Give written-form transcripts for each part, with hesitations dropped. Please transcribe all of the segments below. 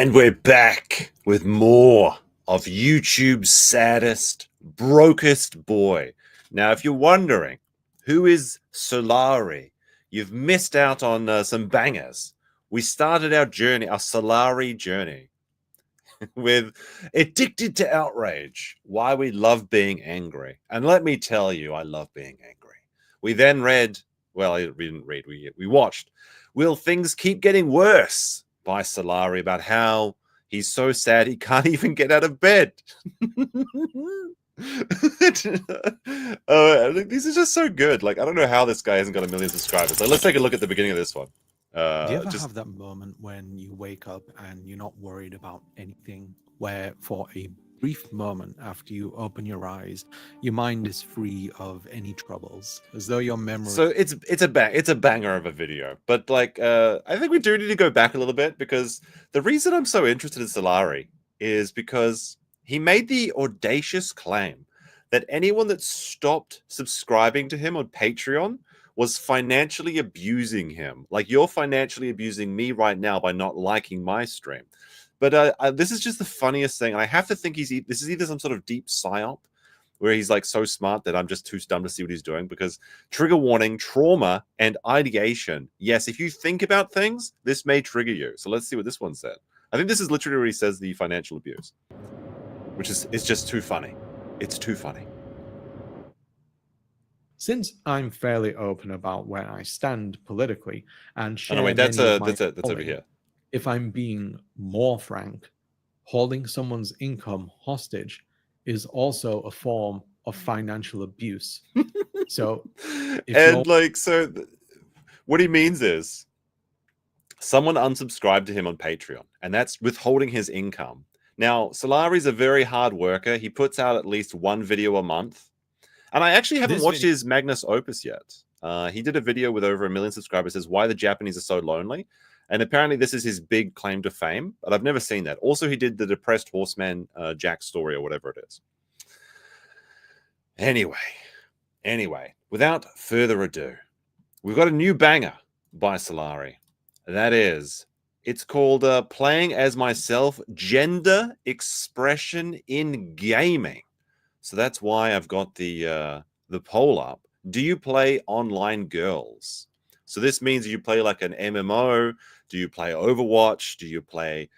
And we're back with more of YouTube's saddest, brokest boy. Now, if you're wondering who is Solari, you've missed out on some bangers. We started our journey, our Salari journey, with Addicted to Outrage, Why We Love Being Angry. And let me tell you, I love being angry. We then read, well, we didn't read, we watched Will Things Keep Getting Worse? By Salari, about how he's so sad he can't even get out of bed. These are just so good. Like, I don't know how this guy hasn't got 1 million subscribers. Like, let's take a look at the beginning of this one. Do you ever have that moment when you wake up and you're not worried about anything, where for a brief moment after you open your eyes, your mind is free of any troubles, as though your memory... So it's a banger of a video, but like I think we do need to go back a little bit, because the reason I'm so interested in Salari is because he made the audacious claim that anyone that stopped subscribing to him on Patreon was financially abusing him. Like, you're financially abusing me right now by not liking my stream. But this is just the funniest thing. And I have to think this is either some sort of deep psyop where he's like so smart that I'm just too dumb to see what he's doing, because trigger warning, trauma, and ideation. Yes, if you think about things, this may trigger you. So let's see what this one said. I think this is literally where he says the financial abuse, which is, it's just too funny. It's too funny. Since I'm fairly open about where I stand politically and share... Oh, no, wait, that's over here. If I'm being more frank, holding someone's income hostage is also a form of financial abuse. So, what he means is someone unsubscribed to him on Patreon, and that's withholding his income. Now, Solari's a very hard worker. He puts out at least one video a month. And I actually haven't watched his Magnus Opus yet. He did a video with over 1 million subscribers, says why the Japanese are so lonely. And apparently this is his big claim to fame, but I've never seen that. Also, he did the Depressed Horseman Jack story, or whatever it is. Anyway, without further ado, we've got a new banger by Salari. That is, it's called Playing as Myself, Gender Expression in Gaming. So that's why I've got the poll up. Do you play online girls? So this means you play like an MMO. Do you play Overwatch? Do you play...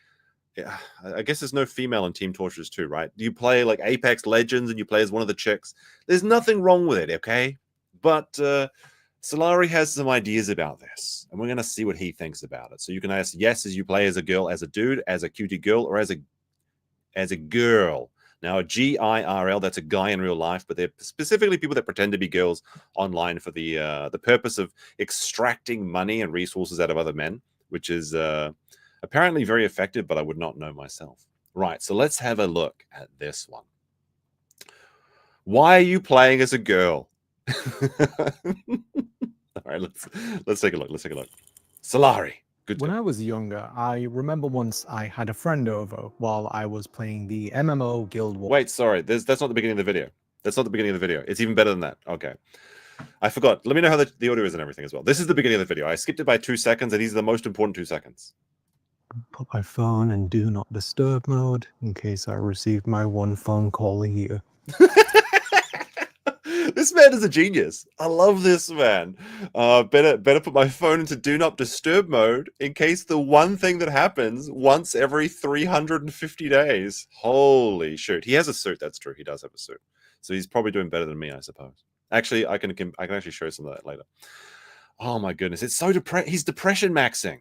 I guess there's no female in Team Torchers 2, right? Do you play like Apex Legends and you play as one of the chicks? There's nothing wrong with it, okay? But Solari has some ideas about this, and we're going to see what he thinks about it. So you can ask yes as you play as a girl, as a dude, as a cutie girl, or as a girl. Now, a GIRL, that's a guy in real life, but they're specifically people that pretend to be girls online for the purpose of extracting money and resources out of other men, which is apparently very effective, but I would not know myself. Right, so let's have a look at this one. Why are you playing as a girl? All right, let's take a look. Let's take a look. Solari. When I was younger, I remember once I had a friend over while I was playing the MMO Guild Wars. Wait, sorry. That's not the beginning of the video. That's not the beginning of the video. It's even better than that. Okay. I forgot. Let me know how the audio is and everything as well. This is the beginning of the video. I skipped it by 2 seconds, and these are the most important 2 seconds. Put my phone in do not disturb mode in case I received my one phone call a year. This man is a genius. I love this man. Better put my phone into do not disturb mode in case the one thing that happens once every 350 days. Holy shoot. He has a suit. That's true. He does have a suit. So he's probably doing better than me, I suppose. Actually, I can actually show some of that later. Oh my goodness. It's so he's depression maxing.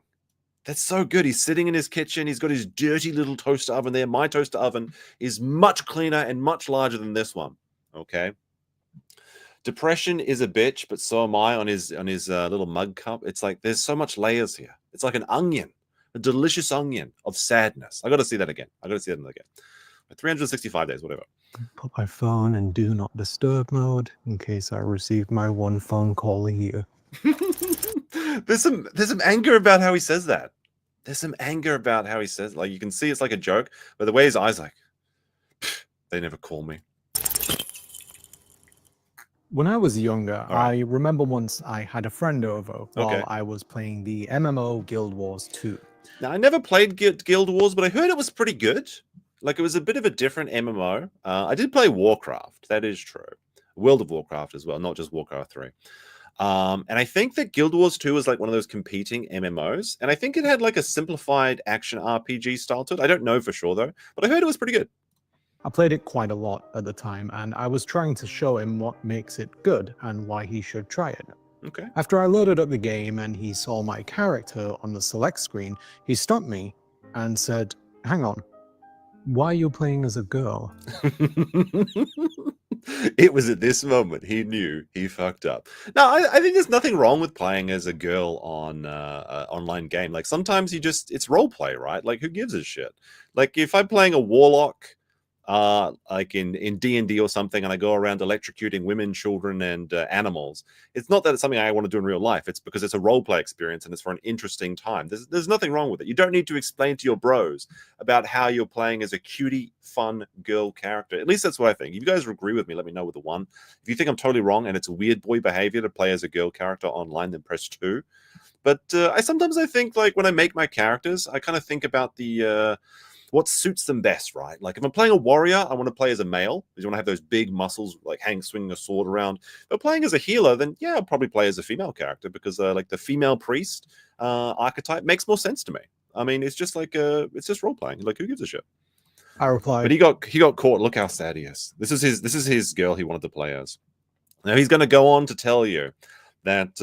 That's so good. He's sitting in his kitchen. He's got his dirty little toaster oven there. My toaster oven is much cleaner and much larger than this one. Okay. Depression is a bitch, but so am I on his little mug cup. It's like there's so much layers here. It's like an onion, a delicious onion of sadness. I got to see that again. 365 days, whatever. Put my phone in do not disturb mode in case I received my one phone call a year. There's some anger about how he says that. There's some anger about how he says, like, you can see it's like a joke, but the way his eyes like, they never call me. When I was younger, right. I remember once I had a friend over while I was playing the MMO Guild Wars 2. Now, I never played Guild Wars, but I heard it was pretty good. Like, it was a bit of a different MMO. I did play Warcraft. That is true. World of Warcraft as well, not just Warcraft 3. And I think that Guild Wars 2 was like one of those competing MMOs. And I think it had like a simplified action RPG style to it. I don't know for sure, though. But I heard it was pretty good. I played it quite a lot at the time, and I was trying to show him what makes it good and why he should try it. Okay. After I loaded up the game and he saw my character on the select screen, he stopped me and said, "Hang on, why are you playing as a girl?" It was at this moment he knew he fucked up. Now, I think there's nothing wrong with playing as a girl on an online game. Like, sometimes it's role play, right? Like, who gives a shit? Like, if I'm playing a warlock, like in D&D or something, and I go around electrocuting women, children, and animals, it's not that it's something I want to do in real life. It's because it's a role play experience and it's for an interesting time. There's nothing wrong with it. You don't need to explain to your bros about how you're playing as a cutie, fun girl character. At least that's what I think. If you guys agree with me, let me know with the 1. If you think I'm totally wrong and it's weird boy behavior to play as a girl character online, then press 2. But I sometimes think, like, when I make my characters, I kind of think about the what suits them best, right? Like, if I'm playing a warrior, I want to play as a male because you want to have those big muscles, like swinging a sword around. If I'm playing as a healer, then yeah, I'll probably play as a female character because like the female priest archetype makes more sense to me. I mean, it's just like it's just role playing. Like, who gives a shit? I replied, But he got caught. Look how sad he is. This is his girl he wanted to play as. Now he's going to go on to tell you that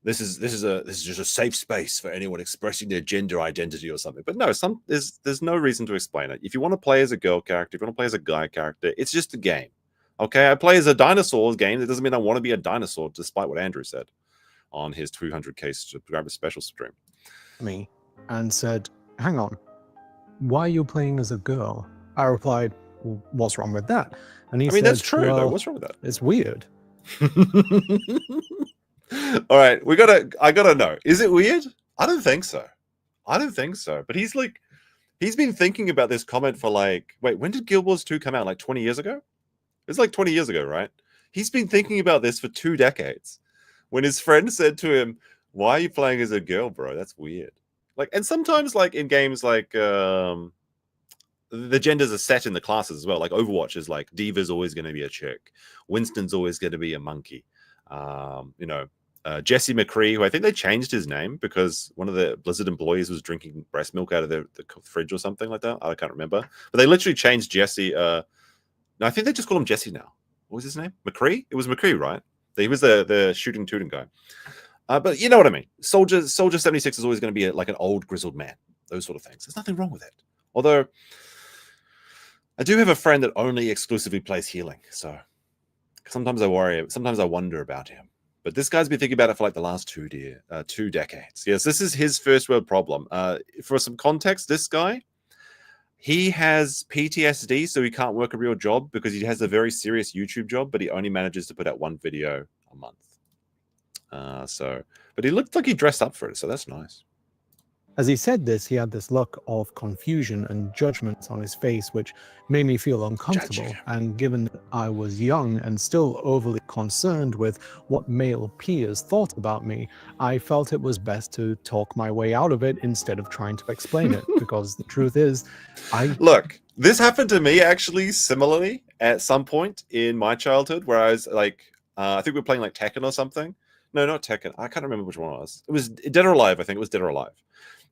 this is just a safe space for anyone expressing their gender identity or something. But no, there's no reason to explain it. If you want to play as a girl character, if you want to play as a guy character, it's just a game. Okay, I play as a dinosaurs game. That doesn't mean I want to be a dinosaur, despite what Andrew said on his 200K subscriber special stream. Me and said, "Hang on, why are you playing as a girl?" I replied, "Well, what's wrong with that?" And he said, that's true, though. "Well, What's wrong with that? it's weird." All right, I gotta know. Is it weird? I don't think so. But he's been thinking about this comment for like, wait, when did Guild Wars 2 come out? Like 20 years ago? It's like 20 years ago, right? He's been thinking about this for 2 decades. When his friend said to him, "Why are you playing as a girl, bro? That's weird." Like, and sometimes like in games like the genders are set in the classes as well. Like Overwatch is like Diva's always going to be a chick. Winston's always going to be a monkey. Jesse McCree, who I think they changed his name because one of the Blizzard employees was drinking breast milk out of the fridge or something like that. I can't remember. But they literally changed Jesse. No, I think they just call him Jesse now. What was his name? McCree? It was McCree, right? He was the shooting tooting guy. But you know what I mean. Soldier 76 is always going to be like an old grizzled man. Those sort of things. There's nothing wrong with it. Although I do have a friend that only exclusively plays healing. So sometimes I worry. Sometimes I wonder about him. But this guy's been thinking about it for like the last 2 decades. Yes, this is his first world problem. For some context, this guy, he has PTSD, so he can't work a real job because he has a very serious YouTube job, but he only manages to put out 1 video a month. But he looked like he dressed up for it, so that's nice. As he said this, he had this look of confusion and judgment on his face, which made me feel uncomfortable. Judging. And given that I was young and still overly concerned with what male peers thought about me, I felt it was best to talk my way out of it instead of trying to explain it. Because the truth is, Look, this happened to me actually similarly at some point in my childhood where I was like, I think we were playing like Tekken or something. No, not Tekken. I can't remember which one it was. It was Dead or Alive. I think it was Dead or Alive.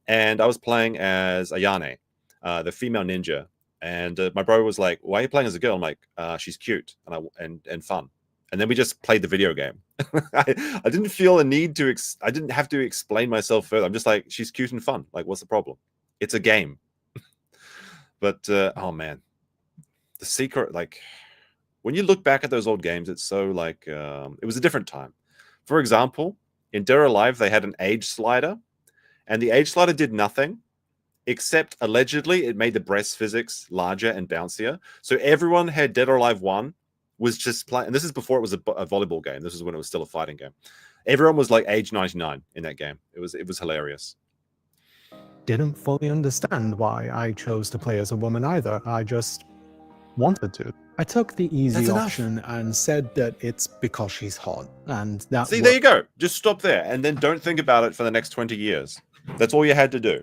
And I was playing as Ayane, the female ninja. And my bro was like, "Why are you playing as a girl?" I'm like, "She's cute and fun." And then we just played the video game. I didn't feel a need to. I didn't have to explain myself further. I'm just like, "She's cute and fun. Like, what's the problem? It's a game." But oh man, the secret. Like, when you look back at those old games, it's so like it was a different time. For example, in Dead or Alive, they had an age slider. And the age slider did nothing, except allegedly it made the breast physics larger and bouncier. So everyone had Dead or Alive 1 was just playing. And this is before it was a volleyball game. This is when it was still a fighting game. Everyone was like age 99 in that game. It was hilarious. didn't fully understand why I chose to play as a woman either. I just wanted to. I took the easy option and said that it's because she's hot. And that See, there you go. Just stop there and then don't think about it for the next 20 years. That's all you had to do.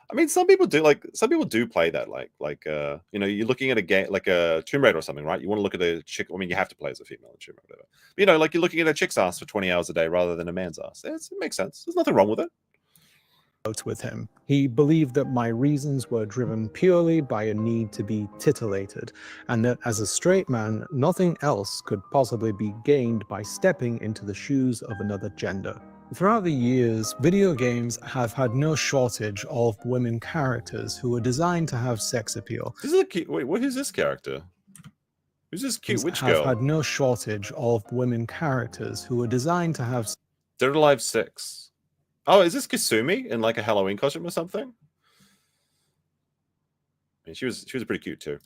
I mean, some people do play that, you know, you're looking at a game like a Tomb Raider or something, right? You want to look at a chick. I mean, you have to play as a female in Tomb Raider, whatever. But, you know, like you're looking at a chick's ass for 20 hours a day rather than a man's ass. It makes sense. There's nothing wrong with it. With him. He believed that my reasons were driven purely by a need to be titillated, and that as a straight man, nothing else could possibly be gained by stepping into the shoes of another gender. Throughout the years, video games have had no shortage of women characters who are designed to have sex appeal. This is a cute. Wait, what is this character? Who's this cute witch have girl? had no shortage of women characters who are designed to have Dead or Alive 6. Oh, is this Kasumi in like a Halloween costume or something? I mean, she was pretty cute too.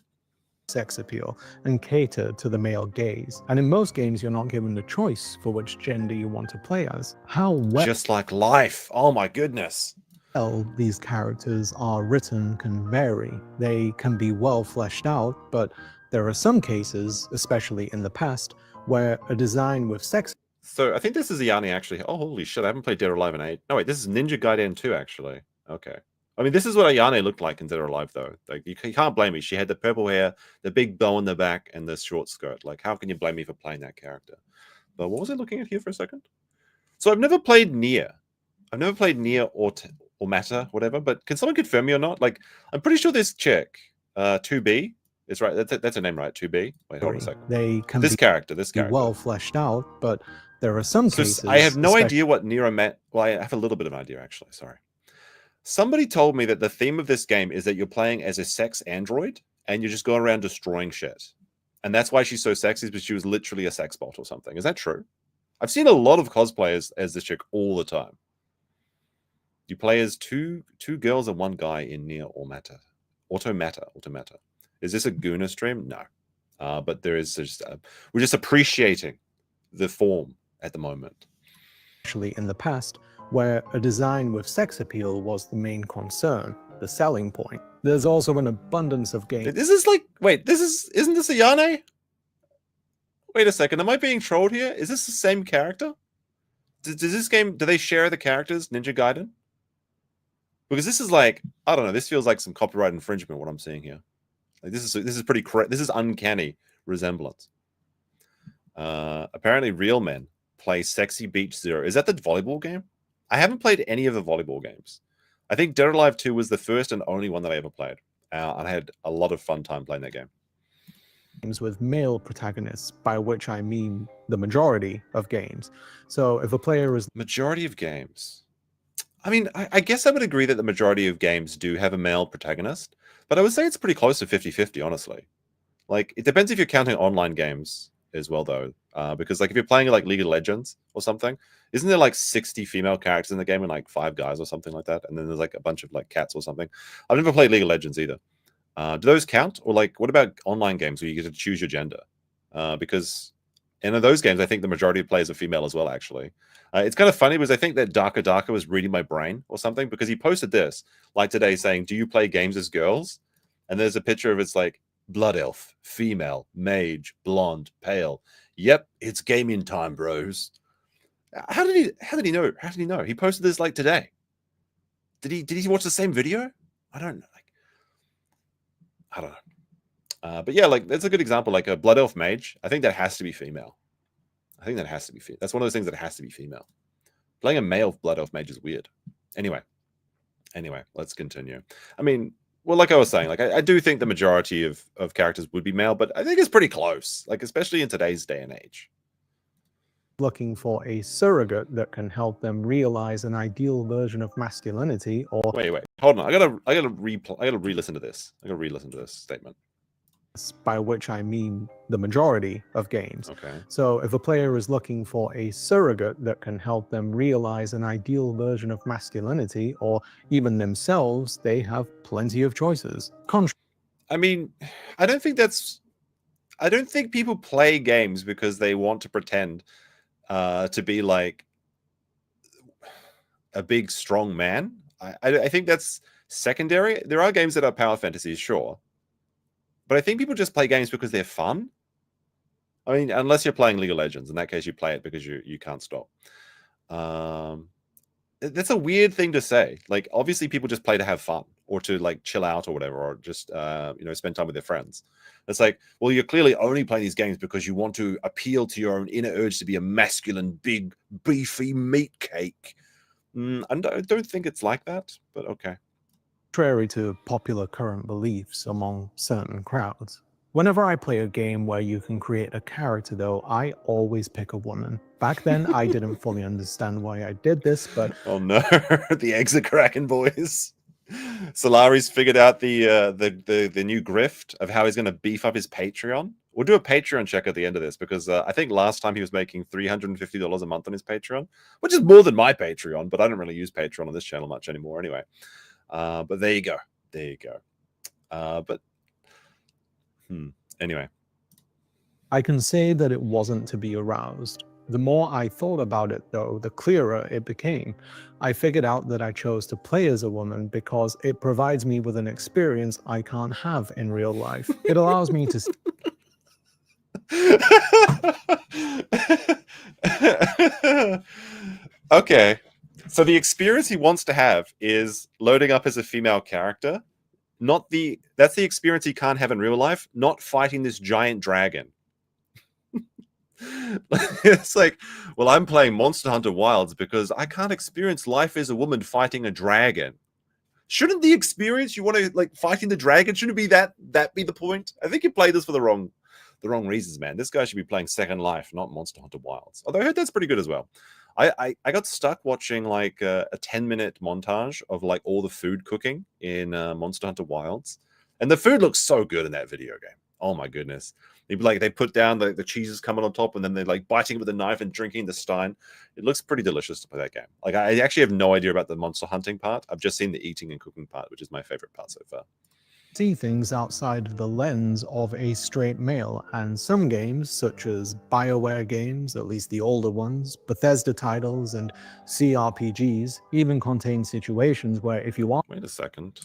Sex appeal and cater to the male gaze. And in most games, you're not given the choice for which gender you want to play as. How well Just like life. Oh my goodness. these characters are written can vary. They can be well fleshed out, but there are some cases, especially in the past, where a design with sex So I think this is Ayane actually. Oh, holy shit. I haven't played Dead or Alive in 8. No, wait, this is Ninja Gaiden 2 actually. Okay. I mean, this is what Ayane looked like in Dead or Alive though. Like, you can't blame me. She had the purple hair, the big bow in the back, and the short skirt. Like, how can you blame me for playing that character? But what was I looking at here for a second? So I've never played Nier. I've never played Nier or Matter, whatever. But can someone confirm me or not? Like, I'm pretty sure this chick, 2B, is right. That's her name, right? 2B. Wait, hold on a second. they can This be character. well fleshed out, but there are some So cases I have no especially idea what Nier meant. Well, I have a little bit of an idea, actually. Sorry. Somebody told me that the theme of this game is that you're playing as a sex android and you're just going around destroying shit. And that's why she's so sexy, because she was literally a sex bot or something. Is that true? I've seen a lot of cosplayers as this chick all the time. You play as two girls and one guy in Nier Automata. Automata. Is this a Guna stream? No. But there is just we're just appreciating the form at the moment. in the past, where a design with sex appeal was the main concern, the selling point. There's also an abundance of games. This is like, wait, isn't this Ayane? Wait a second, am I being trolled here? Is this the same character? Does this game, do they share the characters, Ninja Gaiden? Because this is like, I don't know, this feels like some copyright infringement, what I'm seeing here. Like, this is pretty correct. This is uncanny resemblance. Apparently real men play Sexy Beach Zero. Is that the volleyball game? I haven't played any of the volleyball games. I think Dead or Alive 2 was the first and only one that I ever played. And I had a lot of fun time playing that game. With male protagonists, by which I mean the majority of games. So if a player is Majority of games. I mean, I guess I would agree that the majority of games do have a male protagonist, but I would say it's pretty close to 50-50, honestly. Like, it depends if you're counting online games as well, though. Because, like, if you're playing, like, League of Legends or something, isn't there, like, 60 female characters in the game and, like, 5 guys or something like that? And then there's, like, a bunch of, like, cats or something. I've never played League of Legends either. Do those count? Or, like, what about online games where you get to choose your gender? Because in those games, I think the majority of players are female as well, actually. It's kind of funny because I think that Darker was reading my brain or something, because he posted this, like today, saying, do you play games as girls? And there's a picture of it's like, Blood Elf, female, mage, blonde, pale. Yep, it's gaming time, bros. How did he know? How did he know? He posted this like today. Did he watch the same video? I don't know. I don't know. But yeah, like, that's a good example. Like a Blood Elf mage, I think that has to be female. I think that has to be female. That's one of those things that has to be female. Playing a male Blood Elf mage is weird. Anyway, let's continue. I mean, well, like I was saying, like I do think the majority of characters would be male, but I think it's pretty close, like especially in today's day and age. looking for a surrogate that can help them realize an ideal version of masculinity, or Wait, hold on. I gotta re-listen to this. I gotta re-listen to this statement. by which I mean the majority of games. Okay. So if a player is looking for a surrogate that can help them realize an ideal version of masculinity, or even themselves, they have plenty of choices. I mean, I don't think people play games because they want to pretend to be like a big, strong man. I think that's secondary. There are games that are power fantasies, sure. But I think people just play games because they're fun. I mean, unless you're playing League of Legends. In that case, you play it because you can't stop. that's a weird thing to say. Like, obviously people just play to have fun or to like chill out or whatever, or just you know, spend time with their friends. It's like, well, you're clearly only playing these games because you want to appeal to your own inner urge to be a masculine, big, beefy meat cake. I don't think it's like that, but okay. Contrary to popular current beliefs among certain crowds. Whenever I play a game where you can create a character, though, I always pick a woman. Back then, I didn't fully understand why I did this, but oh no, the eggs are cracking, boys. Salari's figured out the new grift of how he's going to beef up his Patreon. We'll do a Patreon check at the end of this because I think last time he was making $350 a month on his Patreon, which is more than my Patreon, but I don't really use Patreon on this channel much anymore anyway. But there you go. There you go. Anyway. I can say that it wasn't to be aroused. The more I thought about it, though, the clearer it became. I figured out that I chose to play as a woman because it provides me with an experience I can't have in real life. It allows me to... Okay. So the experience he wants to have is loading up as a female character. That's the experience he can't have in real life, not fighting this giant dragon. It's like, well, I'm playing Monster Hunter Wilds because I can't experience life as a woman fighting a dragon. Shouldn't the experience you want to like fighting the dragon, shouldn't it be that be the point? I think you play this for the wrong reasons, man. This guy should be playing Second Life, not Monster Hunter Wilds. Although I heard that's pretty good as well. I got stuck watching like a 10-minute montage of like all the food cooking in Monster Hunter Wilds, and the food looks so good in that video game. Oh my goodness! They put down the cheeses coming on top, and then they're like biting it with a knife and drinking the stein. It looks pretty delicious to play that game. Like I actually have no idea about the monster hunting part. I've just seen the eating and cooking part, which is my favorite part so far. see things outside of the lens of a straight male, and some games, such as BioWare games, at least the older ones, Bethesda titles, and CRPGs, even contain situations where if you are... Wait a second.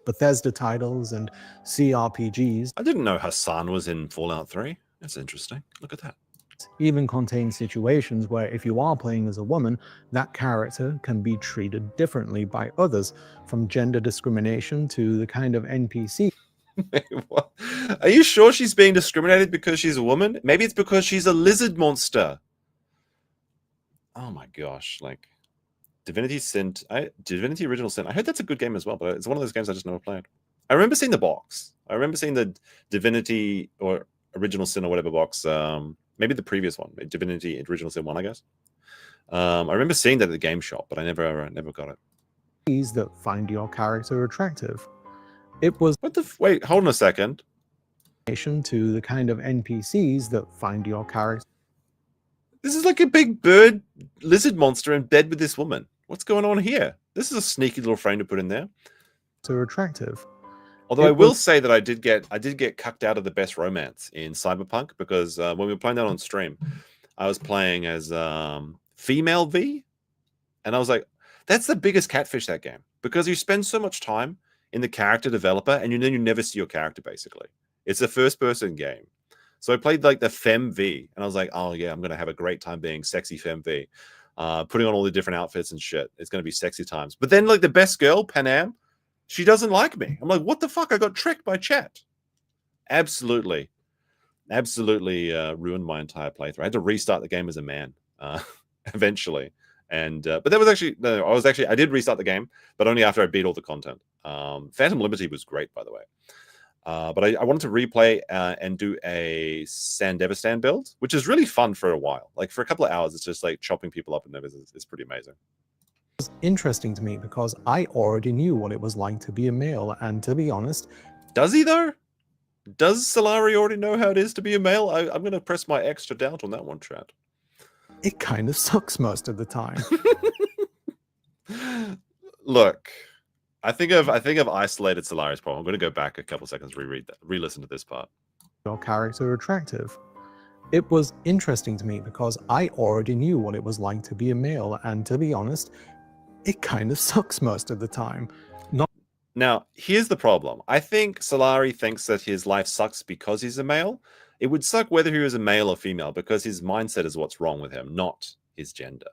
Bethesda titles and CRPGs... I didn't know Hassan was in Fallout 3. That's interesting. Look at that. Even contain situations where if you are playing as a woman, that character can be treated differently by others, from gender discrimination to the kind of NPC. Wait, what? Are you sure she's being discriminated because she's a woman? Maybe it's because she's a lizard monster. Oh my gosh, like Divinity Original Sin. I heard that's a good game as well, but it's one of those games I just never played. I remember seeing the box. I remember seeing the Divinity or Original Sin or whatever box. Maybe the previous one, Divinity Original Sin 1, I guess. I remember seeing that at the game shop, but I never got it. That find your character attractive. It was wait, hold on a second. To the kind of NPCs that find your character. This is like a big bird lizard monster in bed with this woman. What's going on here? This is a sneaky little frame to put in there. So attractive. Although I will say that I did get cucked out of the best romance in Cyberpunk because when we were playing that on stream, I was playing as female V, and I was like, that's the biggest catfish, that game, because you spend so much time in the character developer and then you never see your character. Basically, it's a first person game. So I played like the Femme V, and I was like, oh yeah, I'm gonna have a great time being sexy Femme V, putting on all the different outfits and shit. It's gonna be sexy times. But then like the best girl, Panam, she doesn't like me. I'm like, what the fuck? I got tricked by chat. Absolutely ruined my entire playthrough. I had to restart the game as a man eventually. And but that was actually no, I did restart the game, but only after I beat all the content. Phantom Liberty was great, by the way. But I wanted to replay and do a Sandevistan build, which is really fun for a while. Like for a couple of hours, it's just like chopping people up and everything. It's pretty amazing. It was interesting to me because I already knew what it was like to be a male, and to be honest... Does he though? Does Salari already know how it is to be a male? I'm going to press my extra doubt on that one, Chad. It kind of sucks most of the time. Look, I think I've isolated Salari's problem. I'm going to go back a couple seconds, re-listen to this part. Your character attractive. It was interesting to me because I already knew what it was like to be a male, and to be honest, it kind of sucks most of the time. Now, here's the problem. I think Solari thinks that his life sucks because he's a male. It would suck whether he was a male or female because his mindset is what's wrong with him, not his gender.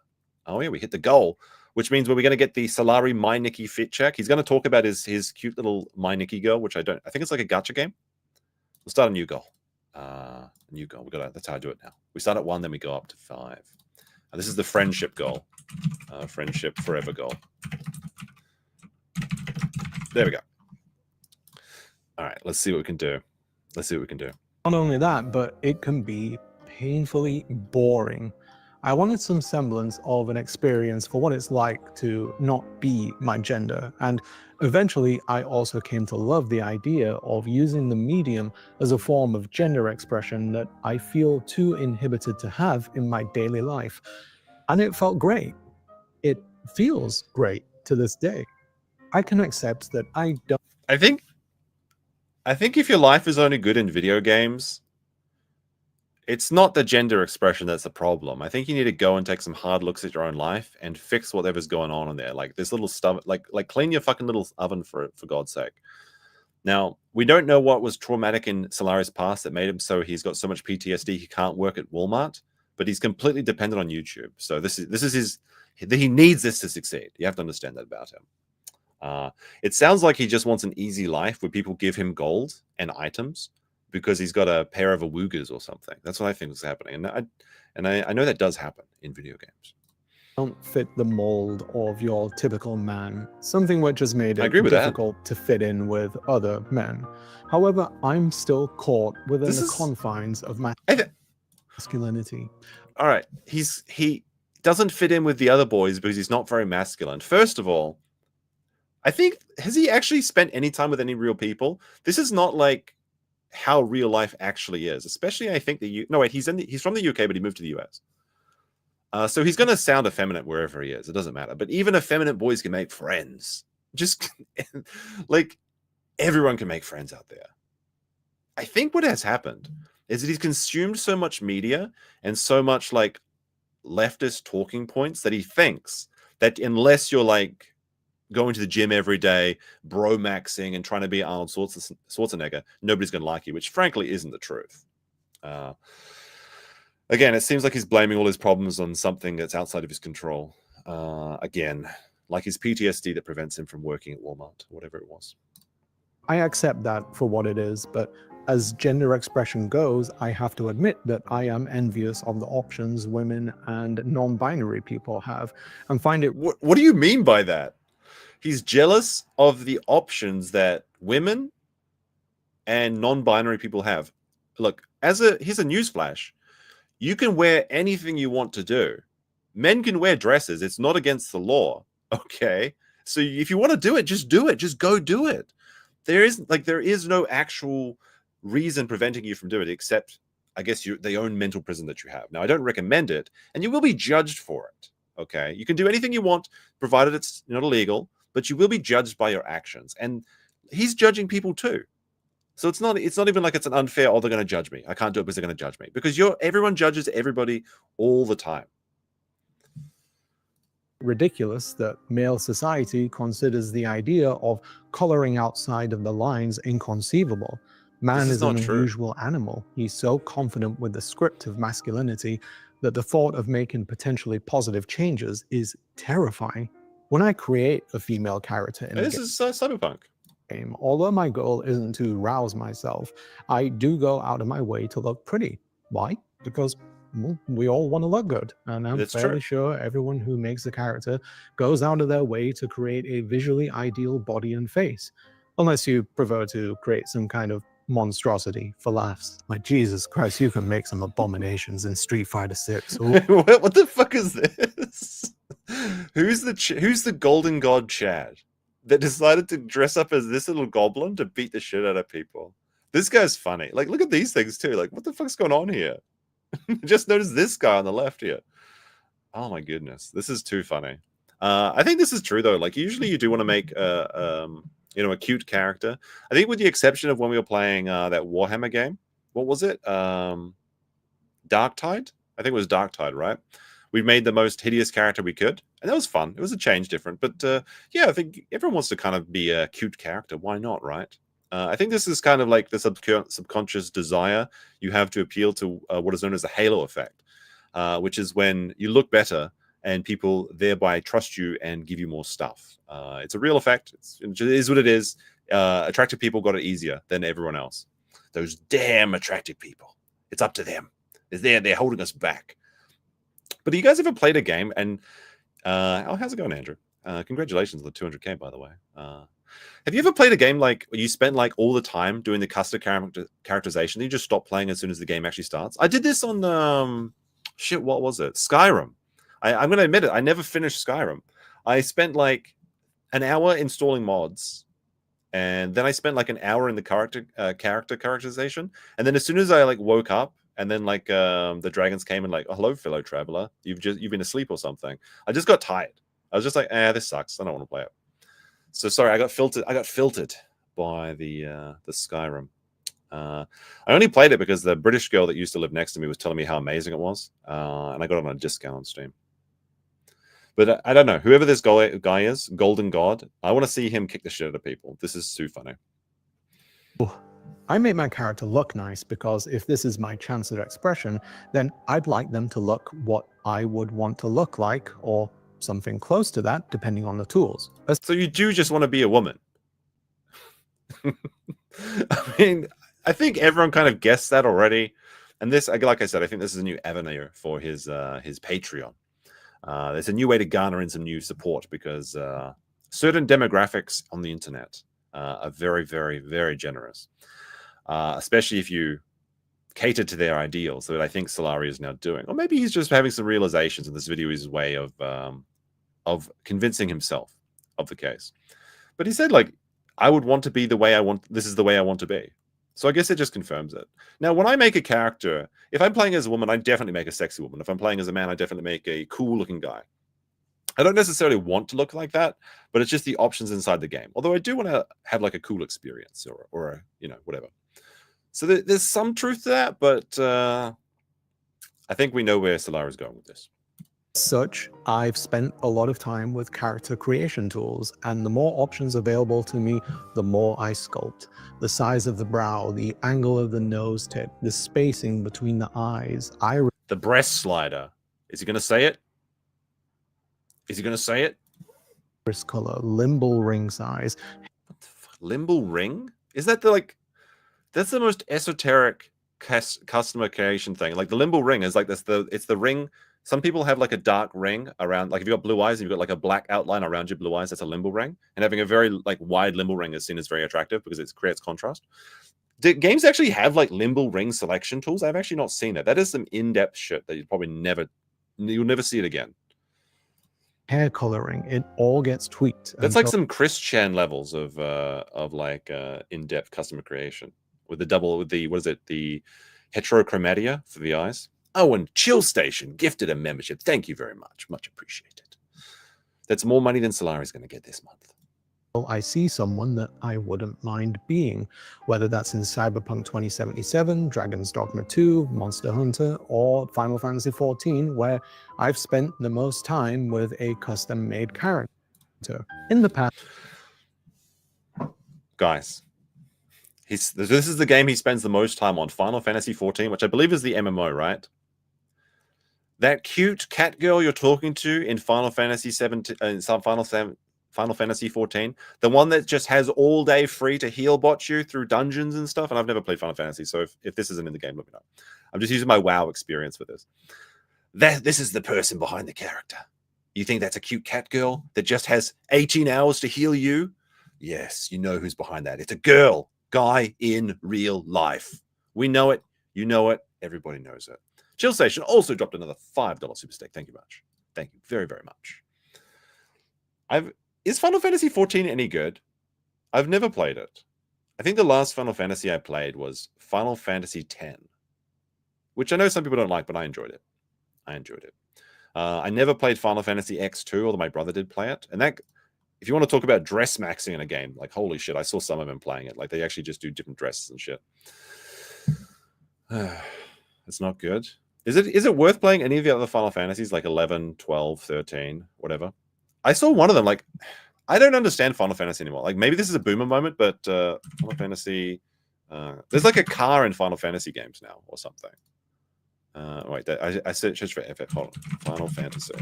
Oh yeah, we hit the goal, which means we're going to get the Salari My Nikki fit check. He's going to talk about his cute little My Nikki girl, which I think it's like a gacha game. We'll start a new goal. New goal. That's how I do it now. We start at 1, then we go up to 5. And this is the friendship goal. Friendship forever goal. There we go. All right, let's see what we can do. Not only that, but it can be painfully boring. I wanted some semblance of an experience for what it's like to not be my gender, and eventually I also came to love the idea of using the medium as a form of gender expression that I feel too inhibited to have in my daily life. And it felt great. It feels great to this day. I can accept that I don't. I think if your life is only good in video games, it's not the gender expression that's the problem. I think you need to go and take some hard looks at your own life and fix whatever's going on in there. Like this little stuff, like clean your fucking little oven for God's sake. Now, we don't know what was traumatic in Solari's past that made him so he's got so much PTSD he can't work at Walmart, but he's completely dependent on YouTube. So this is he needs this to succeed. You have to understand that about him. It sounds like he just wants an easy life where people give him gold and items because he's got a pair of awoogas or something. That's what I think is happening. And I know that does happen in video games. Don't fit the mold of your typical man, something which has made I it agree with that. difficult to fit in with other men. However, I'm still caught within the confines of masculinity. All right, he doesn't fit in with the other boys because he's not very masculine. First of all, I think, has he actually spent any time with any real people? This is not like how real life actually is. Especially, I think he's from the UK, but he moved to the US. So he's going to sound effeminate wherever he is. It doesn't matter. But even effeminate boys can make friends. Just like everyone can make friends out there. I think what has happened is that he's consumed so much media and so much like leftist talking points that he thinks that unless you're like going to the gym every day, bro-maxing and trying to be Arnold Schwarzenegger, nobody's going to like you, which frankly isn't the truth. Again, it seems like he's blaming all his problems on something that's outside of his control. Again, like his PTSD that prevents him from working at Walmart, whatever it was. I accept that for what it is, but as gender expression goes, I have to admit that I am envious of the options women and non-binary people have, and find it... What do you mean by that? He's jealous of the options that women and non-binary people have. Look, here's a newsflash. You can wear anything you want to do. Men can wear dresses. It's not against the law. Okay. So if you want to do it, just do it. Just go do it. There is no actual reason preventing you from doing it, except I guess the own mental prison that you have. Now, I don't recommend it, and you will be judged for it. Okay. You can do anything you want, provided it's not illegal, but you will be judged by your actions. And he's judging people too. So it's not even like it's an unfair, oh, they're going to judge me. I can't do it because they're going to judge me. Because everyone judges everybody all the time. Ridiculous that male society considers the idea of coloring outside of the lines inconceivable. Man is an unusual animal. He's so confident with the script of masculinity that the thought of making potentially positive changes is terrifying. When I create a female character in this is cyberpunk game, although my goal isn't to rouse myself, I do go out of my way to look pretty. Why? Because we all want to look good, and I'm fairly sure everyone who makes a character goes out of their way to create a visually ideal body and face, unless you prefer to create some kind of monstrosity for laughs. My Jesus Christ, you can make some abominations in Street Fighter 6. What the fuck is this? Who's the golden god Chad that decided to dress up as this little goblin to beat the shit out of people? This guy's funny. Like, look at these things too. Like, what the fuck's going on here? Just notice this guy on the left here. Oh my goodness, this is too funny. I think this is true though. Like, usually you do want to make a cute character. I think with the exception of when we were playing that Warhammer game. What was it? Darktide? I think it was Darktide, right? We made the most hideous character we could, and that was fun. It was a change different, but yeah, I think everyone wants to kind of be a cute character. Why not, right? I think this is kind of like the subconscious desire you have to appeal to what is known as the halo effect, which is when you look better and people thereby trust you and give you more stuff. It's a real effect. It is what it is. Attractive people got it easier than everyone else. Those damn attractive people. It's up to them. They're holding us back. But do you guys ever played a game? And how's it going, Andrew? Congratulations on the 200K, by the way. Have you ever played a game like you spent like all the time doing the custom characterization? You just stop playing as soon as the game actually starts. I did this on what was it? Skyrim. I'm going to admit it. I never finished Skyrim. I spent like an hour installing mods, and then I spent like an hour in the character characterization. And then as soon as I like woke up, and then like the dragons came and like, oh, hello, fellow traveler. You've been asleep or something. I just got tired. I was just like, this sucks. I don't want to play it. So sorry, I got filtered by the Skyrim. I only played it because the British girl that used to live next to me was telling me how amazing it was, and I got it on a discount on Steam. But I don't know, whoever this guy is, Golden God, I want to see him kick the shit out of people. This is too funny. I make my character look nice because if this is my chance at expression, then I'd like them to look what I would want to look like, or something close to that, depending on the tools. So you do just want to be a woman? I mean, I think everyone kind of guessed that already. And this, like I said, I think this is a new avenue for his Patreon. There's a new way to garner in some new support because certain demographics on the internet are very, very, very generous, especially if you cater to their ideals, that I think Salari is now doing. Or maybe he's just having some realizations, and this video is his way of convincing himself of the case. But he said, like, I would want to be the way I want. This is the way I want to be. So I guess it just confirms it. Now, when I make a character, if I'm playing as a woman, I definitely make a sexy woman. If I'm playing as a man, I definitely make a cool-looking guy. I don't necessarily want to look like that, but it's just the options inside the game. Although I do want to have like a cool experience or you know, whatever. So there's some truth to that, but I think we know where Salar is going with this. Such, I've spent a lot of time with character creation tools, and the more options available to me, the more I sculpt. The size of the brow, the angle of the nose tip, the spacing between the eyes. The breast slider. Is he going to say it? Is he going to say it? Iris color, limbal ring size. What the fuck? Limbal ring? Is that the like? That's the most esoteric customer creation thing. Like the limbal ring is like this. It's the ring. Some people have like a dark ring around, like if you've got blue eyes and you've got like a black outline around your blue eyes, that's a limbal ring. And having a very like wide limbal ring is seen as very attractive because it creates contrast. Do games actually have like limbal ring selection tools? I've actually not seen it. That is some in-depth shit that you'll never see it again. Hair coloring, it all gets tweaked. That's like some Chris Chan levels of like in-depth customer creation with the what is it, the heterochromatia for the eyes. Oh, and Chill Station gifted a membership. Thank you very much. Much appreciated. That's more money than Solari's going to get this month. I see someone that I wouldn't mind being, whether that's in Cyberpunk 2077, Dragon's Dogma 2, Monster Hunter, or Final Fantasy XIV, where I've spent the most time with a custom-made character. In the past... Guys, this is the game he spends the most time on, Final Fantasy XIV, which I believe is the MMO, right? That cute cat girl you're talking to in Final Fantasy 17, Final Fantasy 14, the one that just has all day free to heal bot you through dungeons and stuff. And I've never played Final Fantasy, so if this isn't in the game, let me know. I'm just using my WoW experience with this. This is the person behind the character. You think that's a cute cat girl that just has 18 hours to heal you? Yes, you know who's behind that. It's a girl, guy in real life. We know it. You know it. Everybody knows it. Chill Station also dropped another $5 super stick. Thank you much. Thank you very, very much. Is Final Fantasy XIV any good? I've never played it. I think the last Final Fantasy I played was Final Fantasy X, which I know some people don't like, but I enjoyed it. I never played Final Fantasy X2, although my brother did play it. And that, if you want to talk about dress maxing in a game, like holy shit, I saw some of them playing it. Like they actually just do different dresses and shit. It's not good. Is it worth playing any of the other Final Fantasies, like 11, 12, 13, whatever? I saw one of them, like, I don't understand Final Fantasy anymore. Like, maybe this is a boomer moment, but Final Fantasy, there's like a car in Final Fantasy games now or something. Wait, I searched for FF. Hold on. Final Fantasy.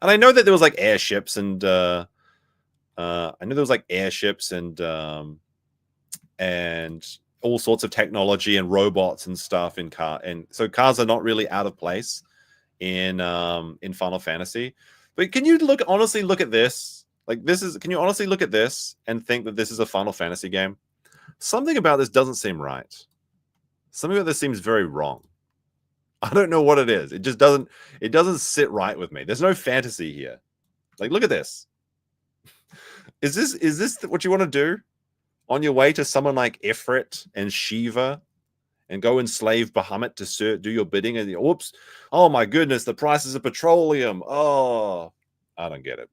And I know that there was like airships and I know there was like airships and all sorts of technology and robots and stuff in car, and so cars are not really out of place in Final Fantasy. But can you honestly look at this? Like can you honestly look at this and think that this is a Final Fantasy game? Something about this doesn't seem right. Something about this seems very wrong. I don't know what it is. It just doesn't sit right with me. There's no fantasy here. Like, look at this. Is this what you want to do on your way to someone like Ifrit and Shiva and go enslave Bahamut to do your bidding? And whoops, oh my goodness, the prices of petroleum. Oh, I don't get it.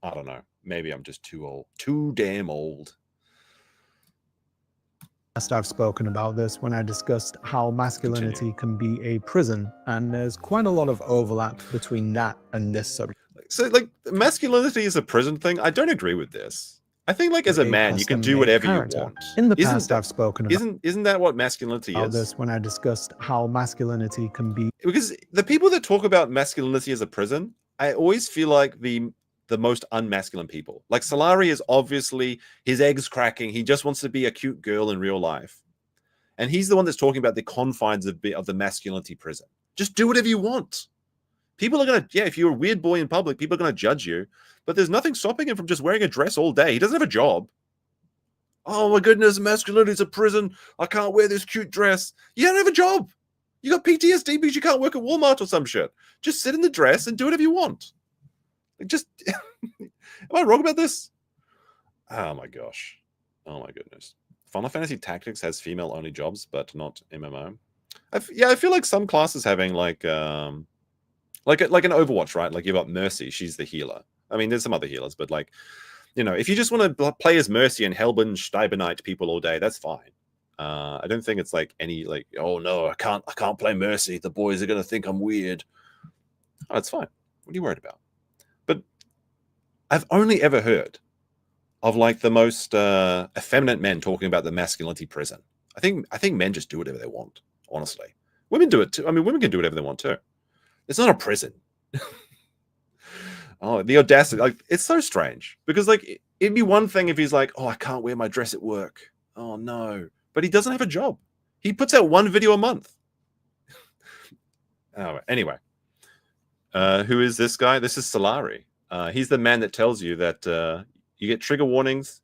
I don't know. Maybe I'm just too old, too damn old. I've spoken about this when I discussed how masculinity can be a prison, and there's quite a lot of overlap between that and this subject. So, like, masculinity is a prison thing. I don't agree with this. I think, like, as a man, you can do whatever you want. In the past, I've spoken about isn't that what masculinity is? This when I discussed how masculinity can be, because the people that talk about masculinity as a prison, I always feel like the most unmasculine people. Like Solari is obviously his eggs cracking. He just wants to be a cute girl in real life. And he's the one that's talking about the confines of the masculinity prison. Just do whatever you want. People are going to, if you're a weird boy in public, people are going to judge you. But there's nothing stopping him from just wearing a dress all day. He doesn't have a job. Oh my goodness, masculinity is a prison. I can't wear this cute dress. You don't have a job. You got PTSD because you can't work at Walmart or some shit. Just sit in the dress and do whatever you want. Just am I wrong about this? Oh my gosh. Oh my goodness. Final Fantasy Tactics has female only jobs, but not MMO. I feel like some classes having like an Overwatch, right? Like you've got Mercy, she's the healer. I mean, there's some other healers, but like, you know, if you just want to play as Mercy and Hellbund Steibenite people all day, that's fine. I don't think it's like any like, oh no, I can't play Mercy. The boys are gonna think I'm weird. Oh, it's fine. What are you worried about? But I've only ever heard of like the most effeminate men talking about the masculinity prison. I think men just do whatever they want, honestly. Women do it too. I mean, women can do whatever they want too. It's not a prison. Oh, the audacity. Like, it's so strange. Because like it'd be one thing if he's like, oh, I can't wear my dress at work. Oh no. But he doesn't have a job. He puts out one video a month. Oh, anyway. Who is this guy? This is Salari. He's the man that tells you that you get trigger warnings.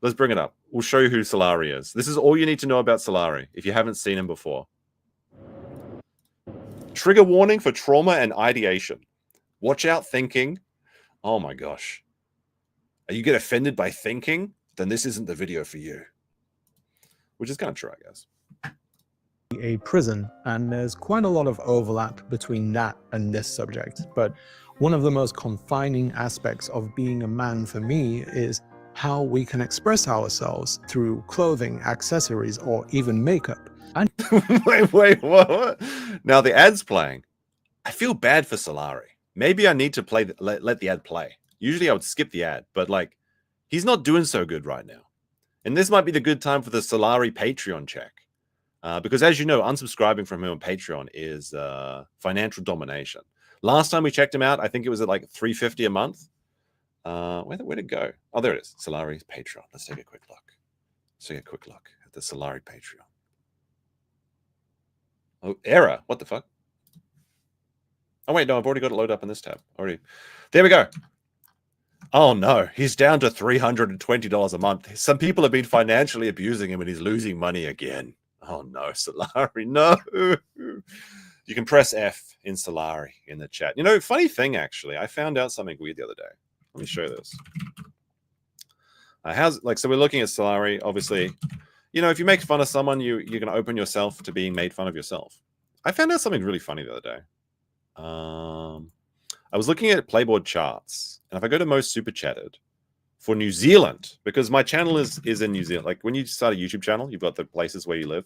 Let's bring it up. We'll show you who Salari is. This is all you need to know about Salari if you haven't seen him before. Trigger warning for trauma and ideation. Watch out thinking. Oh my gosh. You get offended by thinking? Then this isn't the video for you. Which is kind of true, I guess. A prison, and there's quite a lot of overlap between that and this subject. But one of the most confining aspects of being a man for me is how we can express ourselves through clothing, accessories, or even makeup. And wait, what? Now the ad's playing. I feel bad for Solari. Maybe I need to let the ad play. Usually I would skip the ad, but like he's not doing so good right now. And this might be the good time for the Solari Patreon check. Because as you know, unsubscribing from him on Patreon is financial domination. Last time we checked him out, I think it was at like $3.50 a month. Where'd it go? Oh, there it is. Solari's Patreon. Let's take a quick look. Let's take a quick look at the Solari Patreon. Oh, error. What the fuck? Oh, wait, no, I've already got it loaded up in this tab. Already. There we go. Oh, no. He's down to $320 a month. Some people have been financially abusing him and he's losing money again. Oh, no, Solari, no. You can press F in Solari in the chat. You know, funny thing, actually, I found out something weird the other day. Let me show you this. So we're looking at Solari. Obviously, you know, if you make fun of someone, you're going to open yourself to being made fun of yourself. I found out something really funny the other day. I was looking at Playboard charts, and if I go to most super chatted for New Zealand, because my channel is in New Zealand. Like when you start a YouTube channel, you've got the places where you live.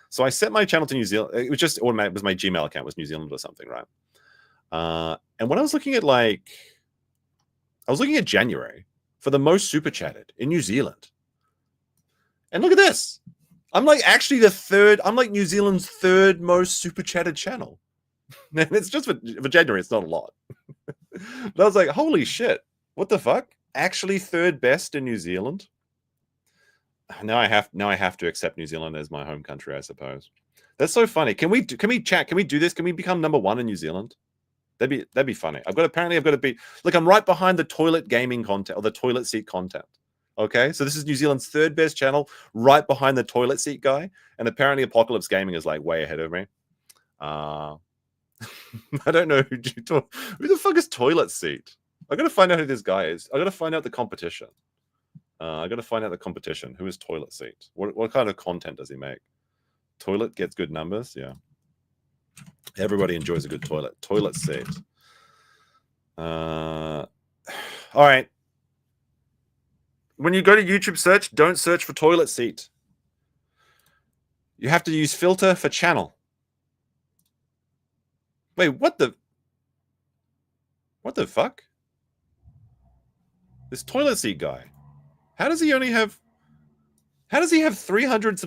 So I set my channel to New Zealand. It was just automatic. It was my Gmail account was New Zealand or something, right? And when I was looking at January for the most super chatted in New Zealand. And look at this. I'm like actually the third. I'm like New Zealand's third most super chatted channel. And it's just for January. It's not a lot. But I was like, holy shit. What the fuck? Actually third best in New Zealand? Now I have to accept New Zealand as my home country, I suppose. That's so funny. Can we chat? Can we do this? Can we become #1 in New Zealand? That'd be funny. I've got to be, look, I'm right behind the toilet gaming content or the toilet seat content. Okay, so this is New Zealand's third best channel, right behind the toilet seat guy, and apparently Apocalypse Gaming is like way ahead of me. I don't know who the fuck is toilet seat. I gotta find out who this guy is. I gotta find out the competition. I gotta find out the competition. Who is toilet seat? What kind of content does he make? Toilet gets good numbers. Yeah, everybody enjoys a good toilet. Toilet seat. All right. When you go to YouTube search, don't search for toilet seat. You have to use filter for channel. Wait, what the fuck? This toilet seat guy. How does he have 300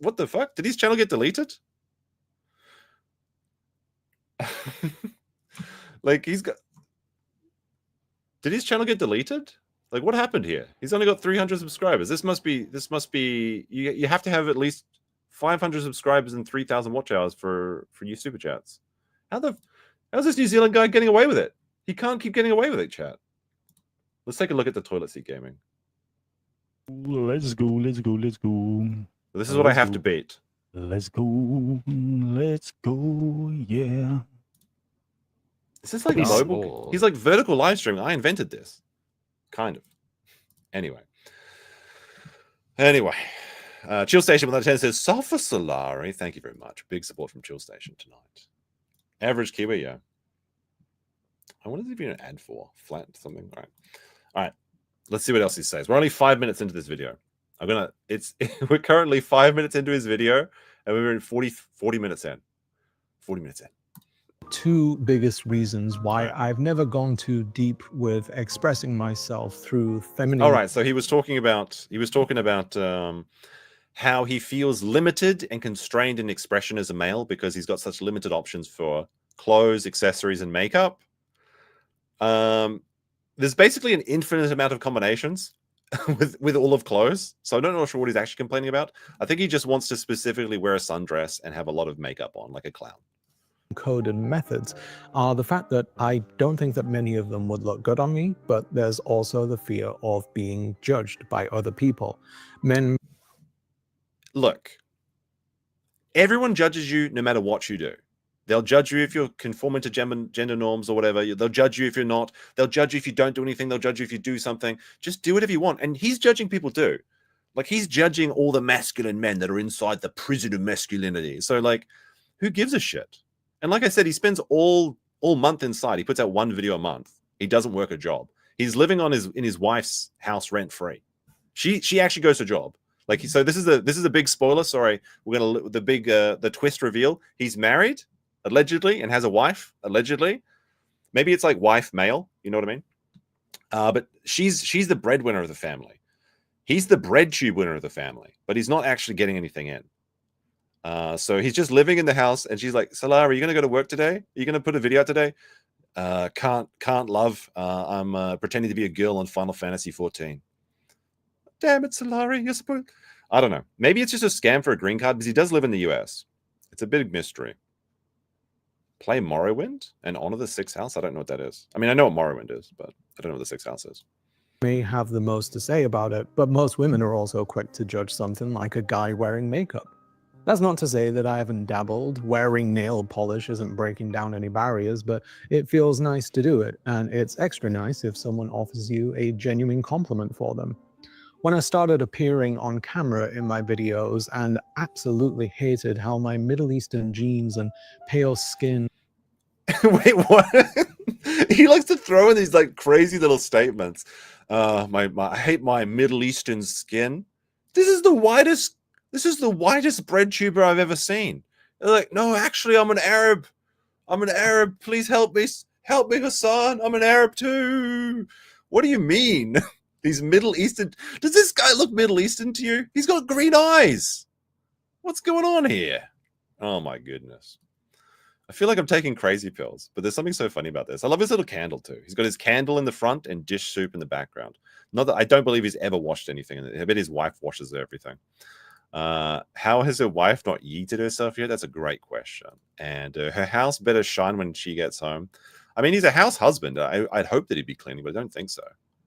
what the fuck? Did his channel get deleted? Like did his channel get deleted? Like what happened here? He's only got 300 subscribers. This must be you have to have at least 500 subscribers and 3,000 watch hours for new super chats. How's this New Zealand guy getting away with it? He can't keep getting away with it, chat. Let's take a look at the toilet seat gaming. Let's go. This is what I have to beat. Let's go, yeah. Is this like mobile? He's like vertical live streaming. I invented this. Kind of. Anyway. Chill Station with 10 says, soft for Solari. Thank you very much. Big support from Chill Station tonight. Average Kiwi, yeah. I wonder if there's been an ad for flat something. All right. Let's see what else he says. We're only 5 minutes into this video. We're currently 5 minutes into his video, and we're in 40 minutes in. 40 minutes in. Two biggest reasons why I've never gone too deep with expressing myself through feminine. All right, so he was talking about how he feels limited and constrained in expression as a male because he's got such limited options for clothes, accessories, and makeup. There's basically an infinite amount of combinations with all of clothes. So I don't know sure what he's actually complaining about. I think he just wants to specifically wear a sundress and have a lot of makeup on, like a clown. Coded methods are the fact that I don't think that many of them would look good on me, but there's also the fear of being judged by other people. Look, everyone judges you no matter what you do. They'll judge you if you're conforming to gender norms or whatever. They'll judge you if you're not. They'll judge you if you don't do anything. They'll judge you if you do something. Just do whatever you want. And he's judging people too. Like, he's judging all the masculine men that are inside the prison of masculinity. So, like, who gives a shit? And like I said, he spends all month inside. He puts out one video a month. He doesn't work a job. He's living in his wife's house rent free. She actually goes to job. Like, so this is a big spoiler. Sorry, we're gonna the twist reveal. He's married allegedly and has a wife allegedly. Maybe it's like wife male. You know what I mean? But she's the breadwinner of the family. He's the bread tube winner of the family, but he's not actually getting anything in. So he's just living in the house, and she's like, Salari, are you gonna go to work today? Are you gonna put a video out today? Can't love. I'm pretending to be a girl on Final Fantasy 14. Damn it, Salari, you're supposed. I don't know. Maybe it's just a scam for a green card because he does live in the US. It's a big mystery. Play Morrowind and honor the sixth house. I don't know what that is. I mean, I know what Morrowind is, but I don't know what the sixth house is. May have the most to say about it, but most women are also quick to judge something like a guy wearing makeup. That's not to say that I haven't dabbled. Wearing nail polish isn't breaking down any barriers, but it feels nice to do it, and it's extra nice if someone offers you a genuine compliment for them. When I started appearing on camera in my videos and absolutely hated how my Middle Eastern genes and pale skin... Wait, what? He likes to throw in these like crazy little statements. I hate my Middle Eastern skin. This is the whitest bread tuber I've ever seen. They're like, no, actually, I'm an Arab. I'm an Arab. Please help me. Help me, Hassan. I'm an Arab too. What do you mean? These Middle Eastern... Does this guy look Middle Eastern to you? He's got green eyes. What's going on here? Oh my goodness. I feel like I'm taking crazy pills, but there's something so funny about this. I love his little candle too. He's got his candle in the front and dish soup in the background. Not that I don't believe he's ever washed anything. I bet his wife washes everything. How has her wife not yeeted herself yet? That's a great question. And her house better shine when she gets home. I mean, he's a house husband. I'd hope that he'd be cleaning, but I don't think so.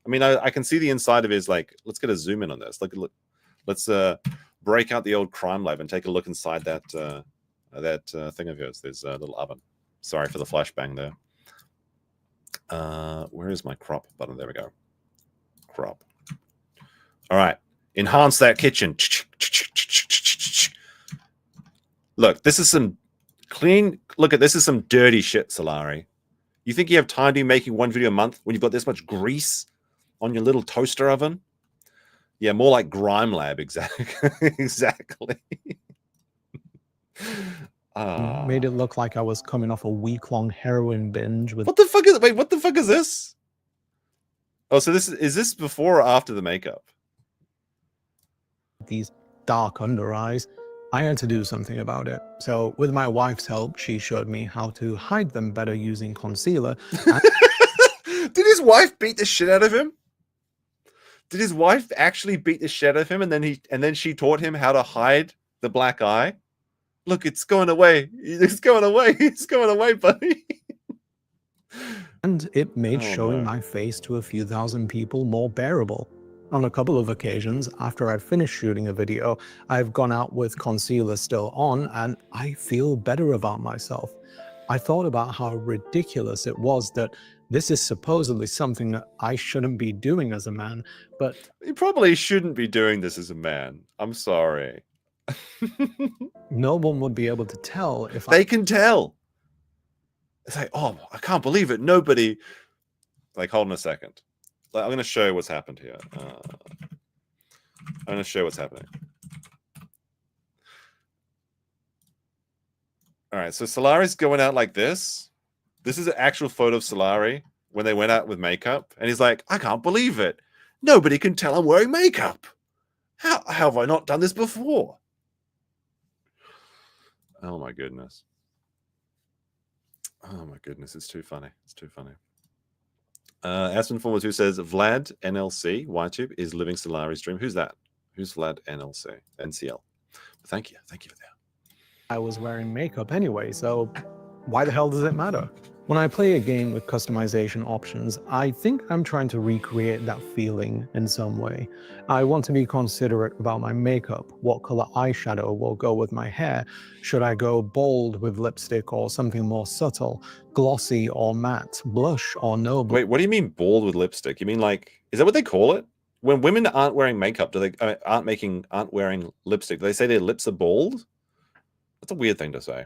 I mean, I can see the inside of his, like, let's get a zoom in on this. Look, let's break out the old crime lab and take a look inside that thing of yours. There's a little oven. Sorry for the flashbang there. Where is my crop button? There we go. Crop. All right. Enhance that kitchen. Look, this is some clean. Look at this is some dirty shit, Salari. You think you have time to be making one video a month when you've got this much grease on your little toaster oven? Yeah, more like Grime Lab, exactly. Exactly. Made it look like I was coming off a week-long heroin binge with What the fuck is wait, what the fuck is this? Oh, so this is this before or after the makeup? these dark under eyes. I had to do something about it. So with my wife's help, she showed me how to hide them better using concealer. Did his wife beat the shit out of him? Did his wife actually beat the shit out of him and then she taught him how to hide the black eye? Look, it's going away. It's going away. It's going away, buddy. And it made Oh, showing no. my face to a few thousand people more bearable. On a couple of occasions, after I've finished shooting a video, I've gone out with concealer still on, and I feel better about myself. I thought about how ridiculous it was that this is supposedly something that I shouldn't be doing as a man, but You probably shouldn't be doing this as a man. I'm sorry. no one would be able to tell if They can tell. It's like, oh, I can't believe it. Nobody. Like, hold on a second. I'm going to show you what's happened here. I'm going to show you what's happening. All right, so Solari's going out like this. This is an actual photo of Solari when they went out with makeup. And he's like, I can't believe it. Nobody can tell I'm wearing makeup. How have I not done this before? Oh, my goodness. Oh, my goodness. It's too funny. It's too funny. Aspen Former 2 says, Vlad NLC, YTube, is living Solari's dream. Who's that? Who's Vlad NLC? NCL. Thank you. Thank you for that. I was wearing makeup anyway, so why the hell does it matter? When I play a game with customization options, I think I'm trying to recreate that feeling in some way. I want to be considerate about my makeup, what color eyeshadow will go with my hair, should I go bold with lipstick or something more subtle, glossy or matte, blush or no blush. Wait, what do you mean bold with lipstick? You mean like, is that what they call it? When women aren't wearing makeup, do they aren't wearing lipstick? Do they say their lips are bold? That's a weird thing to say.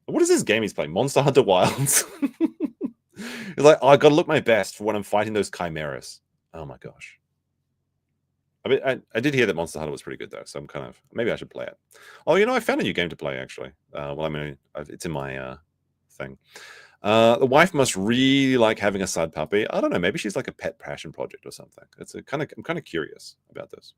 What is this game he's playing? Monster Hunter Wilds. He's like, oh, I gotta look my best for when I'm fighting those chimeras. Oh my gosh. I mean, I did hear that Monster Hunter was pretty good though, so I'm kind of maybe I should play it. Oh, you know, I found a new game to play actually. Well, I mean, it's in my thing. The wife must really like having a side puppy. I don't know. Maybe she's like a pet passion project or something. It's a I'm kind of curious about this.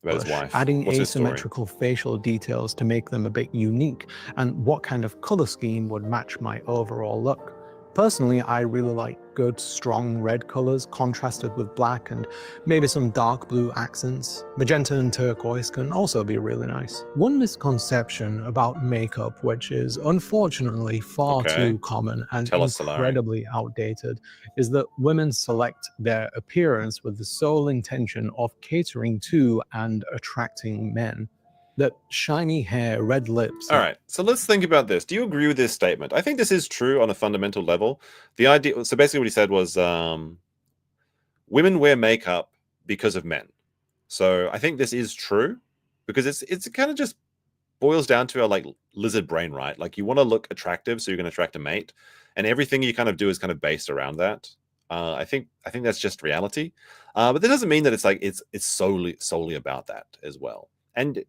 About his wife. Adding What's her story? asymmetrical facial details to make them a bit unique, and what kind of color scheme would match my overall look. Personally, I really like good, strong red colors contrasted with black and maybe some dark blue accents. Magenta and turquoise can also be really nice. One misconception about makeup, which is unfortunately far too common and Tell us, Salari. incredibly outdated, is that women select their appearance with the sole intention of catering to and attracting men. That shiny hair, red lips. All right, so let's think about this. Do you agree with this statement? I think this is true on a fundamental level. The idea, so basically what he said was women wear makeup because of men. So I think this is true because it's kind of just boils down to our like lizard brain, right? Like you want to look attractive, so you're going to attract a mate, and everything you kind of do is kind of based around that. I think that's just reality, but that doesn't mean that it's like it's solely about that as well. And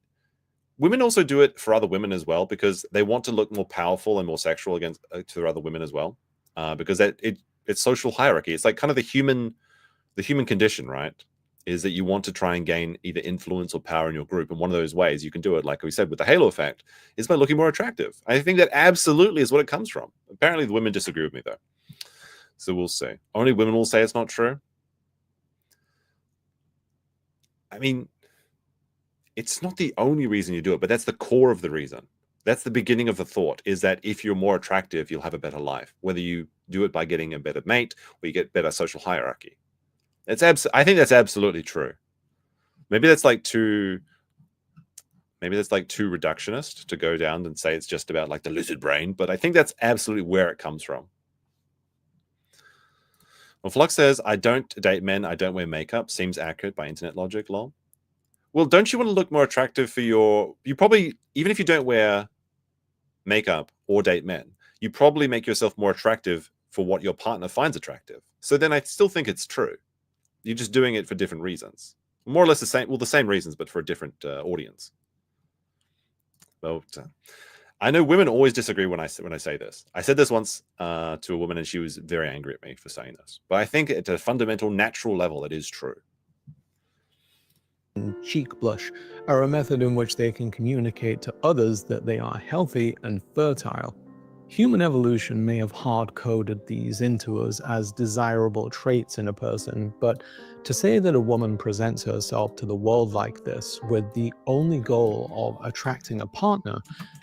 women also do it for other women as well because they want to look more powerful and more sexual against to their other women as well. Because it's social hierarchy. It's like kind of the human condition, right? is that you want to try and gain either influence or power in your group. And one of those ways you can do it, like we said with the halo effect, is by looking more attractive. I think that absolutely is what it comes from. Apparently the women disagree with me though. So we'll see. Only women will say it's not true. I mean, it's not the only reason you do it, but that's the core of the reason. That's the beginning of the thought, is that if you're more attractive, you'll have a better life. Whether you do it by getting a better mate or you get better social hierarchy. I think that's absolutely true. Maybe that's like too reductionist to go down and say it's just about like the lizard brain, but I think that's absolutely where it comes from. Well, Flux says, I don't date men, I don't wear makeup. Seems accurate by internet logic, lol. Well, don't you want to look more attractive for you probably, even if you don't wear makeup or date men, you probably make yourself more attractive for what your partner finds attractive. So then I still think it's true. You're just doing it for different reasons. More or less the same reasons, but for a different audience. But I know women always disagree when I say this. I said this once to a woman, and she was very angry at me for saying this. But I think at a fundamental, natural level, it is true. Cheek blush are a method in which they can communicate to others that they are healthy and fertile. Human evolution may have hard-coded these into us as desirable traits in a person, but to say that a woman presents herself to the world like this with the only goal of attracting a partner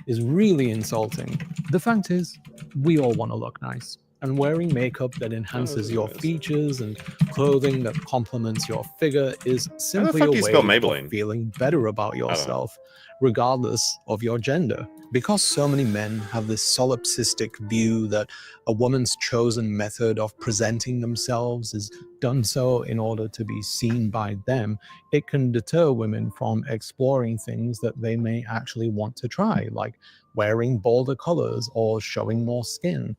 is really insulting. The fact is, we all want to look nice, and wearing makeup that enhances your features and clothing that complements your figure is simply a way of feeling better about yourself, regardless of your gender. Because so many men have this solipsistic view that a woman's chosen method of presenting themselves is done so in order to be seen by them, it can deter women from exploring things that they may actually want to try, like wearing bolder colors or showing more skin.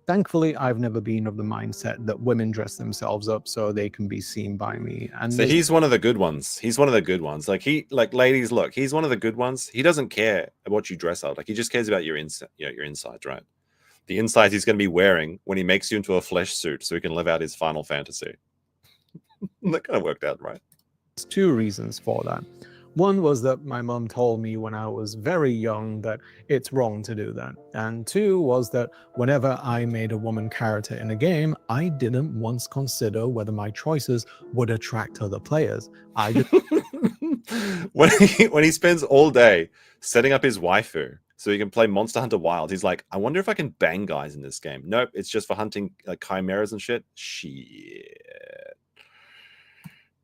Thankfully, I've never been of the mindset that women dress themselves up so they can be seen by me. And so he's one of the good ones. He's one of the good ones. Like ladies, look, he's one of the good ones. He doesn't care what you dress up. Like he just cares about your insides, right? The insides he's going to be wearing when he makes you into a flesh suit so he can live out his final fantasy. That kind of worked out, right? There's two reasons for that. One was that my mum told me when I was very young that it's wrong to do that. And two was that whenever I made a woman character in a game, I didn't once consider whether my choices would attract other players. I just... when he spends all day setting up his waifu so he can play Monster Hunter Wild, he's like, I wonder if I can bang guys in this game. Nope, it's just for hunting like chimeras and shit. Shit.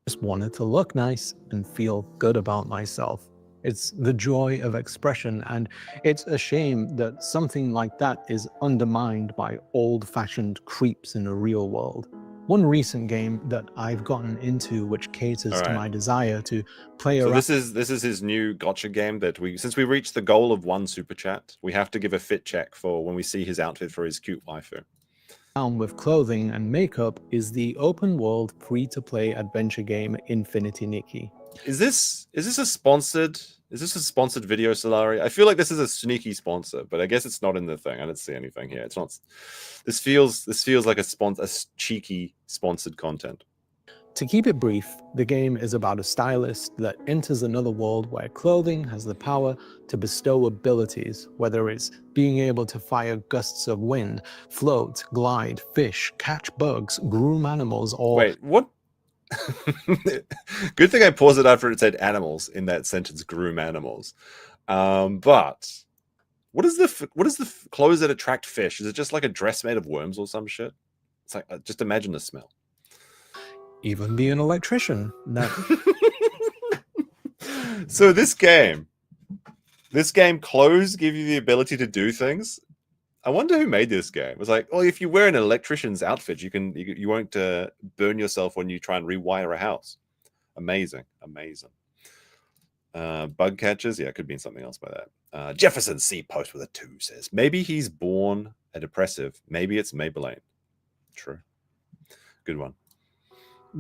Just wanted to look nice and feel good about myself. It's the joy of expression, and it's a shame that something like that is undermined by old-fashioned creeps in the real world. One recent game that I've gotten into, which caters to my desire to play around. So this is his new gacha game that since we reached the goal of 1 super chat, we have to give a fit check for when we see his outfit for his cute waifu. With clothing and makeup is the open world free-to-play adventure game Infinity Nikki. Is this a sponsored video, Salari? I feel like this is a sneaky sponsor, but I guess it's not in the thing. I don't see anything here. It's not. This feels like a cheeky sponsored content. To keep it brief, the game is about a stylist that enters another world where clothing has the power to bestow abilities, whether it's being able to fire gusts of wind, float, glide, fish, catch bugs, groom animals, or... Wait, what? Good thing I paused it after it said animals in that sentence, groom animals. But what is the clothes that attract fish? Is it just like a dress made of worms or some shit? It's like, just imagine the smell. Even be an electrician. No. So this game, clothes give you the ability to do things. I wonder who made this game. It was like, well, if you wear an electrician's outfit, you won't burn yourself when you try and rewire a house. Amazing. Bug catchers, yeah, it could mean something else by that. Jefferson C post with a 2 says, maybe he's born a depressive. Maybe it's Maybelline. True. Good one.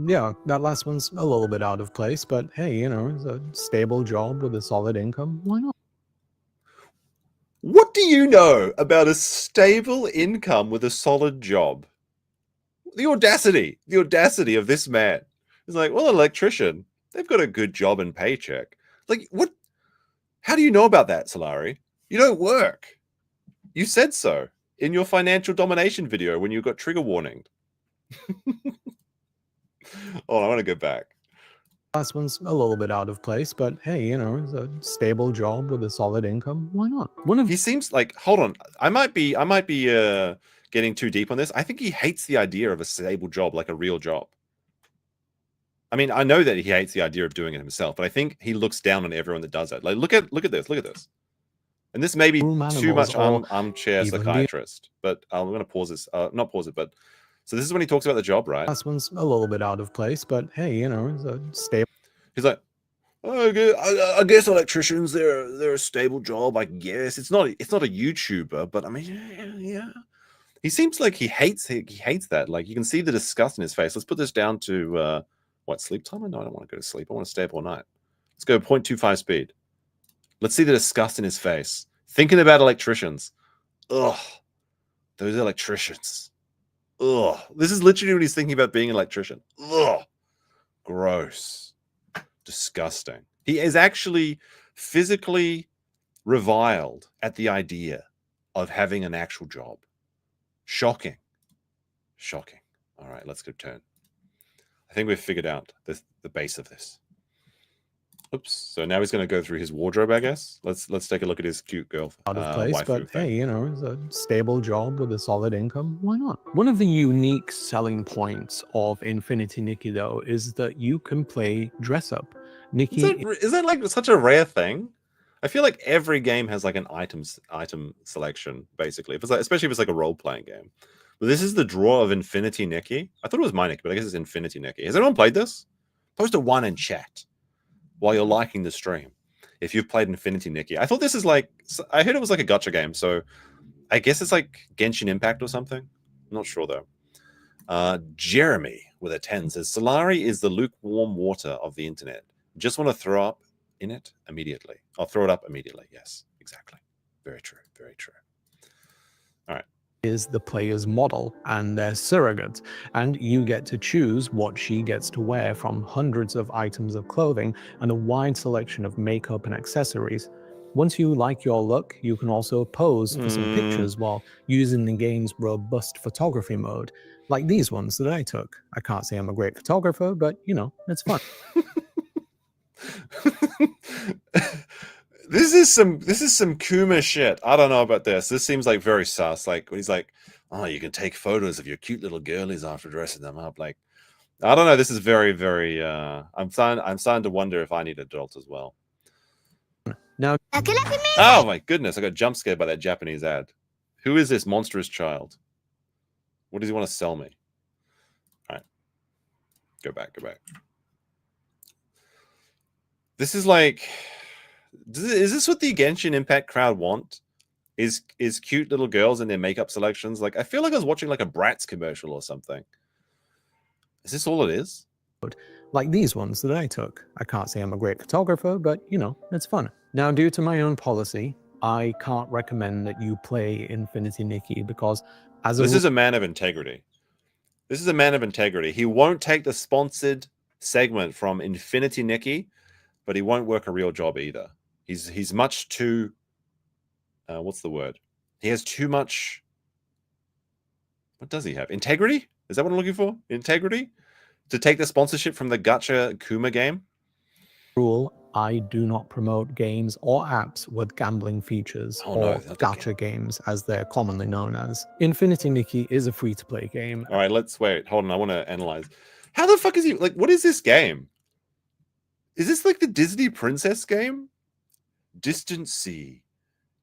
Yeah, that last one's a little bit out of place, but hey, it's a stable job with a solid income. Why not? What do you know about a stable income with a solid job? The audacity of this man. He's like, well, an electrician, they've got a good job and paycheck. Like, what? How do you know about that, Salari? You don't work. You said so in your financial domination video when you got trigger warninged. Oh, I want to go back. Last one's a little bit out of place, but hey, you know, it's a stable job with a solid income. Why not? He seems like, hold on, I might be getting too deep on this. I think he hates the idea of a stable job, like a real job. I mean, I know that he hates the idea of doing it himself, but I think he looks down on everyone that does it. Like, look at this. And this may be too much armchair psychiatrist, but I'm going to pause this. Not pause it, but so this is when he talks about the job, right? Last one's a little bit out of place, but hey, you know, it's a stable. He's like, oh, I guess electricians, they're a stable job. I guess it's not a YouTuber, but I mean, yeah. He seems like he hates that. Like, you can see the disgust in his face. Let's put this down to what, sleep timer? No, I don't want to go to sleep. I want to stay up all night. Let's go 0.25 speed. Let's see the disgust in his face. Thinking about electricians. Ugh. Those electricians. Ugh. This is literally what he's thinking about being an electrician. Ugh. Gross. Disgusting. He is actually physically reviled at the idea of having an actual job. Shocking. Shocking. All right, let's go turn. I think we've figured out the base of this. Oops. So now he's going to go through his wardrobe, I guess. Let's take a look at his cute girl. Out of place, but hey, you know, it's a stable job with a solid income. Why not? One of the unique selling points of Infinity Nikki, though, is that you can play dress up. Nikki, is that like such a rare thing? I feel like every game has like an item selection, basically. If it's like, especially if it's like a role-playing game. But this is the draw of Infinity Nikki. I thought it was my Nikki, but I guess it's Infinity Nikki. Has anyone played this? Post a 1 in chat while you're liking the stream. If you've played Infinity Nikki. I thought this is like, I heard it was like a gacha game, so I guess it's like Genshin Impact or something. I'm not sure though. Jeremy with a 10 says, Solari is the lukewarm water of the internet. Just want to throw up in it immediately. I'll throw it up immediately. Yes, exactly. Very true. Very true. All right. Is the player's model and their surrogate, and you get to choose what she gets to wear from hundreds of items of clothing and a wide selection of makeup and accessories. Once you like your look, you can also pose for some pictures while using the game's robust photography mode, like these ones that I took. I can't say I'm a great photographer, but you know, it's fun. This is some Kuma shit. I don't know about this. This seems like very sus. Like when he's like, oh, you can take photos of your cute little girlies after dressing them up. Like, I don't know. This is very, very I'm starting to wonder if I need an adult as well. Now, oh my goodness, I got jump scared by that Japanese ad. Who is this monstrous child? What does he want to sell me? All right. Go back. This is like, is this what the Genshin Impact crowd want? Is cute little girls and their makeup selections? Like, I feel like I was watching like a Bratz commercial or something. Is this all it is? like these ones that I took. I can't say I'm a great photographer, but you know, it's fun. Now, due to my own policy, I can't recommend that you play Infinity Nikki because this is a man of integrity. This is a man of integrity. He won't take the sponsored segment from Infinity Nikki, but he won't work a real job either. He's much too what's the word? He has too much. What does he have? Integrity? Is that what I'm looking for? Integrity? To take the sponsorship from the gacha Kuma game? Rule, I do not promote games or apps with gambling features or gacha games, as they're commonly known as. Infinity Nikki is a free-to-play game. All right, let's wait. Hold on, I want to analyze. How the fuck is he... Like, what is this game? Is this like the Disney Princess game? Distant Sea.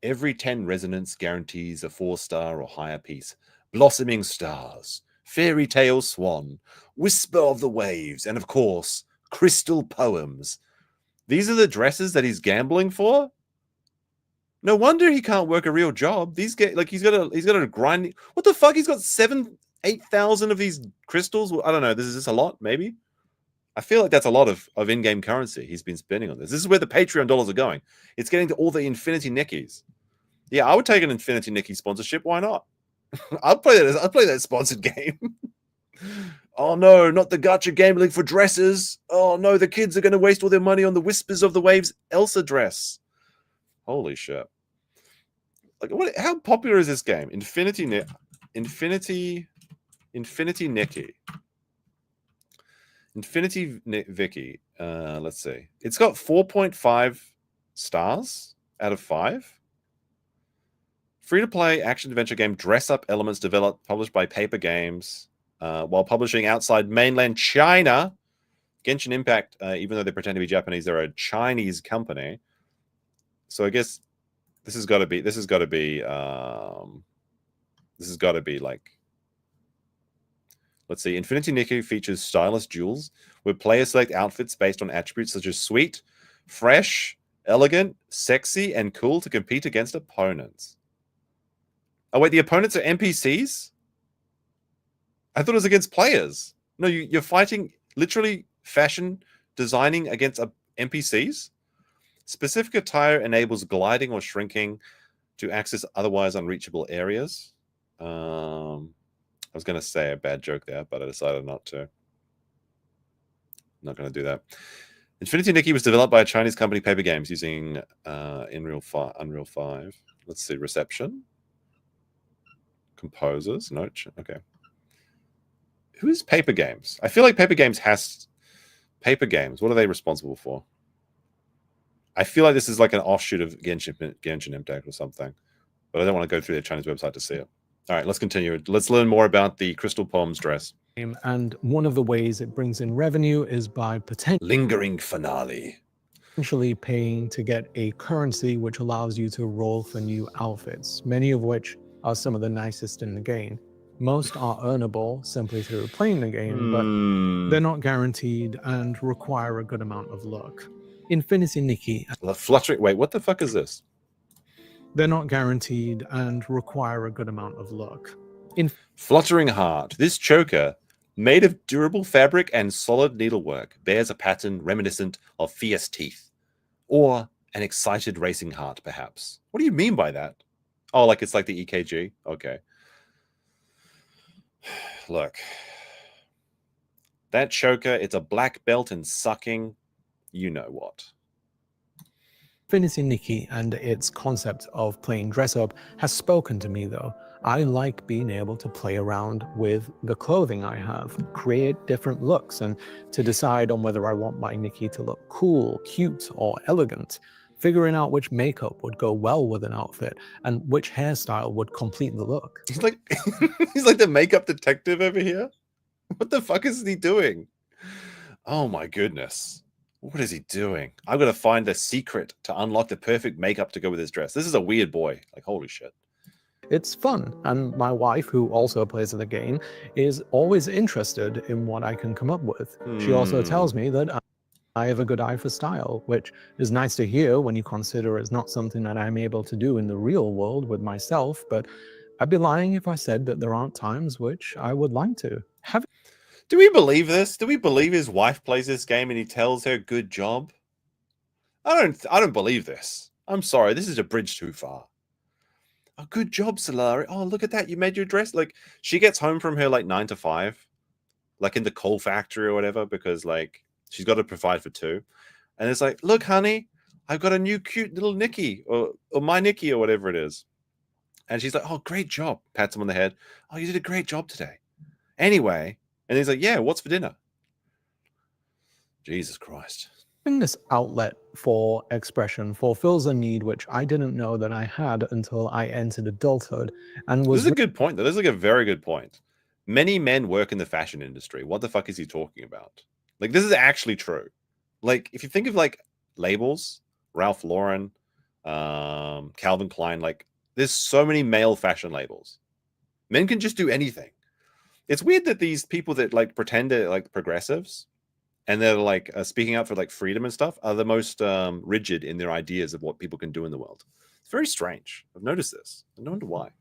Every 10 resonance guarantees a 4-star or higher piece. Blossoming Stars. Fairy Tale Swan. Whisper of the Waves. And of course, Crystal Poems. These are the dresses that he's gambling for? No wonder he can't work a real job. These like he's got a grind. What the fuck? He's got 8,000 of these crystals. I don't know. Is this a lot? Maybe. I feel like that's a lot of in-game currency he's been spending on this. This is where the Patreon dollars are going. It's getting to all the Infinity Nickis. Yeah, I would take an Infinity Nikki sponsorship. Why not? I'd play that sponsored game. Oh no, not the gacha gambling for dresses. Oh no, the kids are going to waste all their money on the Whispers of the Waves Elsa dress. Holy shit. Like, how popular is this game? Infinity Nikki. Vicky. Let's see. It's got 4.5 stars out of 5. Free-to-play action-adventure game dress-up elements published by Paper Games while publishing outside mainland China. Genshin Impact, even though they pretend to be Japanese, they're a Chinese company. So I guess this has got to be like, let's see. Infinity Nikki features stylish jewels where players select outfits based on attributes such as sweet, fresh, elegant, sexy, and cool to compete against opponents. Oh, wait, the opponents are NPCs? I thought it was against players. No, you're fighting literally fashion designing against NPCs? Specific attire enables gliding or shrinking to access otherwise unreachable areas. I was going to say a bad joke there, but I decided not to. I'm not going to do that. Infinity Nikki was developed by a Chinese company, Paper Games, using Unreal 5. Let's see, reception. Composers, note. Okay. Who is Paper Games? I feel like Paper Games has... Paper Games, what are they responsible for? I feel like this is like an offshoot of Genshin Impact or something. But I don't want to go through their Chinese website to see it. All right, let's continue. Let's learn more about the Crystal Poems dress. And one of the ways it brings in revenue is by Lingering finale. potentially paying to get a currency which allows you to roll for new outfits, many of which are some of the nicest in the game. Most are earnable simply through playing the game, but they're not guaranteed and require a good amount of luck. Infinity Nikki. Fluttering. Wait, what the fuck is this? They're not guaranteed and require a good amount of luck. Fluttering Heart. This choker, made of durable fabric and solid needlework, bears a pattern reminiscent of fierce teeth. Or an excited racing heart, perhaps. What do you mean by that? Oh, like it's like the EKG? Okay. Look. That choker, it's a black belt in sucking. You know what. Infinity Nikki and its concept of playing dress up has spoken to me though. I like being able to play around with the clothing I have, create different looks, and to decide on whether I want my Nikki to look cool, cute, or elegant. Figuring out which makeup would go well with an outfit and which hairstyle would complete the look. He's like he's like the makeup detective over here. What the fuck is he doing? Oh my goodness. What is he doing? I've got to find the secret to unlock the perfect makeup to go with his dress. This is a weird boy. Like, holy shit. It's fun, and my wife, who also plays the game, is always interested in what I can come up with. She also tells me that I have a good eye for style, which is nice to hear when you consider it's not something that I'm able to do in the real world with myself, but I'd be lying if I said that there aren't times which I would like to. Do we believe this? Do we believe his wife plays this game and he tells her good job? I don't believe this. I'm sorry, this is a bridge too far. Oh, good job, Salari. Oh, look at that. You made your dress. Like, she gets home from her like 9 to 5, like in the coal factory or whatever, because like she's got to provide for 2. And it's like, look, honey, I've got a new cute little Nikki or my Nikki or whatever it is. And she's like, oh, great job. Pats him on the head. Oh, you did a great job today. Anyway. And he's like, yeah, what's for dinner? Jesus Christ. Having this outlet for expression fulfills a need which I didn't know that I had until I entered adulthood and was... This is a good point, though. This is like a very good point. Many men work in the fashion industry. What the fuck is he talking about? Like, this is actually true. Like, if you think of, like, labels, Ralph Lauren, Calvin Klein, like, there's so many male fashion labels. Men can just do anything. It's weird that these people that like pretend they're like progressives and they're like speaking out for like freedom and stuff are the most rigid in their ideas of what people can do in the world. It's very strange. I've noticed this. I wonder why.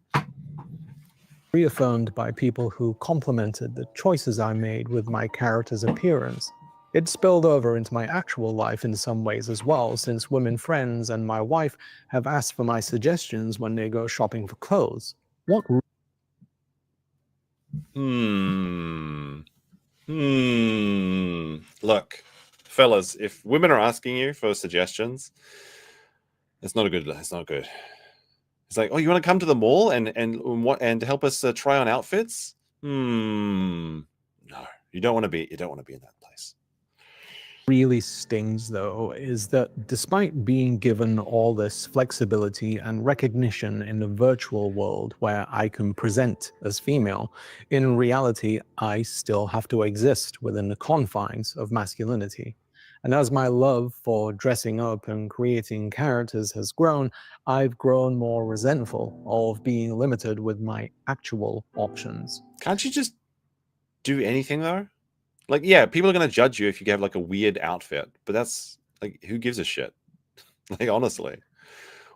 Reaffirmed by people who complimented the choices I made with my character's appearance. It spilled over into my actual life in some ways as well, since women friends and my wife have asked for my suggestions when they go shopping for clothes. What Look, fellas, if women are asking you for suggestions, it's not a good. It's not good. It's like, oh, you want to come to the mall and help us try on outfits? No, you don't want to be. You don't want to be in that place. Really stings, though, is that despite being given all this flexibility and recognition in the virtual world where I can present as female, in reality, I still have to exist within the confines of masculinity. And as my love for dressing up and creating characters has grown, I've grown more resentful of being limited with my actual options. Can't you just do anything though? Like, yeah, people are going to judge you if you have like a weird outfit, but that's like, who gives a shit? Like, honestly,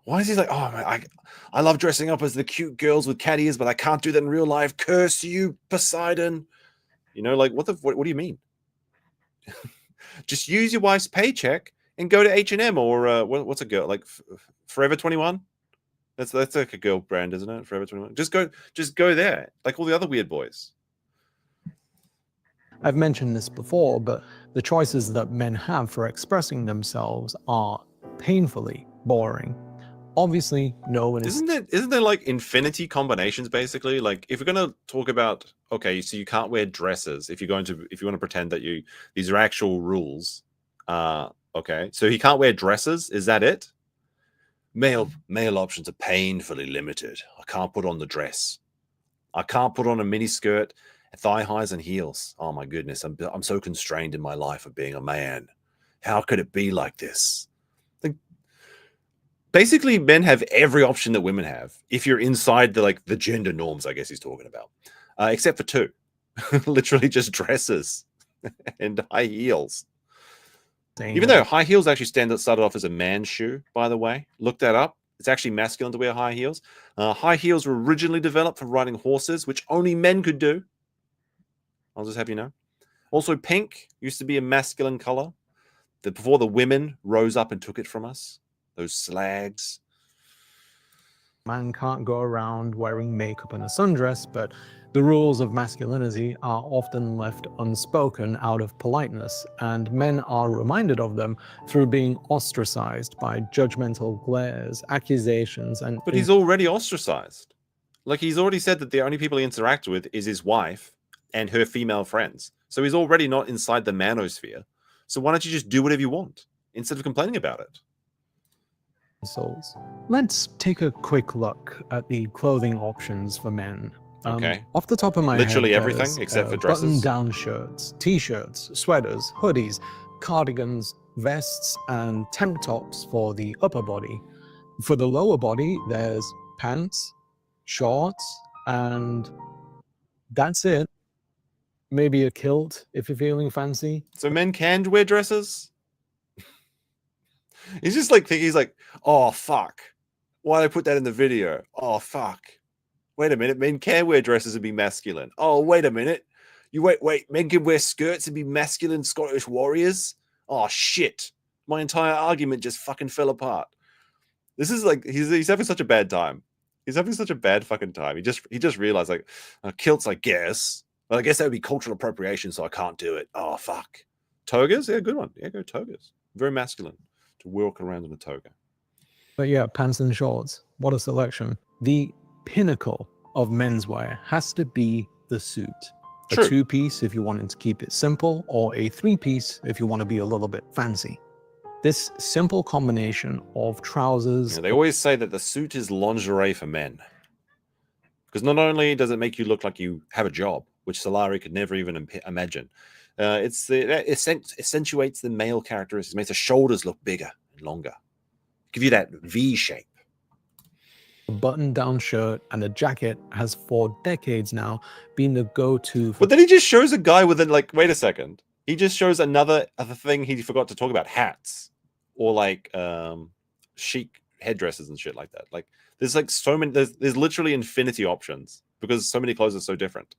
why is he like, oh, man, I love dressing up as the cute girls with cat ears, but I can't do that in real life. Curse you, Poseidon. You know, like, what do you mean? Just use your wife's paycheck and go to H&M or what's a girl like Forever 21? That's like a girl brand, isn't it? Forever 21. Just go there, like all the other weird boys. I've mentioned this before, but the choices that men have for expressing themselves are painfully boring. Obviously, no one is... Isn't there like infinity combinations, basically? Like, if we're going to talk about, okay, so you can't wear dresses if you want to pretend that these are actual rules. Okay, so he can't wear dresses. Is that it? Male options are painfully limited. I can't put on the dress. I can't put on a mini skirt, thigh highs and heels. Oh my goodness, I'm so constrained in my life of being a man. How could it be like this? Like, basically, men have every option that women have if you're inside the gender norms, I guess he's talking about, except for two. Literally just dresses and high heels. Even though high heels actually started off as a man's shoe, by the way. Look that up. It's actually masculine to wear high heels. High heels were originally developed for riding horses, which only men could do. I'll just have you know. Also, pink used to be a masculine color before the women rose up and took it from us. Those slags. Man can't go around wearing makeup and a sundress, but the rules of masculinity are often left unspoken out of politeness, and men are reminded of them through being ostracized by judgmental glares, accusations, and... But he's already ostracized. Like, he's already said that the only people he interacts with is his wife and her female friends. So he's already not inside the manosphere. So why don't you just do whatever you want instead of complaining about it? Souls. Let's take a quick look at the clothing options for men. Okay. Off the top of my Literally head, everything there's, except for dresses. Button-down shirts, t-shirts, sweaters, hoodies, cardigans, vests, and tank tops for the upper body. For the lower body, there's pants, shorts, and that's it. Maybe a kilt if you're feeling fancy. So men can wear dresses? He's just like, he's like, oh, fuck. Why did I put that in the video? Oh, fuck. Wait a minute. Men can wear dresses and be masculine. Oh, wait a minute. Wait. Men can wear skirts and be masculine Scottish warriors? Oh, shit. My entire argument just fucking fell apart. This is like, he's having such a bad time. He's having such a bad fucking time. He just realized, like, kilts, I guess. Well, I guess that would be cultural appropriation, so I can't do it. Oh, fuck. Togas? Yeah, good one. Yeah, go togas. Very masculine to walk around in a toga. But yeah, pants and shorts. What a selection. The pinnacle of menswear has to be the suit. True. A two-piece if you wanted to keep it simple, or a three-piece if you want to be a little bit fancy. This simple combination of trousers... Yeah, they always say that the suit is lingerie for men. Because not only does it make you look like you have a job, which Salari could never even imagine, it accentuates the male characteristics, makes the shoulders look bigger and longer. Give you that V shape. A button-down shirt and a jacket has for decades now been the go-to for... But then he just shows a guy with like, wait a second. He just shows another thing he forgot to talk about, hats. Or like chic headdresses and shit like that. Like, there's like so many, there's literally infinity options because so many clothes are so different.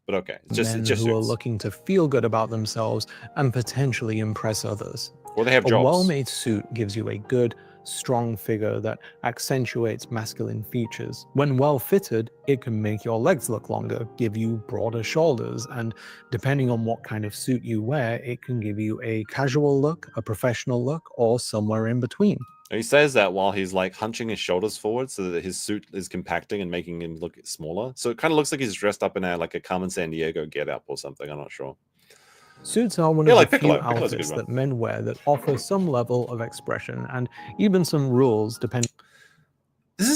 But okay, it's just who are looking to feel good about themselves and potentially impress others. Or they have A jobs. well-made suit gives you a good, strong figure that accentuates masculine features. When well fitted, it can make your legs look longer, give you broader shoulders, and depending on what kind of suit you wear, it can give you a casual look, a professional look, or somewhere in between. He says that while he's like hunching his shoulders forward so that his suit is compacting and making him look smaller. So it kind of looks like he's dressed up in like a Carmen Sandiego get-up or something. I'm not sure. Suits are one Yeah, of like the few Piccolo. Piccolo's a good outfits one. that men wear that offer some level of expression and even some rules depending. Did he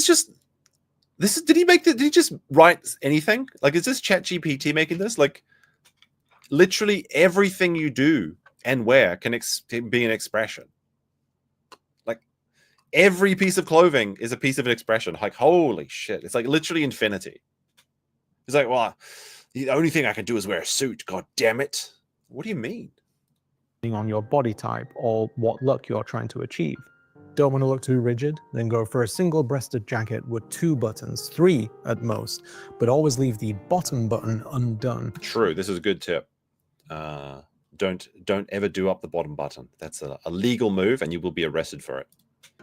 just write anything? Like, is this ChatGPT making this? Like, literally everything you do and wear can be an expression. Like, every piece of clothing is a piece of an expression. Like, holy shit. It's like literally infinity. It's like, well, the only thing I can do is wear a suit. God damn it. What do you mean? On your body type or what look you're trying to achieve. Don't want to look too rigid? Then go for a single-breasted jacket with 2 buttons, 3 at most, but always leave the bottom button undone. True. This is a good tip. Don't ever do up the bottom button. That's a legal move and you will be arrested for it.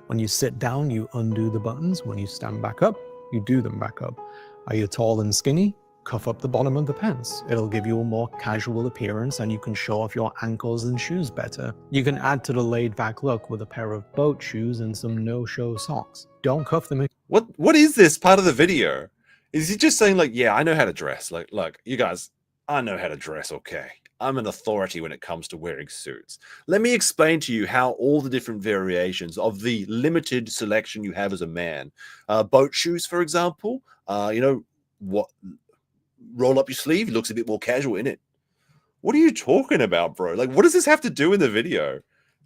When you sit down, you undo the buttons. When you stand back up, you do them back up. Are you tall and skinny? Cuff up the bottom of the pants. It'll give you a more casual appearance and you can show off your ankles and shoes better. You can add to the laid-back look with a pair of boat shoes and some no-show socks. Don't cuff them. What is this part of the video? Is he just saying like, yeah, I know how to dress. Like, look, you guys, I know how to dress, okay? I'm an authority when it comes to wearing suits. Let me explain to you how all the different variations of the limited selection you have as a man. Boat shoes, for example, roll up your sleeve, it looks a bit more casual in it. What are you talking about, bro? Like, what does this have to do in the video?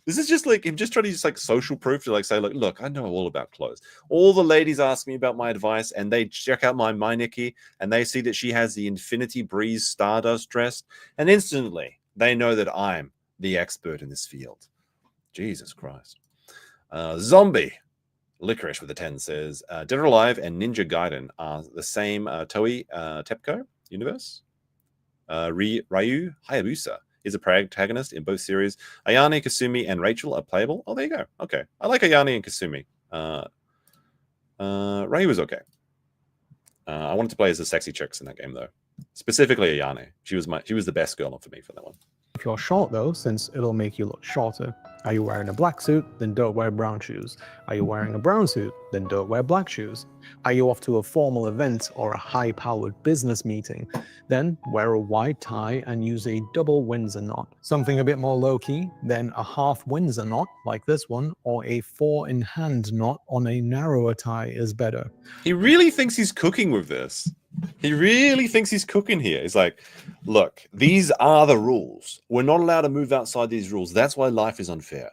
This is just like him just trying to use like social proof to like say, like, look, I know all about clothes. All the ladies ask me about my advice and they check out my Nikki and they see that she has the Infinity Breeze Stardust dress and instantly they know that I'm the expert in this field. Jesus Christ. Zombie Licorice with a 10 says, Dead or Alive and Ninja Gaiden are the same Toei Tepco universe. Ryu Hayabusa is a protagonist in both series. Ayane, Kasumi, and Rachel are playable. Oh, there you go. Okay. I like Ayane and Kasumi. Ryu was okay. I wanted to play as the sexy chicks in that game, though. Specifically Ayane. She was the best girl for me for that one. If you're short though, since it'll make you look shorter. Are you wearing a black suit? Then don't wear brown shoes. Are you wearing a brown suit? Then don't wear black shoes. Are you off to a formal event or a high-powered business meeting? Then wear a wide tie and use a double Windsor knot. Something a bit more low-key, then a half Windsor knot like this one, or a 4-in-hand knot on a narrower tie is better. He really thinks he's cooking with this. He really thinks he's cooking here. He's like, look, these are the rules. We're not allowed to move outside these rules. That's why life is unfair.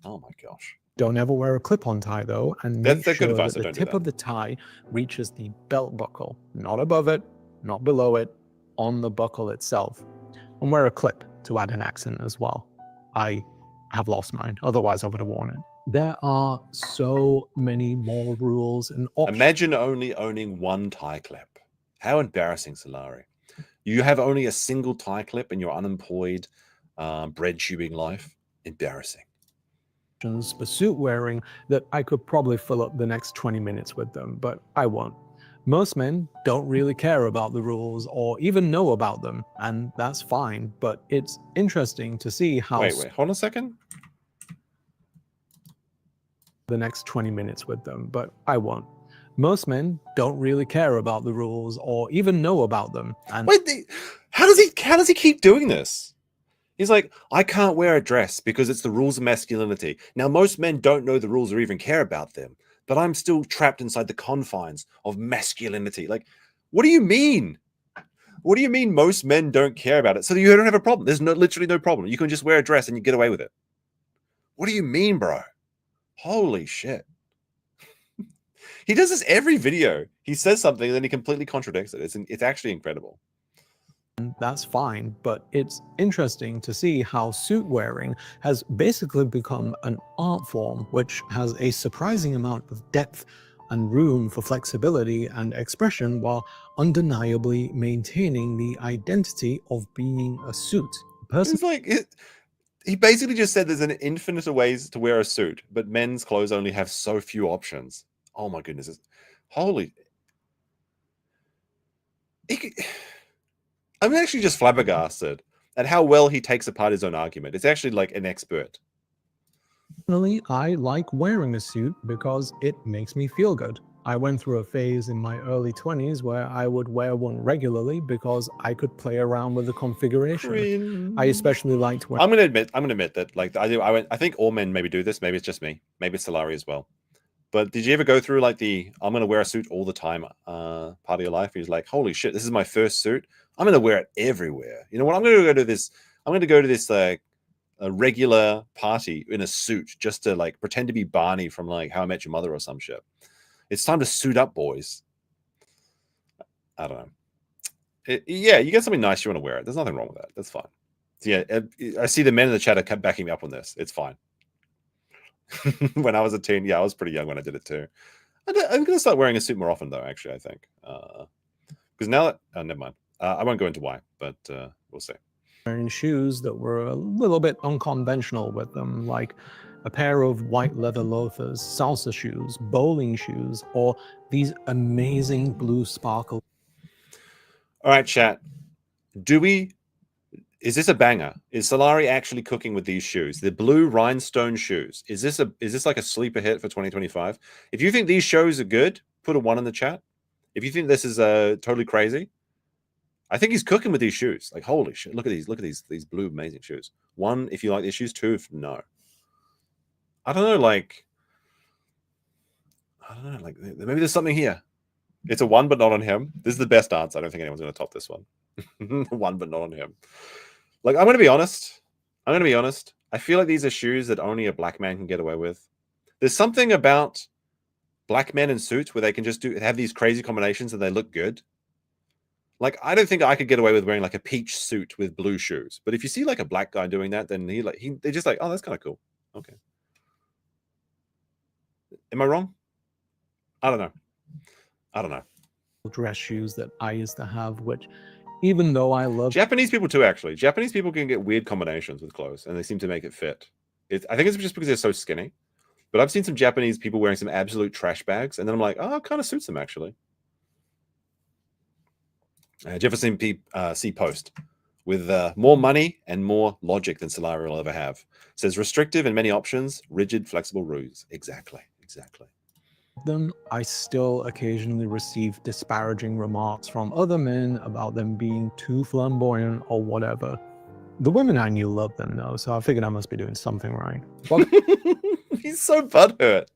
Oh my gosh. Don't ever wear a clip-on tie though, and make That's sure good advice. that the Don't do tip that. of the tie reaches the belt buckle, not above it, not below it, on the buckle itself. And wear a clip to add an accent as well. I have lost mine, otherwise I would have worn it. There are so many more rules and options. Imagine only owning one tie clip. How embarrassing, Salari. You have only a single tie clip in your unemployed bread tubing life. Embarrassing. For suit wearing that I could probably fill up the next 20 minutes with them, but I won't. Most men don't really care about the rules or even know about them, and that's fine, but it's interesting to see how... Wait, hold on a second. The next 20 minutes with them, but I won't. Most men don't really care about the rules or even know about them. And Wait, how does he keep doing this? He's like, I can't wear a dress because it's the rules of masculinity. Now, most men don't know the rules or even care about them, but I'm still trapped inside the confines of masculinity. Like, what do you mean? What do you mean most men don't care about it? So you don't have a problem. There's literally no problem. You can just wear a dress and you get away with it. What do you mean, bro? Holy shit. He does this every video. He says something and then he completely contradicts it. It's actually incredible. that's fine, but it's interesting to see how suit wearing has basically become an art form which has a surprising amount of depth and room for flexibility and expression undeniably maintaining the identity of being a suit. It's like He basically just said there's an infinite of ways to wear a suit, but men's clothes only have so few options. Oh my goodness. Holy. I'm actually just flabbergasted at how well he takes apart his own argument. It's actually like an expert. Personally, I like wearing a suit because it makes me feel good. I went through a phase in my early 20s where I would wear one regularly because I could play around with the configuration. I especially liked wearing. I'm gonna admit that like I think all men maybe do this. Maybe it's just me. Maybe it's Salari as well. But did you ever go through like the I'm gonna wear a suit all the time part of your life? He's like, holy shit, this is my first suit. I'm gonna wear it everywhere. You know what? I'm gonna go to this like a regular party in a suit just to like pretend to be Barney from like How I Met Your Mother or some shit. It's time to suit up, boys. I don't know. Yeah, you get something nice, you want to wear it. There's nothing wrong with that. That's fine. So yeah, I see the men in the chat are backing me up on this. It's fine. When I was a teen, yeah, I was pretty young when I did it too. I'm going to start wearing a suit more often, though, actually, I think. Because now that... Oh, never mind. I won't go into why, but we'll see. Wearing shoes that were a little bit unconventional with them, like a pair of white leather loafers, salsa shoes, bowling shoes, or these amazing blue sparkle. All right, chat. Is this a banger? Is Solari actually cooking with these shoes? The blue rhinestone shoes. Is this like a sleeper hit for 2025? If you think these shows are good, put a 1 in the chat. If you think this is totally crazy, I think he's cooking with these shoes. Like, holy shit, look at these blue amazing shoes. 1 if you like these shoes, 2 if no. I don't know, like maybe there's something here. It's a 1 but not on him. This is the best answer. I don't think anyone's going to top this one. 1 but not on him. Like, I'm going to be honest. I feel like these are shoes that only a black man can get away with. There's something about black men in suits where they can just have these crazy combinations and they look good. Like, I don't think I could get away with wearing like a peach suit with blue shoes. But if you see like a black guy doing that, then they're just like, oh, that's kind of cool. Okay. Am I wrong? I don't know. Dress shoes that I used to have, which even though I love Japanese people too, actually. Japanese people can get weird combinations with clothes and they seem to make it fit. I think it's just because they're so skinny. But I've seen some Japanese people wearing some absolute trash bags, and then I'm like, oh, it kind of suits them, actually. Jefferson C post with more money and more logic than Salari will ever have. Says restrictive and many options, rigid, flexible rules. Exactly. them, I still occasionally receive disparaging remarks from other men about them being too flamboyant or whatever. The women I knew loved them though, so I figured I must be doing something right. Well, He's so butthurt.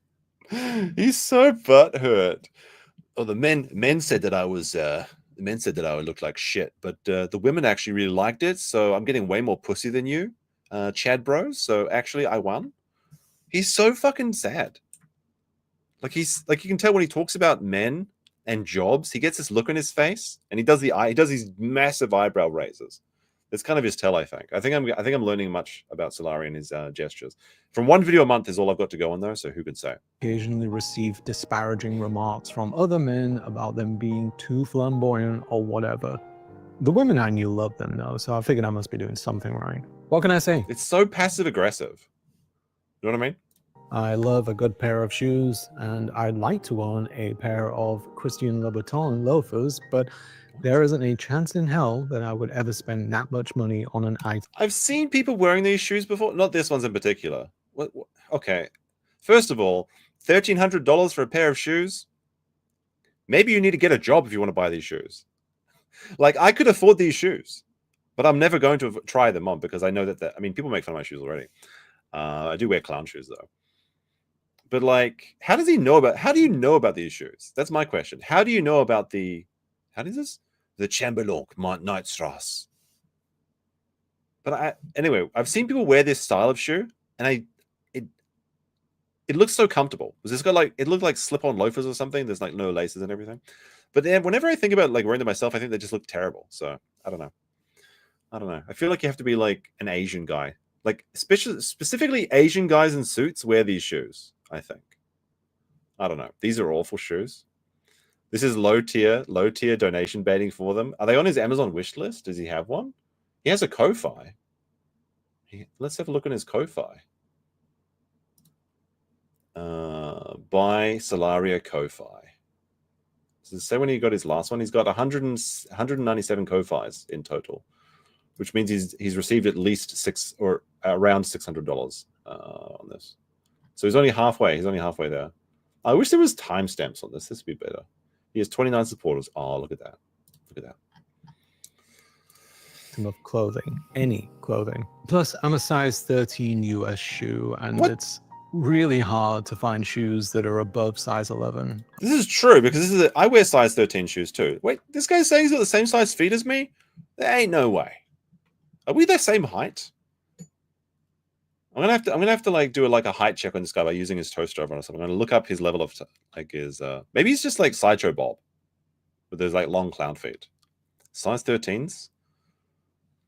Oh, the men said that I was I would look like shit, but the women actually really liked it, so I'm getting way more pussy than you, Chad bros. So actually I won. He's so fucking sad. Like you can tell when he talks about men and jobs, he gets this look on his face, and he does these massive eyebrow raises. That's kind of his tell, I think. I think I'm learning much about Solari and his gestures. From 1 video a month is all I've got to go on though, so who can say? occasionally receive disparaging remarks from other men about them being too flamboyant or whatever. The women I knew loved them though, so I figured I must be doing something right. What can I say? It's so passive aggressive. You know what I mean? I love a good pair of shoes, and I'd like to own a pair of Christian Louboutin loafers, but there isn't a chance in hell that I would ever spend that much money on an item. I've seen people wearing these shoes before. Not this ones in particular. What? Okay. First of all, $1,300 for a pair of shoes? Maybe you need to get a job if you want to buy these shoes. Like, I could afford these shoes, but I'm never going to try them on because I know that, I mean, people make fun of my shoes already. I do wear clown shoes, though. But, like, how do you know about these shoes? That's my question. How do you know about the Chamberlain Nightstrasse? But anyway, I've seen people wear this style of shoe, and it looks so comfortable. Was this got like, it looked like slip-on loafers or something? There's like no laces and everything. But then whenever I think about like wearing them myself, I think they just look terrible. So I don't know. I feel like you have to be like an Asian guy. Like specifically Asian guys in suits wear these shoes, I think. I don't know. These are awful shoes. This is low tier donation baiting for them. Are they on his Amazon wish list? Does he have one? He has a Ko-Fi. Let's have a look at his Ko-Fi. Buy Salari Ko-Fi. So when he got his last one, he's got 197 Ko-Fis in total, which means he's received at least around $600 on this. So he's only halfway. He's only halfway there. I wish there was timestamps on this. This would be better. He has 29 supporters. Oh, look at that. Look at that. Of clothing, any clothing. Plus, I'm a size 13 US shoe, and it's really hard to find shoes that are above size 11. This is true because I wear size 13 shoes too. Wait, this guy's saying he's got the same size feet as me? There ain't no way. Are we the same height? I'm gonna have to like do a height check on this guy by using his toaster oven or something. I'm gonna look up his level of maybe he's just like Sideshow Bob with those like long clown feet. Size 13s.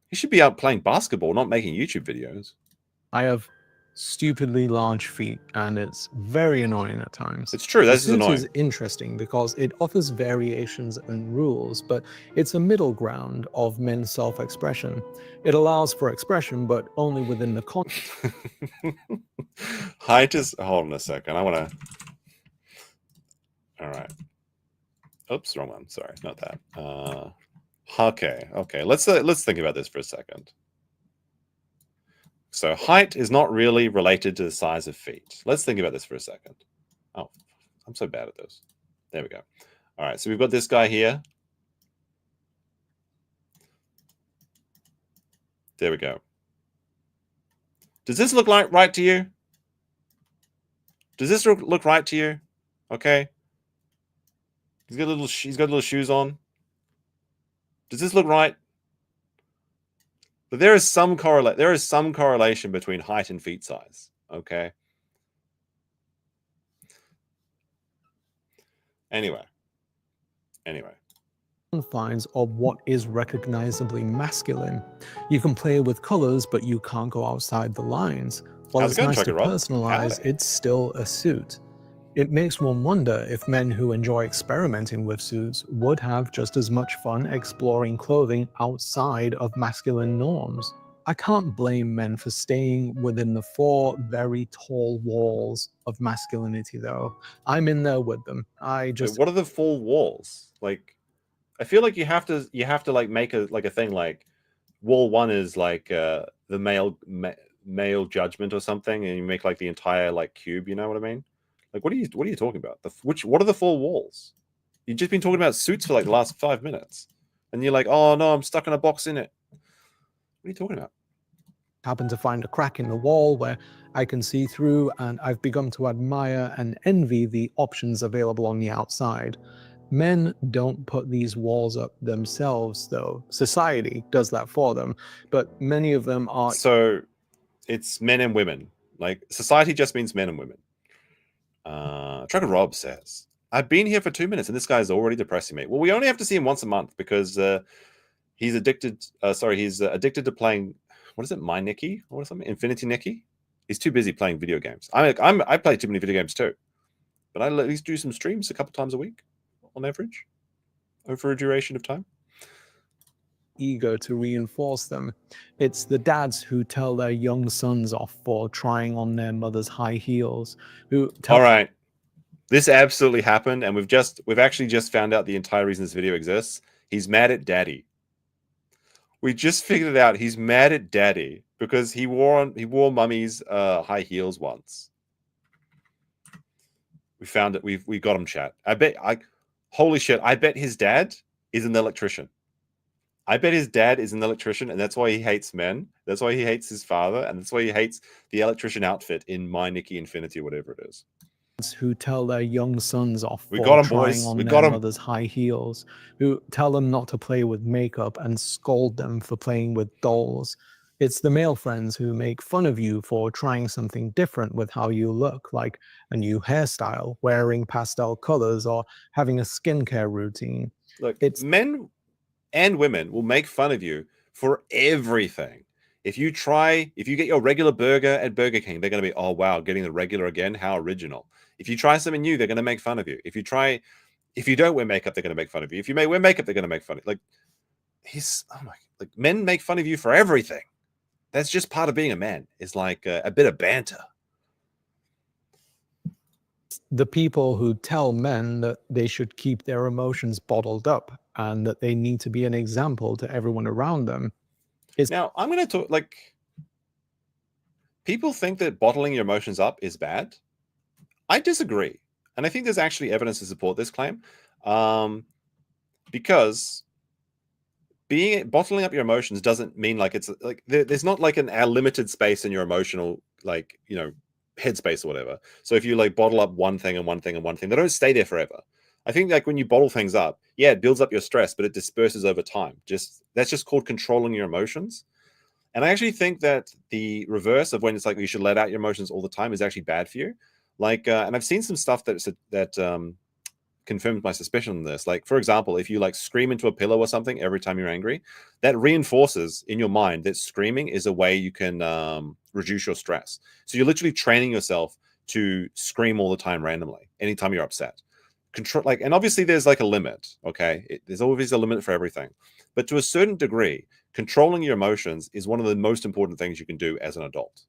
He should be out playing basketball, not making YouTube videos. I have stupidly large feet, and it's very annoying at times. It's true. This is annoying. Is interesting because it offers variations and rules, but it's a middle ground of men's self-expression. It allows for expression, but only within the context. Height is. Hold on a second. I want to. All right. Oops, wrong one. Sorry, not that. Okay. Let's think about this for a second. So height is not really related to the size of feet. Let's think about this for a second. Oh, I'm so bad at this. There we go. All right, so we've got this guy here. There we go. Does this look like right to you? Does this look right to you? Okay. He's got little shoes on. Does this look right? But there is some correlation between height and feet size. Okay. Anyway. Confines of what is recognizably masculine. You can play with colors, but you can't go outside the lines. While it's nice to personalize, it's still a suit. It makes one wonder if men who enjoy experimenting with suits would have just as much fun exploring clothing outside of masculine norms. I can't blame men for staying within the four very tall walls of masculinity, though. I'm in there with them. Wait, what are the four walls? Like, I feel like you have to like make a thing like wall one is like the male judgment or something, and you make like the entire like cube. You know what I mean? Like, what are you talking about? What are the four walls? You've just been talking about suits for like the last 5 minutes, and you're like, oh no, I'm stuck in a box in it. What are you talking about? Happen to find a crack in the wall where I can see through, and I've begun to admire and envy the options available on the outside. Men don't put these walls up themselves, though. Society does that for them, but many of them are. So it's men and women. Like, society just means men and women. Trucker Rob says, I've been here for 2 minutes and this guy's already depressing me. Well, we only have to see him once a month because he's addicted. He's addicted to playing. What is it? My Nikki or something? Infinity Nikki. He's too busy playing video games. I play too many video games too, but I at least do some streams a couple times a week on average over a duration of time. Ego to reinforce them. It's the dads who tell their young sons off for trying on their mother's high heels. All right, this absolutely happened, and we've actually just found out the entire reason this video exists. He's mad at daddy. We just figured it out. He's mad at daddy because he wore mummy's high heels once. We found it. We got him, chat. Holy shit! I bet his dad is an electrician. I bet his dad is an electrician, and that's why he hates men. That's why he hates his father, and that's why he hates the electrician outfit in My Nikki Infinity, whatever it is. Who tell their young sons off we got him, trying boys. on We their got him. mother's high heels, who tell them not to play with makeup and scold them for playing with dolls. It's the male friends who make fun of you for trying something different with how you look, like a new hairstyle, wearing pastel colors, or having a skincare routine. Look, men and women will make fun of you for everything. If you get your regular burger at Burger King, they're going to be, oh wow, getting the regular again, how original. If you try something new, they're going to make fun of you. If you don't wear makeup, they're going to make fun of you. If you may wear makeup, they're going to make fun of you. Men make fun of you for everything. That's just part of being a man. It's like a bit of banter. The people who tell men that they should keep their emotions bottled up and that they need to be an example to everyone around them. Now, I'm going to talk, like, people think that bottling your emotions up is bad. I disagree. And I think there's actually evidence to support this claim. Because bottling up your emotions doesn't mean like it's like there's not like a limited space in your emotional, like, you know, headspace or whatever. So if you like bottle up one thing and one thing and one thing, they don't stay there forever. I think like when you bottle things up, yeah, it builds up your stress, but it disperses over time. That's just called controlling your emotions. And I actually think that the reverse of when it's like you should let out your emotions all the time is actually bad for you. Like, and I've seen some stuff that confirms my suspicion on this. Like, for example, if you like scream into a pillow or something every time you're angry, that reinforces in your mind that screaming is a way you can reduce your stress. So you're literally training yourself to scream all the time randomly anytime you're upset. And obviously there's like a limit. Okay, there's always a limit for everything, but to a certain degree, controlling your emotions is one of the most important things you can do as an adult.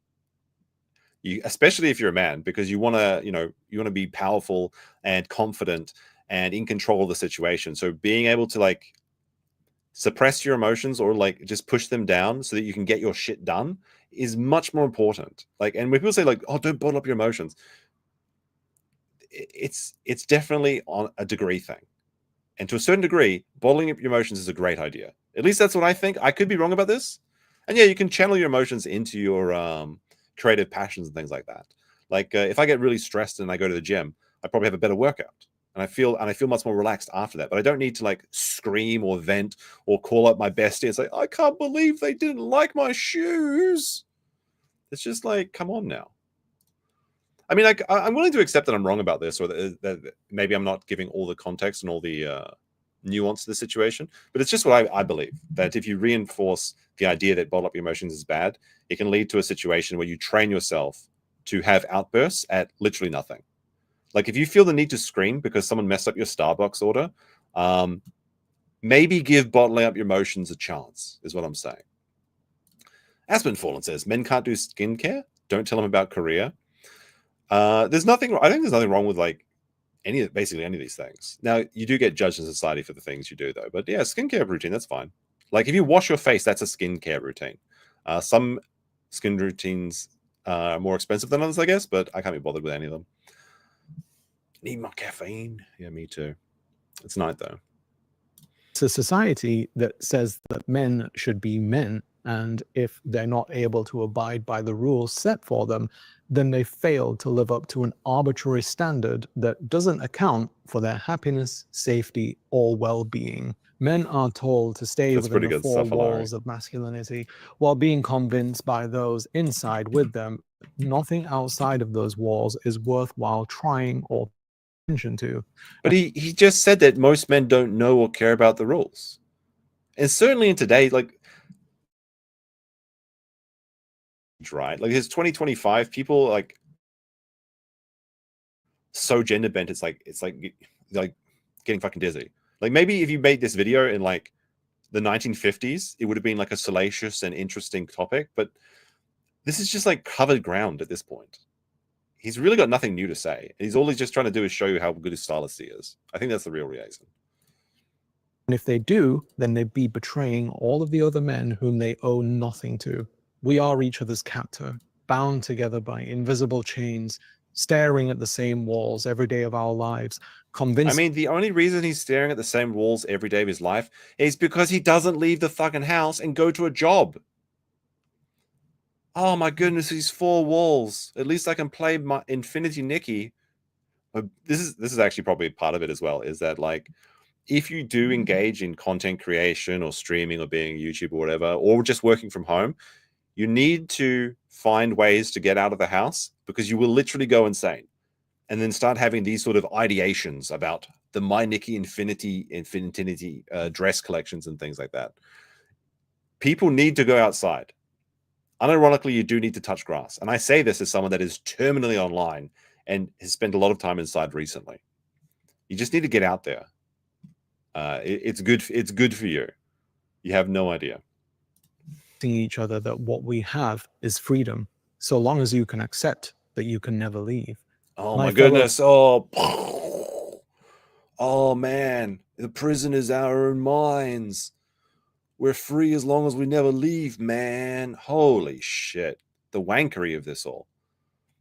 Especially if you're a man, because you want to be powerful and confident and in control of the situation. So being able to like suppress your emotions or like just push them down so that you can get your shit done is much more important. Like, and when people say like, oh, don't bottle up your emotions, it's definitely on a degree thing. And to a certain degree, bottling up your emotions is a great idea. At least that's what I think. I could be wrong about this. And yeah, you can channel your emotions into your creative passions and things like that. Like if I get really stressed and I go to the gym, I probably have a better workout, and I feel much more relaxed after that. But I don't need to like scream or vent or call up my bestie and say, I can't believe they didn't like my shoes. It's just like, come on now. I mean, like, I'm willing to accept that I'm wrong about this, or that maybe I'm not giving all the context and all the nuance to the situation. But it's just what I believe, that if you reinforce the idea that bottle up your emotions is bad, it can lead to a situation where you train yourself to have outbursts at literally nothing. Like if you feel the need to scream because someone messed up your Starbucks order, maybe give bottling up your emotions a chance, is what I'm saying. Aspen Fallen says, men can't do skincare? Don't tell them about Korea. I think there's nothing wrong with like basically any of these things. Now, you do get judged in society for the things you do, though. But yeah, skincare routine, that's fine. Like if you wash your face, that's a skincare routine. Some skin routines are more expensive than others, I guess, but I can't be bothered with any of them. Need more caffeine. Yeah, me too. It's night, though. It's a society that says that men should be men, and if they're not able to abide by the rules set for them, then they fail to live up to an arbitrary standard that doesn't account for their happiness, safety, or well-being. Men are told to stay within the four walls of masculinity, while being convinced by those inside with them nothing outside of those walls is worthwhile trying or attention to. But he just said that most men don't know or care about the rules. And certainly in today, like, right, like it's 2025, people like so gender bent, it's like getting fucking dizzy. Like maybe if you made this video in like the 1950s, it would have been like a salacious and interesting topic, but this is just like covered ground at this point. He's really got nothing new to say. All he's just trying to do is show you how good his stylist he is. I think that's the real reason. And if they do, then they'd be betraying all of the other men whom they owe nothing to. We are each other's captor, bound together by invisible chains, staring at the same walls every day of our lives, convinced. I mean, the only reason he's staring at the same walls every day of his life is because he doesn't leave the fucking house and go to a job. Oh my goodness, these four walls. At least I can play my Infinity Nikki. This is actually probably part of it as well, is that like if you do engage in content creation or streaming or being a YouTuber or whatever, or just working from home, you need to find ways to get out of the house, because you will literally go insane and then start having these sort of ideations about the My Nikki Infinity dress collections and things like that. People need to go outside. Unironically, you do need to touch grass. And I say this as someone that is terminally online and has spent a lot of time inside recently. You just need to get out there. It's good for you. You have no idea. each other that what we have is freedom, so long as you can accept that you can never leave. Oh My my fellow- goodness. Oh. Oh man. The prison is our own minds. We're free as long as we never leave, man. Holy shit. The wankery of this all.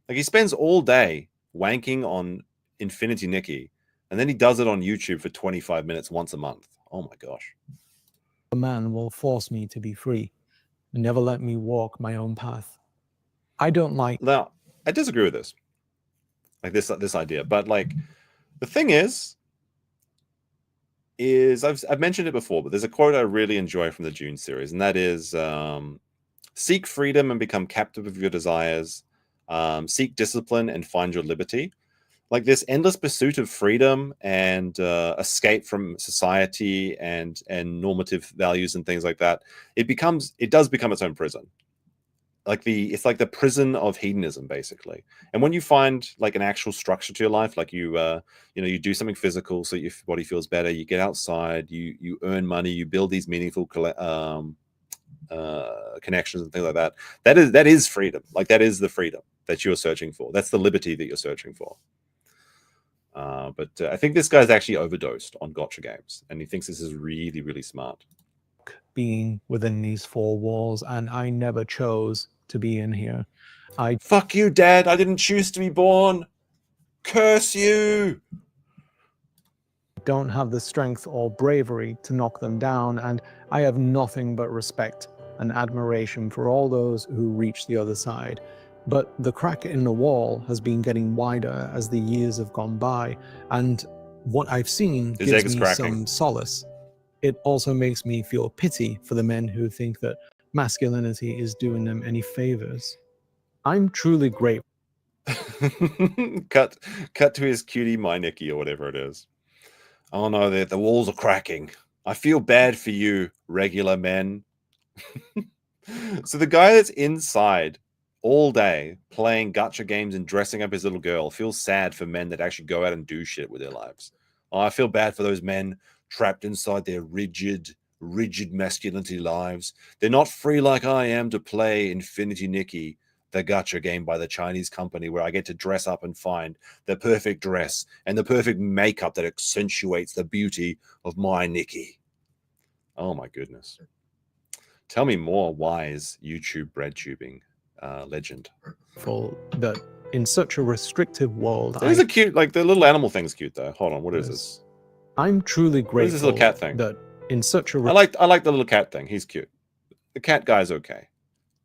Like, he spends all day wanking on Infinity Nikki, and then he does it on YouTube for 25 minutes once a month. Oh my gosh. A man will force me to be free and never let me walk my own path. I don't like Now, I disagree with this. Like this idea, but like the thing is I've mentioned it before, but there's a quote I really enjoy from the June series, and that is seek freedom and become captive of your desires. Seek discipline and find your liberty. Like, this endless pursuit of freedom and escape from society and normative values and things like that, it does become its own prison. Like, it's like the prison of hedonism, basically. And when you find like an actual structure to your life, like you you do something physical so your body feels better, you get outside, you earn money, you build these meaningful connections and things like that. That is freedom. Like, that is the freedom that you're searching for. That's the liberty that you're searching for. But I think this guy's actually overdosed on gotcha games, and he thinks this is really, really smart. being within these four walls, and I never chose to be in here. Fuck you, Dad. I didn't choose to be born. Curse you. Don't have the strength or bravery to knock them down, and I have nothing but respect and admiration for all those who reach the other side. But the crack in the wall has been getting wider as the years have gone by, and what I've seen His egg gives is me cracking. some solace. It also makes me feel pity for the men who think that masculinity is doing them any favors. I'm truly grateful cut to his cutie my Nikki, or whatever it is. Oh no, the walls are cracking. I feel bad for you, regular men. So the guy that's inside all day playing gacha games and dressing up his little girl feels sad for men that actually go out and do shit with their lives. Oh, I feel bad for those men trapped inside their rigid masculinity lives. They're not free like I am to play Infinity Nikki, the gacha game by the Chinese company, where I get to dress up and find the perfect dress and the perfect makeup that accentuates the beauty of my Nikki. Oh my goodness. Tell me more, wise YouTube bread tubing legend. that in such a restrictive world, There's a cute, like, the little animal thing's cute though. Hold on, what is this? I'm truly What is this grateful little cat thing? that in such a I like the little cat thing. He's cute. The cat guy's okay.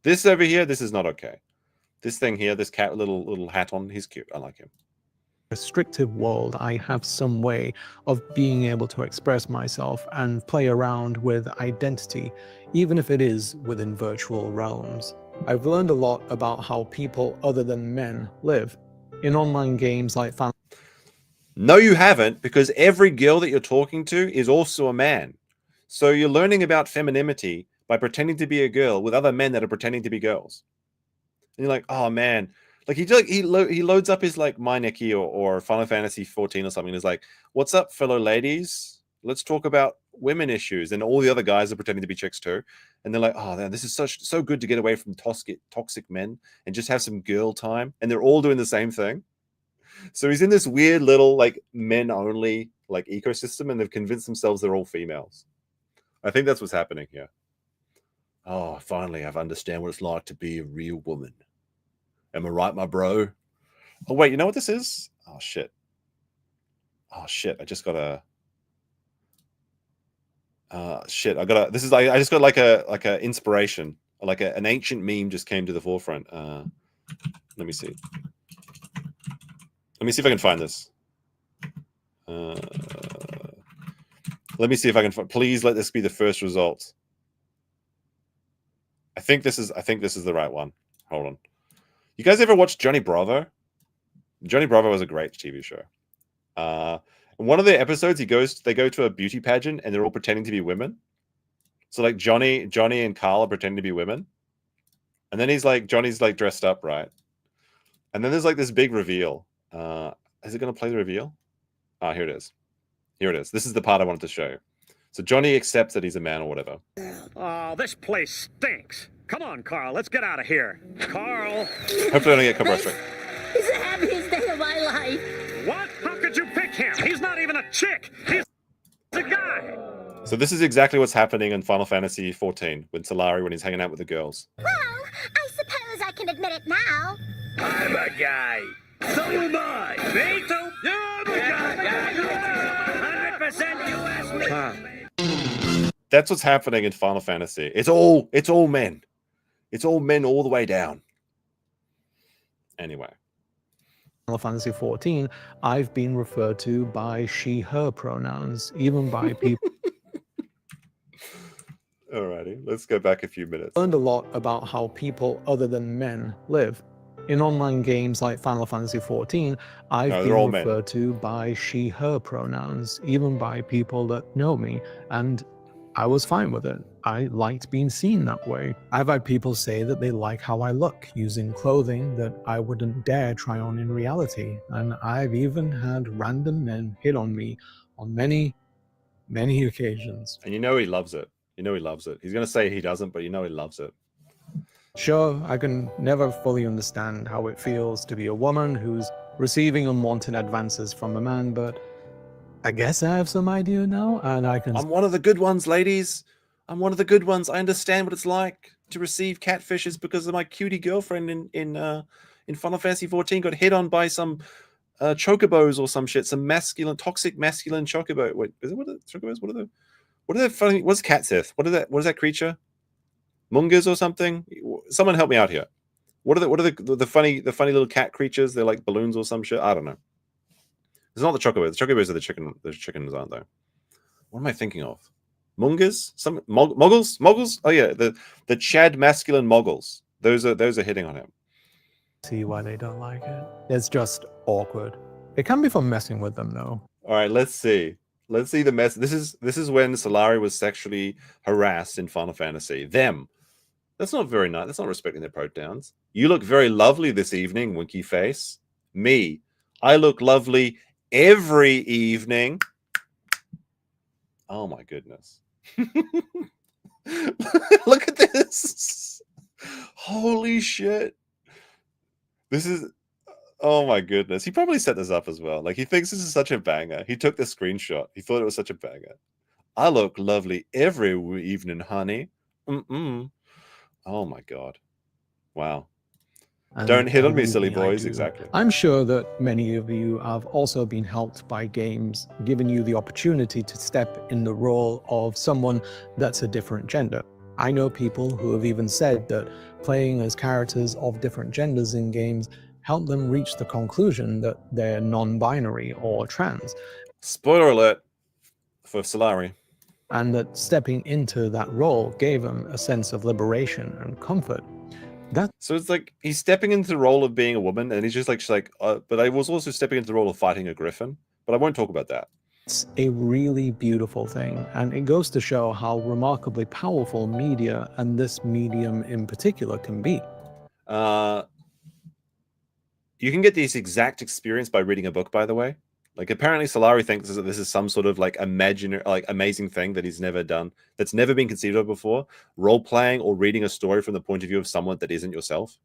This over here, this is not okay. This thing here, this cat little hat on, he's cute. I like him. restrictive world, I have some way of being able to express myself and play around with identity, even if it is within virtual realms. I've learned a lot about how people other than men live. In online games like No, you haven't, because every girl that you're talking to is also a man. So you're learning about femininity by pretending to be a girl with other men that are pretending to be girls. And you're like, oh man. Like, he loads up his like My Nikki or Final Fantasy 14 or something. He's like, what's up, fellow ladies? Let's talk about women issues. And all the other guys are pretending to be chicks too. And they're like, oh man, this is so good to get away from toxic men and just have some girl time. And they're all doing the same thing. So he's in this weird little like men only like ecosystem, and they've convinced themselves they're all females. I think that's what's happening here. Oh, finally, I've understand what it's like to be a real woman. Am I right, my bro? Oh, wait, you know what this is? Oh, shit. Oh, shit. I just got a... shit. I just got like a inspiration. Like an ancient meme just came to the forefront. Let me see. Let me see if I can find this. Let me see if I can find... Please let this be the first result. I think this is the right one. Hold on. You guys ever watch Johnny Bravo? Johnny Bravo was a great TV show. In one of the episodes, they go to a beauty pageant and they're all pretending to be women. So like Johnny and Carl are pretending to be women. And then Johnny's like dressed up, right? And then there's like this big reveal. Is it going to play the reveal? Ah, here it is. Here it is. This is the part I wanted to show you. So Johnny accepts that he's a man or whatever. Oh, this place stinks. Come on, Carl, let's get out of here. Carl! Hopefully I don't get copyright strike. It's the happiest day of my life. What? How could you pick him? He's not even a chick. He's a guy. So this is exactly what's happening in Final Fantasy 14 with Salari when he's hanging out with the girls. Well, I suppose I can admit it now. I'm a guy. So am I. Me too. You're the guy. 100% you asked me. That's what's happening in Final Fantasy. It's all men. It's all men all the way down. Anyway. Final Fantasy 14, I've been referred to by she/her pronouns, even by people. Alrighty, let's go back a few minutes. Learned a lot about how people other than men live. In online games like Final Fantasy 14, I've been referred to by she/her pronouns, even by people that know me, and I was fine with it. I liked being seen that way. I've had people say that they like how I look, using clothing that I wouldn't dare try on in reality, and I've even had random men hit on me on many, many occasions. And you know he loves it. You know he loves it. He's going to say he doesn't, but you know he loves it. Sure, I can never fully understand how it feels to be a woman who's receiving unwanted advances from a man, but I guess I have some idea now, and I can... I'm one of the good ones, ladies. I'm one of the good ones. I understand what it's like to receive catfishes because of my cutie girlfriend in Final Fantasy 14 got hit on by some chocobos or some shit, some toxic masculine chocobo. Wait, is it what are chocobos? What are they funny? What's Catsith? What is that creature? Mungas or something? Someone help me out here. What are the funny little cat creatures? They're like balloons or some shit. I don't know. It's not the chocobos. The chocobos are the chickens, aren't they? What am I thinking of? Mungas? Some moggles? Oh yeah, the Chad masculine moggles. Those are hitting on him. See why they don't like it. It's just awkward. It can be fun messing with them though. All right, let's see. Let's see the mess. This is when Solari was sexually harassed in Final Fantasy. Them. That's not very nice. That's not respecting their pronouns. You look very lovely this evening, winky face. Me. I look lovely every evening. Oh my goodness. Look at this. Holy shit. This is... Oh my goodness. He probably set this up as well. Like, he thinks this is such a banger. He took the screenshot. He thought it was such a banger. I look lovely every evening, honey. Oh my god. Wow. And don't hit on me, silly boys. Exactly. I'm sure that many of you have also been helped by games, giving you the opportunity to step in the role of someone that's a different gender. I know people who have even said that playing as characters of different genders in games help them reach the conclusion that they're non-binary or trans. Spoiler alert for Salari. And that stepping into that role gave them a sense of liberation and comfort. So it's like he's stepping into the role of being a woman, and he's just like, but I was also stepping into the role of fighting a griffin. But I won't talk about that. It's a really beautiful thing, and it goes to show how remarkably powerful media, and this medium in particular, can be. You can get this exact experience by reading a book, by the way. Like, apparently Solari thinks that this is some sort of like amazing thing that he's never done, that's never been conceived of before. Role-playing or reading a story from the point of view of someone that isn't yourself.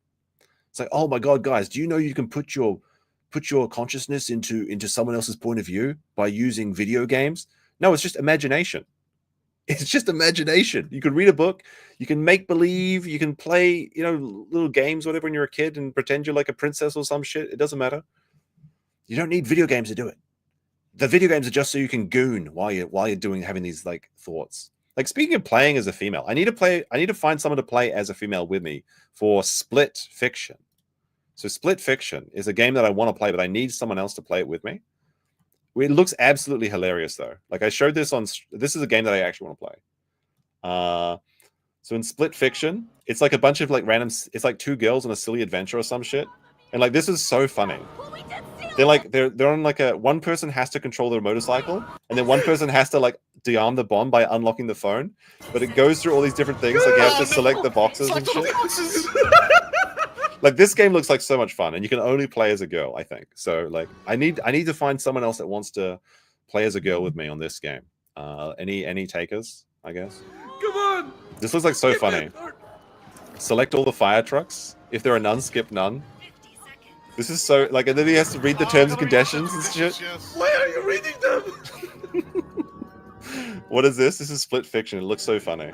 It's like, oh my god, guys, do you know you can put your consciousness into someone else's point of view by using video games? No, it's just imagination. It's just imagination. You can read a book, you can make believe, you can play, little games, whatever, when you're a kid and pretend you're like a princess or some shit. It doesn't matter. You don't need video games to do it. The video games are just so you can goon while you're having these like thoughts. Like, speaking of playing as a female, I need to find someone to play as a female with me for Split Fiction. So Split Fiction is a game that I want to play, but I need someone else to play it with me. It looks absolutely hilarious though. Like, I showed this this is a game that I actually want to play. So in Split Fiction, it's like a bunch of like random, it's like two girls on a silly adventure or some shit. And like, this is so funny. They're on like one person has to control their motorcycle, and then one person has to like dearm the bomb by unlocking the phone. But it goes through all these different things. Like, you have to select the boxes and shit. Like, this game looks like so much fun, and you can only play as a girl, I think. So like, I need to find someone else that wants to play as a girl with me on this game. Any takers? I guess. Come on! This looks like so funny. Select all the fire trucks. If there are none, skip none. This is so like, and then he has to read the terms and conditions and shit. Why are you reading them? What is this? This is split fiction. It looks so funny.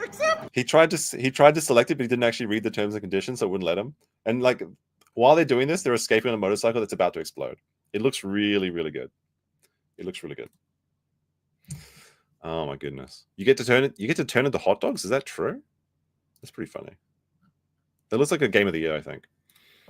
He tried to select it, but he didn't actually read the terms and conditions, so it wouldn't let him. And like, while they're doing this, they're escaping on a motorcycle that's about to explode. It looks really, really good. It looks really good. Oh my goodness! You get to turn it. You get to turn into hot dogs. Is that true? That's pretty funny. That looks like a game of the year, I think.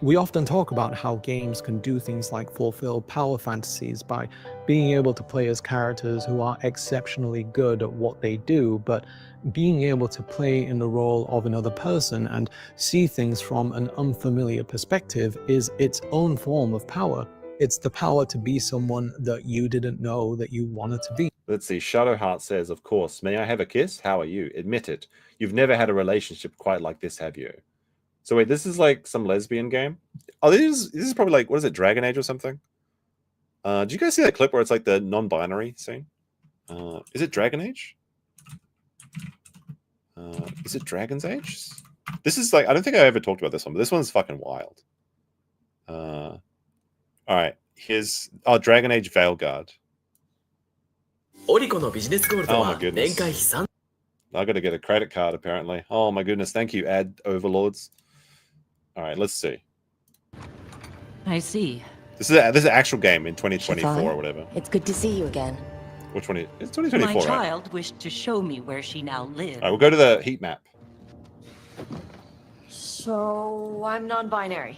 We often talk about how games can do things like fulfill power fantasies by being able to play as characters who are exceptionally good at what they do, but being able to play in the role of another person and see things from an unfamiliar perspective is its own form of power. It's the power to be someone that you didn't know that you wanted to be. Let's see. Shadowheart says, "Of course. May I have a kiss? How are you? Admit it. You've never had a relationship quite like this, have you?" So wait, this is like some lesbian game? Oh, this is probably like, what is it, Dragon Age or something? Did you guys see that clip where it's like the non-binary scene? Is it Dragon Age? Is it Dragon's Age? This is like, I don't think I ever talked about this one, but this one's fucking wild. All right, here's Dragon Age Veilguard. Oh my goodness. I got to get a credit card apparently. Oh my goodness, thank you, ad overlords. All right, let's see. I see. This is an actual game in 2024 or whatever. It's good to see you again. Which one? It's 2024, My right? child wished to show me where she now lives. All right, we'll go to the heat map. So I'm non-binary.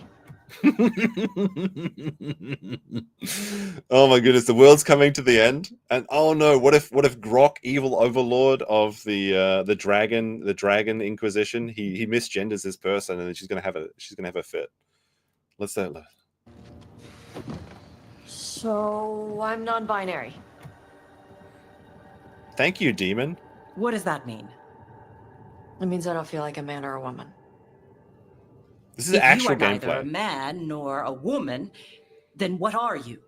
Oh my goodness, the world's coming to the end, and oh no, what if Grok, evil overlord of the dragon Inquisition, he misgenders this person, and then she's gonna have a fit. Let's say it. So I'm non-binary. Thank you, demon. What does that mean? It means I don't feel like a man or a woman. This is If actual you are neither gameplay. a man nor a woman, then what are you?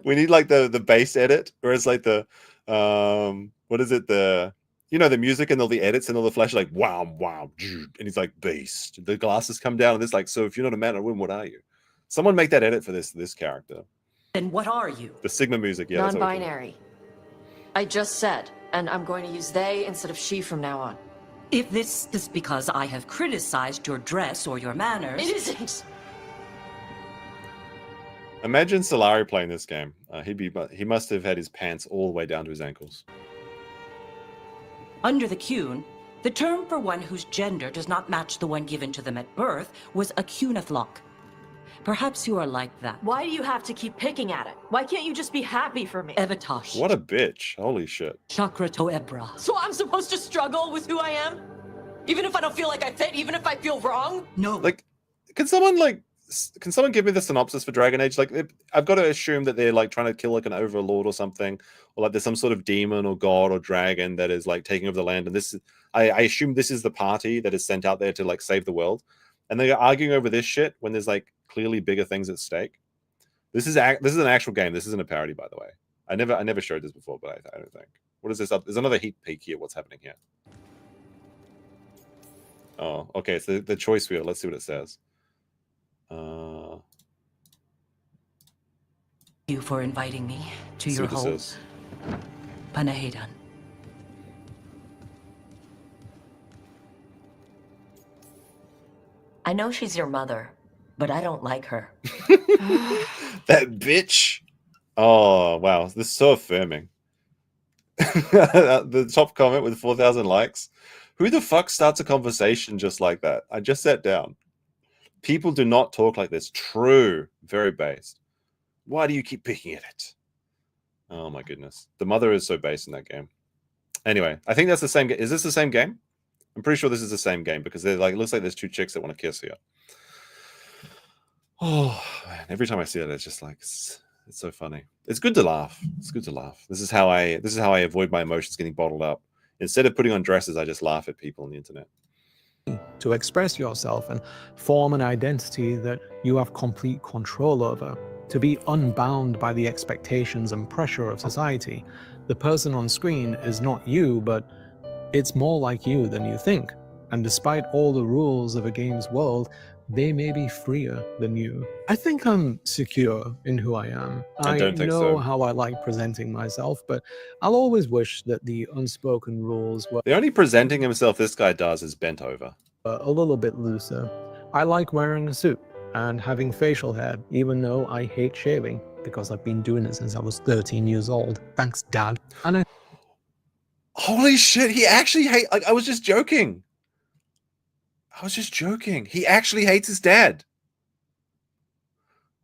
We need like the base edit, where it's like the what is it, the the music and all the edits and all the flash, like wow, and he's like beast. The glasses come down and it's like, so if you're not a man or a woman, what are you? Someone make that edit for this character. Then what are you? The Sigma music, yeah. that's what we're doing. Non-binary. I just said, and I'm going to use they instead of she from now on. If this is because I have criticized your dress or your manners... It isn't! Imagine Salari playing this game. He must have had his pants all the way down to his ankles. Under the Cune, the term for one whose gender does not match the one given to them at birth was a cunathlok. Perhaps you are like that. Why do you have to keep picking at it? Why can't you just be happy for me? Evatosh. What a bitch. Holy shit. Chakra Toebra. So I'm supposed to struggle with who I am? Even if I don't feel like I fit? Even if I feel wrong? No. Like, can someone give me the synopsis for Dragon Age? Like, I've got to assume that they're like trying to kill like an overlord or something, or like there's some sort of demon or god or dragon that is like taking over the land. And this, I assume this is the party that is sent out there to like save the world. And they're arguing over this shit when there's like clearly bigger things at stake. This is an actual game. This isn't a parody, by the way. I never showed this before, but I don't think. What is this? There's another heat peak here. What's happening here? Oh, okay. It's the choice wheel. Let's see what it says. You for inviting me to Let's see your what this home. is. Panahedan. I know she's your mother, but I don't like her. That bitch. Oh, wow. This is so affirming. The top comment with 4,000 likes. Who the fuck starts a conversation just like that? I just sat down. People do not talk like this. True. Very based. Why do you keep picking at it? Oh my goodness. The mother is so based in that game. Anyway, I think that's the same game. Is this the same game? I'm pretty sure this is the same game because they're like, it looks like there's two chicks that want to kiss here. Oh man, every time I see it, it's just like it's so funny. It's good to laugh. It's good to laugh. This is how I avoid my emotions getting bottled up. Instead of putting on dresses, I just laugh at people on the internet. To express yourself and form an identity that you have complete control over. to be unbound by the expectations and pressure of society. The person on screen is not you, but it's more like you than you think. And despite all the rules of a game's world, they may be freer than you. I think I'm secure in who I am. I don't think know so. how I like presenting myself, but I'll always wish that the unspoken rules were The only presenting himself this guy does is bent over. a little bit looser. I like wearing a suit and having facial hair, even though I hate shaving, because I've been doing it since I was 13 years old. Thanks, Dad. And I Holy shit, he actually hate. Like, I was just joking. He actually hates his dad.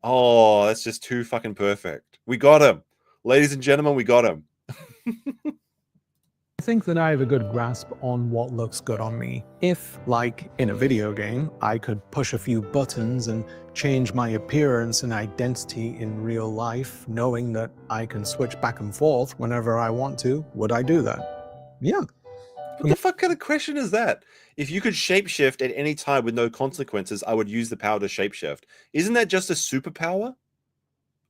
Oh, that's just too fucking perfect. We got him. Ladies and gentlemen, we got him. think that I have a good grasp on what looks good on me. If, like in a video game, I could push a few buttons and change my appearance and identity in real life, knowing that I can switch back and forth whenever I want to, would I do that? Yeah. What the fuck kind of question is that? If you could shapeshift at any time with no consequences, I would use the power to shapeshift. Isn't that just a superpower?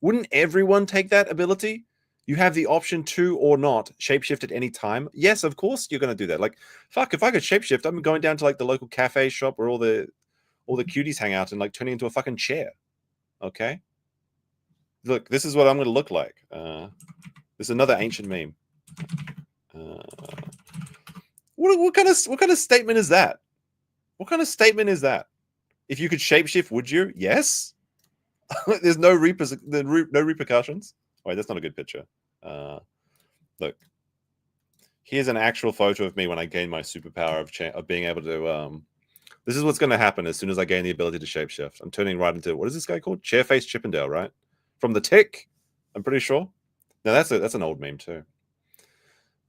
Wouldn't everyone take that ability? You have the option to or not shapeshift at any time. Yes, of course you're going to do that. Like, fuck, if I could shapeshift, I'm going down to like the local cafe shop where all the cuties hang out and like turning into a fucking chair. Okay? Look, this is what I'm going to look like. This is another ancient meme. What kind of statement is that? What kind of statement is that? If you could shapeshift, would you? Yes. There's no repercussions. Wait, that's not a good picture. Look, here's an actual photo of me when I gain my superpower of being able to. This is what's going to happen as soon as I gain the ability to shapeshift. I'm turning right into, what is this guy called? Chairface Chippendale, right? From The Tick, I'm pretty sure. No, that's an old meme too.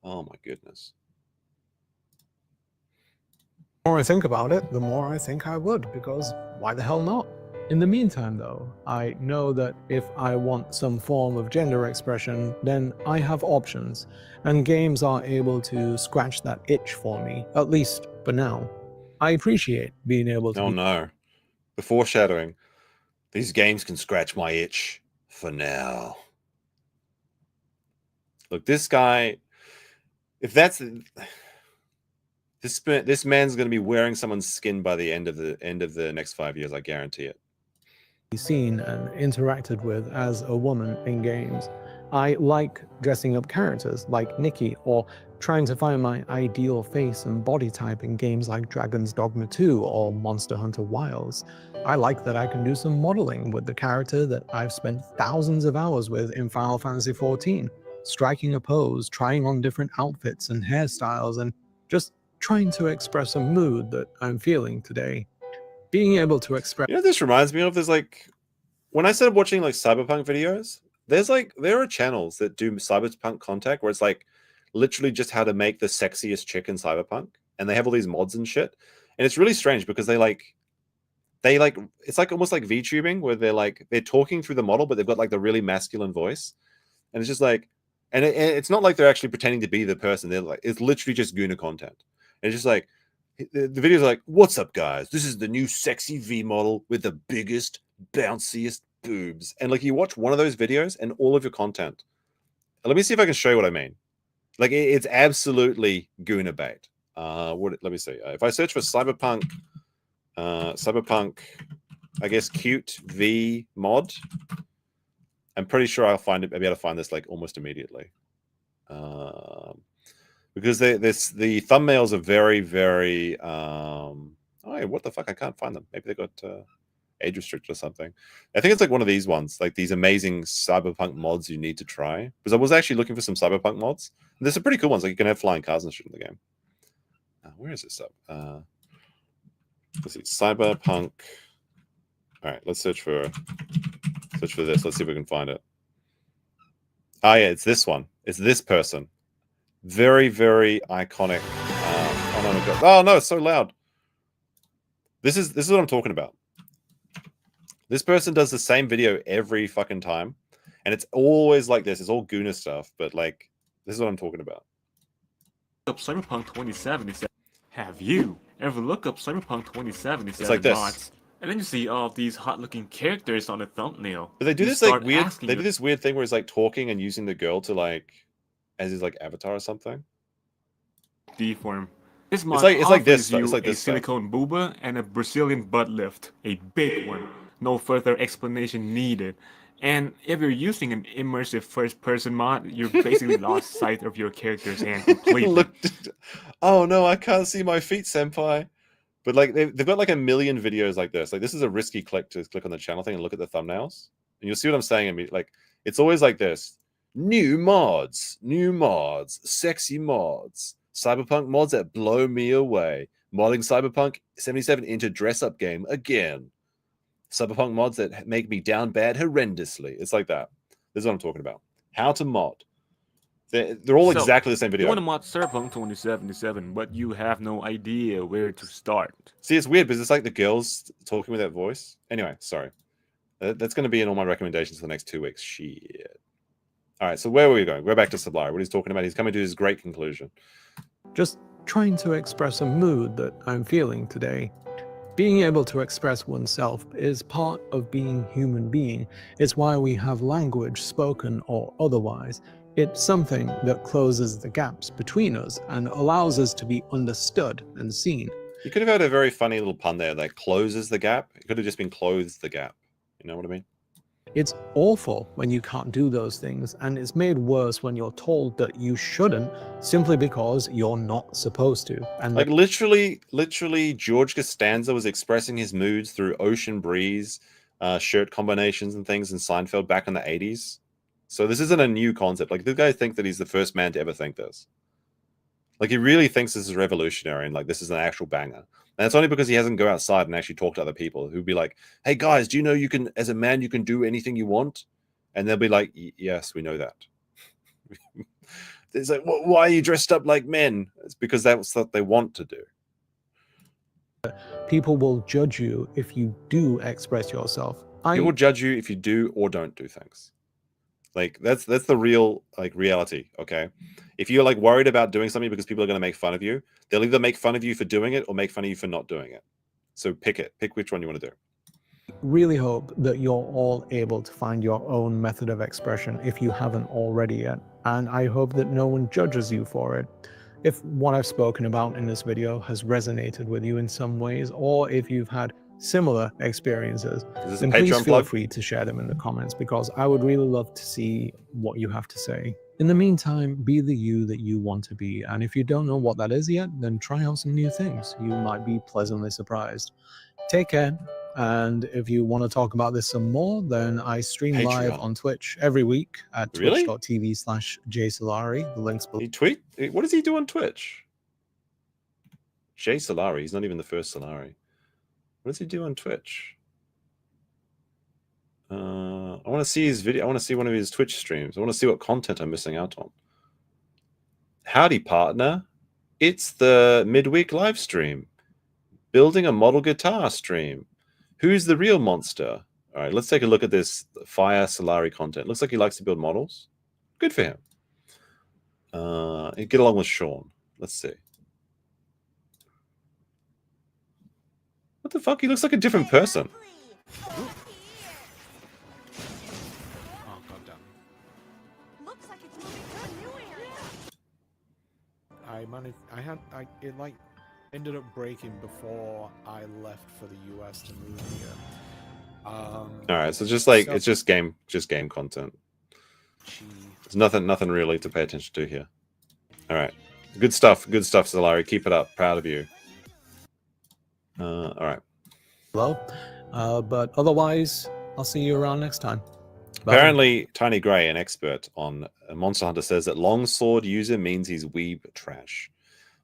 Oh my goodness. The more I think about it, the more I think I would, because why the hell not? In the meantime, though, I know that if I want some form of gender expression, then I have options, and games are able to scratch that itch for me, at least for now. I appreciate being able to. Oh no. The foreshadowing. These games can scratch my itch for now. Look, this guy, if that's this man's going to be wearing someone's skin by the end of the next 5 years, I guarantee it. Seen and interacted with as a woman in games. I like dressing up characters like Nikki, or trying to find my ideal face and body type in games like Dragon's Dogma 2 or Monster Hunter Wilds. I like that I can do some modeling with the character that I've spent thousands of hours with in Final Fantasy XIV, striking a pose, trying on different outfits and hairstyles, and just trying to express a mood that I'm feeling today. Being able to express. You know, this reminds me of, there's like, when I started watching like cyberpunk videos, there are channels that do cyberpunk content where it's like literally just how to make the sexiest chick in cyberpunk, and they have all these mods and shit, and it's really strange because they it's like almost like VTubing where they're talking through the model, but they've got like the really masculine voice, and it's just like, and it's not like they're actually pretending to be the person. They're like, it's literally just Guna content, and it's just like. The videos are like, what's up, guys? This is the new sexy V model with the biggest, bounciest boobs. And like, you watch one of those videos and all of your content. Let me see if I can show you what I mean. Like, it's absolutely Guna bait. Let me see. If I search for cyberpunk, I guess cute V mod, I'm pretty sure I'll be able to find this like almost immediately. Because the thumbnails are very, very oh, what the fuck? I can't find them. Maybe they got age restricted or something. I think it's like one of these ones, like these amazing cyberpunk mods you need to try. Because I was actually looking for some cyberpunk mods. And there's some pretty cool ones, like you can have flying cars and shit in the game. Where is this up? Let's see, cyberpunk. All right, let's search for this. Let's see if we can find it. Oh yeah, it's this one. It's this person. Very, very iconic. Oh no, God. Oh no, it's so loud. This is what I'm talking about. This person does the same video every fucking time, and it's always like this. It's all Guna stuff, but like, this is what I'm talking about. Up Cyberpunk 2077. Have you ever looked up Cyberpunk 2077? It's like this. Mods? And then you see all of these hot-looking characters on the thumbnail. But they do You this like start weird. asking They do this weird thing where he's like talking and using the girl to like as his like avatar or something. D-form. This mod it's like this offers stuff, you it's like a this stuff. silicone booba and a Brazilian butt lift, a big one. No further explanation needed. And if you're using an immersive first-person mod, you're basically lost sight of your character's hand completely. Look, oh no, I can't see my feet, senpai. But like they've got like a million videos like this. Like this is a risky click to click on the channel thing and look at the thumbnails, and you'll see what I'm saying. I mean, like it's always like this: new mods, sexy mods, cyberpunk mods that blow me away. Modding Cyberpunk 77 into dress-up game again. Cyberpunk mods that make me down bad horrendously. It's like that. This is what I'm talking about. How to mod. They're all exactly the same video. You want to mod Cyberpunk 2077, but you have no idea where to start. See, it's weird because it's like the girls talking with that voice. Anyway, sorry. That's going to be in all my recommendations for the next 2 weeks. Shit. All right, so where were we going? We're back to Salari. What he's talking about. He's coming to his great conclusion. Just trying to express a mood that I'm feeling today. Being able to express oneself is part of being human being. It's why we have language, spoken or otherwise. It's something that closes the gaps between us and allows us to be understood and seen. You could have had a very funny little pun there that closes the gap. It could have just been close the gap. You know what I mean? It's awful when you can't do those things, and it's made worse when you're told that you shouldn't simply because you're not supposed to. And like literally, George Costanza was expressing his moods through ocean breeze, shirt combinations and things in Seinfeld back in the 80s. So this isn't a new concept. Like, this guy thinks that he's the first man to ever think this. Like, he really thinks this is revolutionary and, like, this is an actual banger. And it's only because he hasn't go outside and actually talk to other people who'd be like, hey, guys, do you know you can, as a man, you can do anything you want? And they'll be like, yes, we know that. It's like, why are you dressed up like men? It's because that's what they want to do. People will judge you if you do express yourself. People will judge you if you do or don't do things. Like that's the real like reality, okay? If you're like worried about doing something because people are going to make fun of you, they'll either make fun of you for doing it or make fun of you for not doing it. So pick which one you want to do. Really hope that you're all able to find your own method of expression if you haven't already yet, and I hope that no one judges you for it. If what I've spoken about in this video has resonated with you in some ways, or if you've had similar experiences, then please feel free to share them in the comments, because I would really love to see what you have to say. In the meantime, be the you that you want to be, and if you don't know what that is yet, then try out some new things. You might be pleasantly surprised. Take care, and if you want to talk about this some more, then I stream live on Twitch every week at twitch.tv/jsolari. The link's below. What does he do on Twitch? J Solari. He's not even the first Solari. What does he do on Twitch? I want to see his video. I want to see one of his Twitch streams. I want to see what content I'm missing out on. Howdy, partner. It's the midweek live stream. Building a model guitar stream. Who's the real monster? All right, let's take a look at this Fire Salari content. Looks like he likes to build models. Good for him. Get along with Sean. Let's see. What the fuck? He looks like a different person. Oh, goddamn. Looks like it's moving to a new area. It like ended up breaking before I left for the US to move here. All right, so just like it's just game content. There's nothing really to pay attention to here. All right, good stuff, Salari. Keep it up. Proud of you. All right. Hello, but otherwise, I'll see you around next time. Bye. Apparently, Tiny Gray, an expert on Monster Hunter, says that longsword user means he's weeb trash.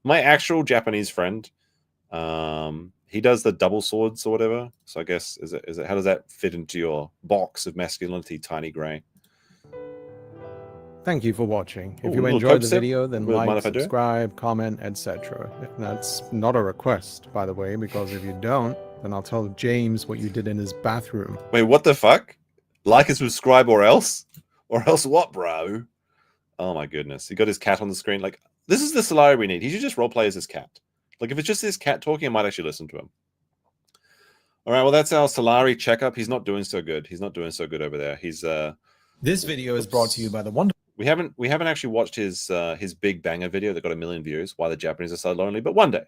My actual Japanese friend, he does the double swords or whatever. So I guess is it how does that fit into your box of masculinity, Tiny Gray? Thank you for watching. If Ooh, you little enjoyed Coke the sip? video, then Mind like, if I do? subscribe, comment, etc. That's not a request, by the way, because if you don't, then I'll tell James what you did in his bathroom. Wait, what the fuck? Like and subscribe or else? Or else what, bro? Oh my goodness. He got his cat on the screen. Like, this is the Salari we need. He should just roleplay as his cat. Like, if it's just his cat talking, I might actually listen to him. All right, well, that's our Salari checkup. He's not doing so good. He's not doing so good over there. He's This video is brought to you by the Wonder. we haven't actually watched his big banger video that got 1 million views. Why the Japanese are so lonely, but one day.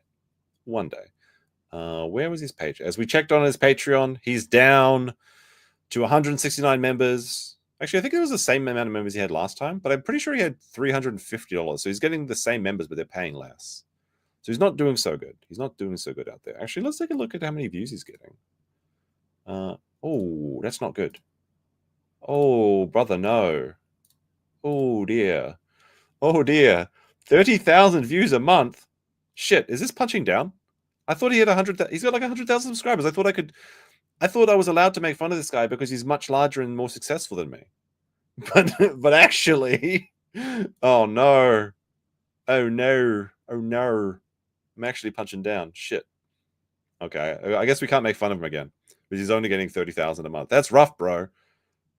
Where was his page? As we checked on his Patreon, he's down to 169 members. Actually, I think it was the same amount of members he had last time, but I'm pretty sure he had $350. So he's getting the same members, but they're paying less. So he's not doing so good. He's not doing so good out there. Actually, let's take a look at how many views he's getting. Oh, that's not good. Oh, brother, no. Oh, dear. Oh, dear. 30,000 views a month. Shit, is this punching down? I thought he had 100,000. He's got like 100,000 subscribers. I thought I was allowed to make fun of this guy because he's much larger and more successful than me. But actually, oh no. Oh no. Oh no. I'm actually punching down. Shit. Okay, I guess we can't make fun of him again because he's only getting 30,000 a month. That's rough, bro.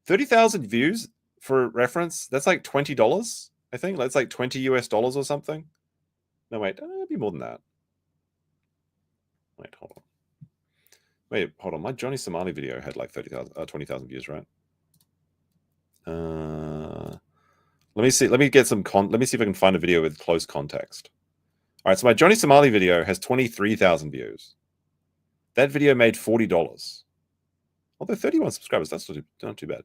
30,000 views for reference. That's like $20, I think. That's like $20 US or something. No, wait. It'd be more than that. Wait, hold on. Wait, hold on. My Johnny Somali video had like 20,000 views, right? Let me see. Let me get some let me see if I can find a video with close context. All right, so my Johnny Somali video has 23,000 views. That video made $40. Although 31 subscribers, that's not too bad.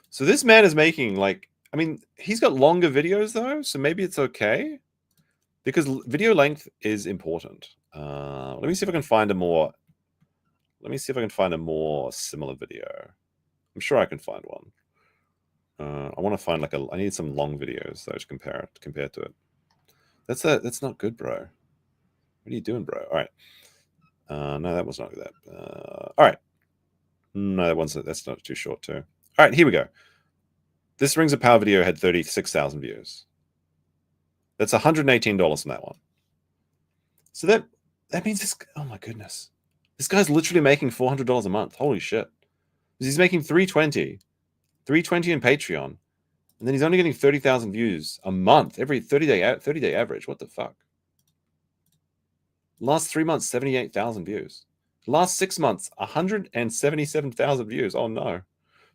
So this man is making like, I mean, he's got longer videos though, so maybe it's okay because video length is important. Let me see if I can find a more. Let me see if I can find a more similar video. I'm sure I can find one. I want to find like I need some long videos though to compare to it. That's not good, bro. What are you doing, bro? All right. No, that was not that. All right. No, that's not too short too. All right, here we go. This Rings of Power video had 36,000 views. That's $118 from that one. So that means this. Oh my goodness, this guy's literally making $400 a month. Holy shit! He's making $320 in Patreon, and then he's only getting 30,000 views a month every 30-day average. What the fuck? Last 3 months, 78,000 views. Last 6 months, 177,000 views. Oh no,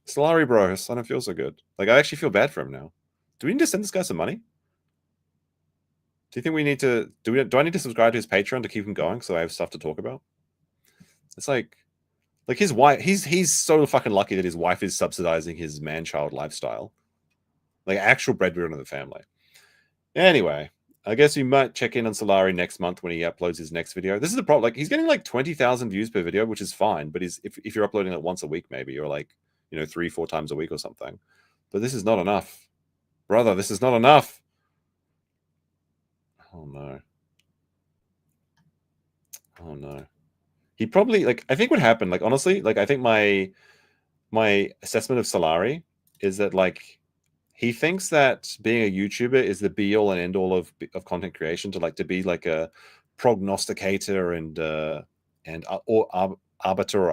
Salari bros, I don't feel so good. Like I actually feel bad for him now. Do we need to send this guy some money? Do you think we need to do I need to subscribe to his Patreon to keep him going so I have stuff to talk about? It's like his wife, he's so fucking lucky that his wife is subsidizing his man-child lifestyle. Like actual breadwinner of the family. Anyway, I guess you might check in on Solari next month when he uploads his next video. This is the problem. Like he's getting like 20,000 views per video, which is fine, but if you're uploading it once a week maybe, or like, 3-4 times a week or something. But this is not enough. Brother, this is not enough. Oh no. Oh no. He probably I think what happened, honestly, I think my assessment of Salari is that he thinks that being a YouTuber is the be all and end all of content creation, to be like a prognosticator and arbiter,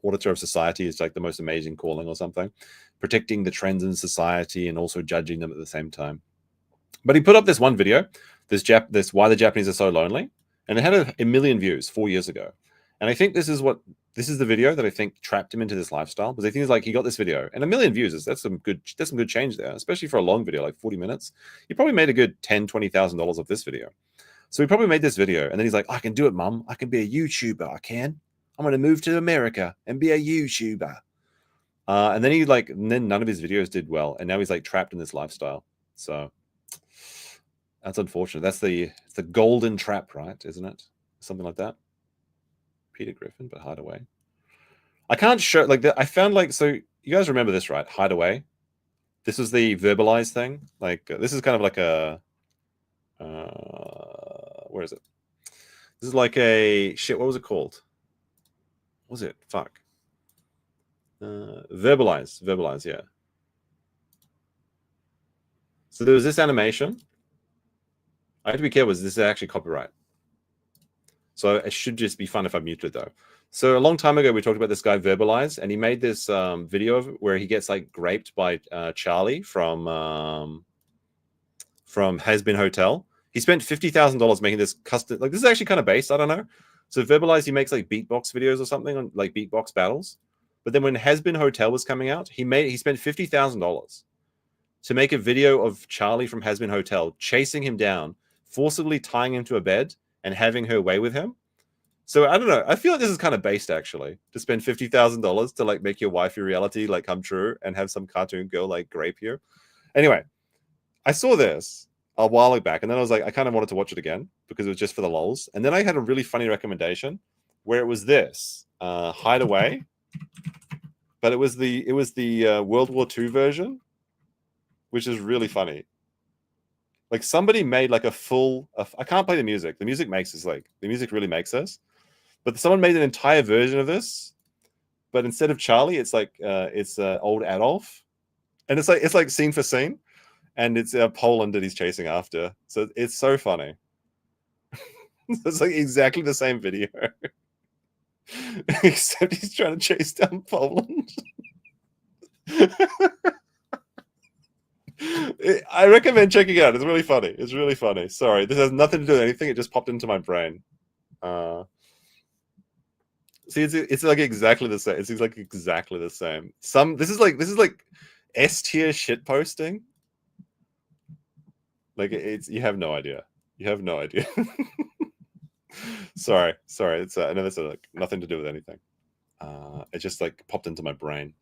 auditor of society is like the most amazing calling or something, predicting the trends in society and also judging them at the same time. But he put up this one video, this Why the Japanese Are So Lonely, and it had 1 million views 4 years ago. And I think this is the video that I think trapped him into this lifestyle, because I think he got this video and 1 million views that's some good change there, especially for a long video, like 40 minutes. He probably made a good $10,000-$20,000 of this video. So he probably made this video and then he's like, I can do it, mum. I can be a YouTuber. I can. I'm going to move to America and be a YouTuber. And then none of his videos did well. And now he's trapped in this lifestyle. So that's unfortunate. It's the golden trap, right? Isn't it? Something like that. Peter Griffin, but Hideaway. I can't show I found so you guys remember this, right? Hideaway. This was the verbalized thing. This is kind of like a where is it? This is like a shit. What was it called? What was it? Fuck. Verbalize. Yeah. So there was this animation. I have to be careful. This is actually copyright. So it should just be fun if I mute it though. So a long time ago, we talked about this guy Verbalize, and he made this video of where he gets graped by Charlie from Has Been Hotel. He spent $50,000 making this custom. This is actually kind of based. I don't know. So Verbalize, he makes like beatbox videos or something on like beatbox battles. But then when Has Been Hotel was coming out, he spent $50,000 to make a video of Charlie from Has Been Hotel chasing him down, forcibly tying him to a bed and having her way with him. So I don't know. I feel like this is kind of based actually, to spend $50,000 to like make your wifey reality like come true and have some cartoon girl like grape you. Anyway, I saw this a while back and then I was like, I kind of wanted to watch it again because it was just for the lols. And then I had a really funny recommendation where it was this Hideaway, but it was the World War II version, which is really funny. Like somebody made like a full. I can't play the music. The music makes this like the music really makes this. But someone made an entire version of this, but instead of Charlie, it's like old Adolf, and it's like scene for scene, and it's Poland that he's chasing after. So it's so funny. It's like exactly the same video, except he's trying to chase down Poland. I recommend checking it out. It's really funny. It's really funny. Sorry, this has nothing to do with anything. It just popped into my brain. See, it's like exactly the same. It's like exactly the same. This is like S tier shit posting. Like you have no idea. You have no idea. sorry. It's I know that's like nothing to do with anything. It just like popped into my brain.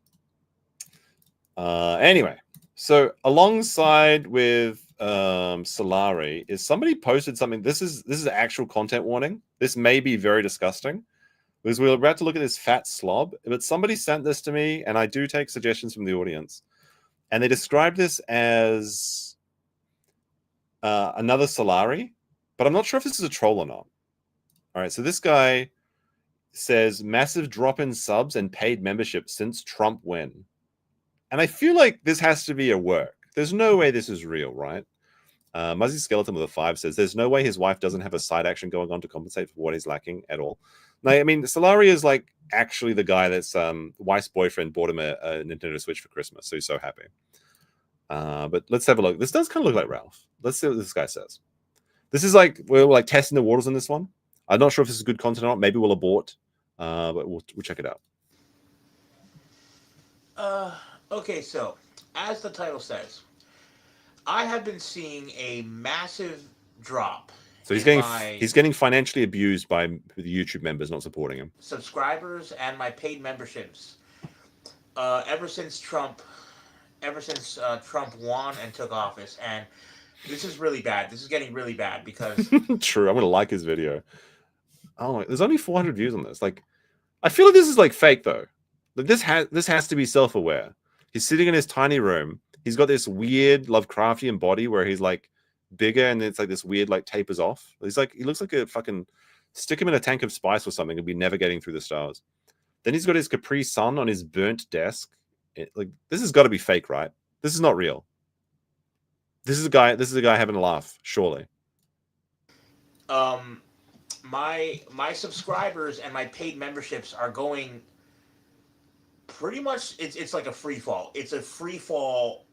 Anyway, so alongside with Solari is somebody posted something. This is an actual content warning. This may be very disgusting. Because we're about to look at this fat slob, but somebody sent this to me, and I do take suggestions from the audience. And they described this as another Salari, but I'm not sure if this is a troll or not. All right, so this guy says, massive drop in subs and paid membership since Trump win. And I feel like this has to be a work. There's no way this is real, right? Muzzy Skeleton with a 5 says, there's no way his wife doesn't have a side action going on to compensate for what he's lacking at all. No, I mean, Salari is like actually the guy that's wife's boyfriend bought him a Nintendo Switch for Christmas, so he's so happy. But let's have a look. This does kind of look like Ralph. Let's see what this guy says. This is like we're like testing the waters on this one. I'm not sure if this is good content or not. Maybe we'll abort, but we'll check it out. Okay, so as the title says, I have been seeing a massive drop. So he's getting financially abused by the YouTube members not supporting him. Subscribers and my paid memberships. Ever since Trump won and took office, and this is really bad. This is getting really bad because True. I'm gonna like his video. Oh, there's only 400 views on this. Like, I feel like this is like fake though. Like this has to be self-aware. He's sitting in his tiny room. He's got this weird Lovecraftian body where he's like bigger and it's like this weird like tapers off. He looks like a fucking stick him in a tank of spice or something and be never getting through the stars. Then he's got his Capri Sun on his burnt desk. This has got to be fake, right? This is not real. This is a guy having a laugh, surely. My subscribers and my paid memberships are going pretty much. It's like a free fall. It's a free fall.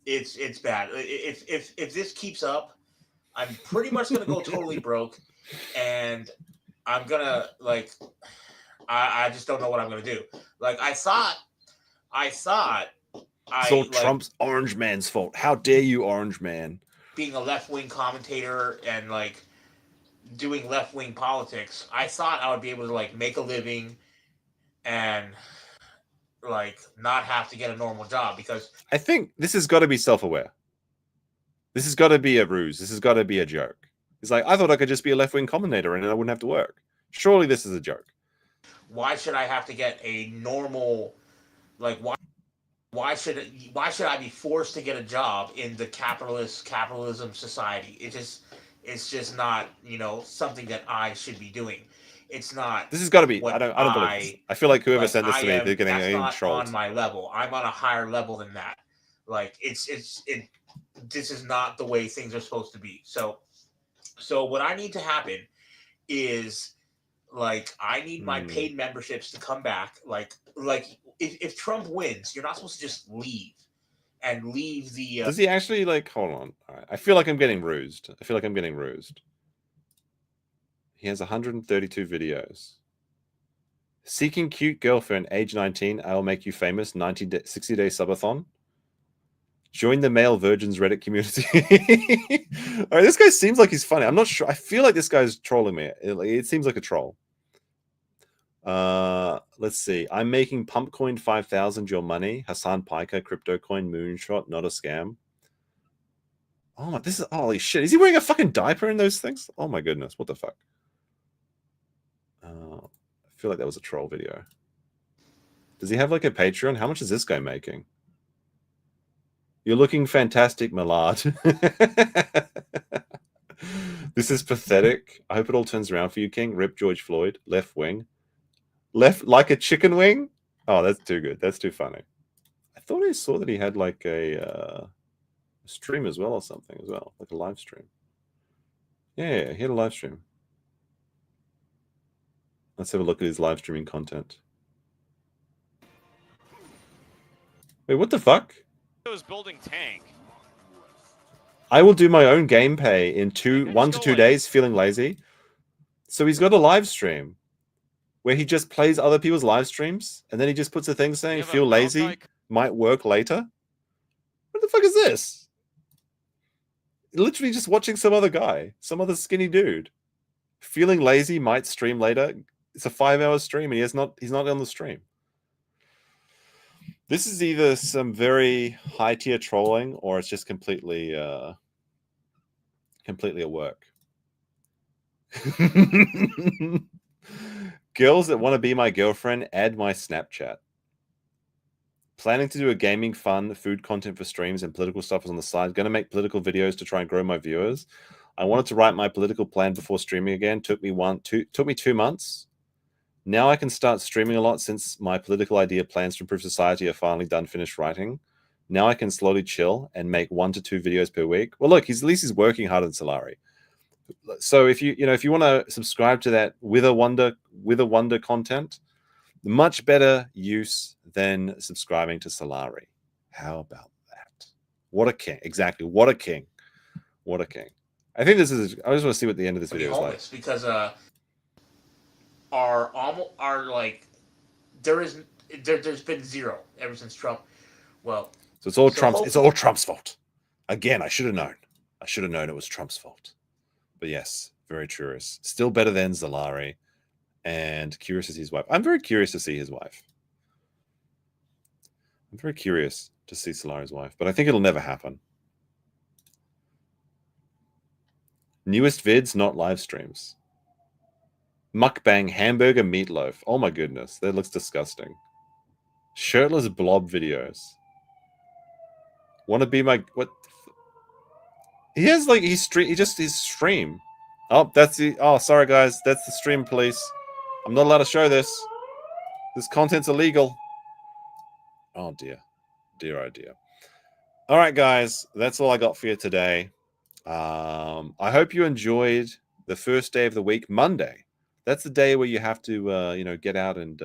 It's bad. If this keeps up, I'm pretty much gonna go totally broke, and I'm gonna like, I just don't know what I'm gonna do. Like I thought. It's all Trump's Orange Man's fault. How dare you, Orange Man? Being a left-wing commentator and like doing left-wing politics, I thought I would be able to like make a living and like not have to get a normal job because I think this has got to be self-aware. This has got to be a ruse. This has got to be a joke. It's like, I thought I could just be a left-wing commentator and I wouldn't have to work. Surely this is a joke. Why should I have to get a normal, like why should I be forced to get a job in the capitalism society? It's just not, something that I should be doing. It's not. This has got to be. I don't believe this. I feel like whoever sent this to me, they're getting trolled. On my level, I'm on a higher level than that. Like this is not the way things are supposed to be. So what I need to happen is like I need my paid memberships to come back. Like if Trump wins, you're not supposed to just leave and leave the. Does he actually like? Hold on. All right. I feel like I'm getting rused. He has 132 videos. Seeking cute girlfriend, age 19. I'll make you famous. 60-day subathon. Join the male virgins Reddit community. All right, this guy seems like he's funny. I'm not sure. I feel like this guy's trolling me. It seems like a troll. Let's see. I'm making Pumpcoin 5,000 your money. Hassan Piker, crypto coin, moonshot, not a scam. Oh my, this is holy shit. Is he wearing a fucking diaper in those things? Oh my goodness, what the fuck? I feel like that was a troll video. Does he have like a Patreon? How much is this guy making? You're looking fantastic, Millard. This is pathetic. I hope it all turns around for you, King. Rip George Floyd. Left wing. Left like a chicken wing? Oh, that's too good. That's too funny. I thought I saw that he had like a stream as well or something as well. Like a live stream. Yeah, he had a live stream. Let's have a look at his live streaming content. Wait, what the fuck? I was building tank. I will do my own gameplay in 1 to 2 days, feeling lazy. So he's got a live stream where he just plays other people's live streams, and then he just puts a thing saying, feel lazy, might work later. What the fuck is this? Literally just watching some other guy, some other skinny dude. Feeling lazy, might stream later. It's a 5-hour stream, and he's not on the stream. This is either some very high tier trolling, or it's just completely a work. Girls that want to be my girlfriend, add my Snapchat. Planning to do a gaming, fun, food content for streams and political stuff is on the side. Going to make political videos to try and grow my viewers. I wanted to write my political plan before streaming again. Took me 2 months. Now I can start streaming a lot since my political idea plans to improve society are finally finished writing. Now I can slowly chill and make 1 to 2 videos per week. Well, look, at least he's working hard on Salari. So if you want to subscribe to that with a wonder content, much better use than subscribing to Salari. How about that? What a king! Exactly. What a king! What a king! I think this is. I just want to see what the end of this video is like. Because are like there's been zero ever since Trump. Well, so it's all Trump's. It's all Trump's fault. Again, I should have known. I should have known it was Trump's fault. But yes, very curious. Still better than Salari, and curious to see his wife. I'm very curious to see his wife. I'm very curious to see Salari's wife, but I think it'll never happen. Newest vids, not live streams. Mukbang hamburger meatloaf. Oh my goodness, that looks disgusting. Shirtless blob videos. Want to be my what? He has like his stream. Oh, that's the. Oh, sorry guys, that's the stream police. I'm not allowed to show this. This content's illegal. Oh dear, dear oh dear. All right, guys, that's all I got for you today. I hope you enjoyed the first day of the week, Monday. That's the day where you have to, get out and,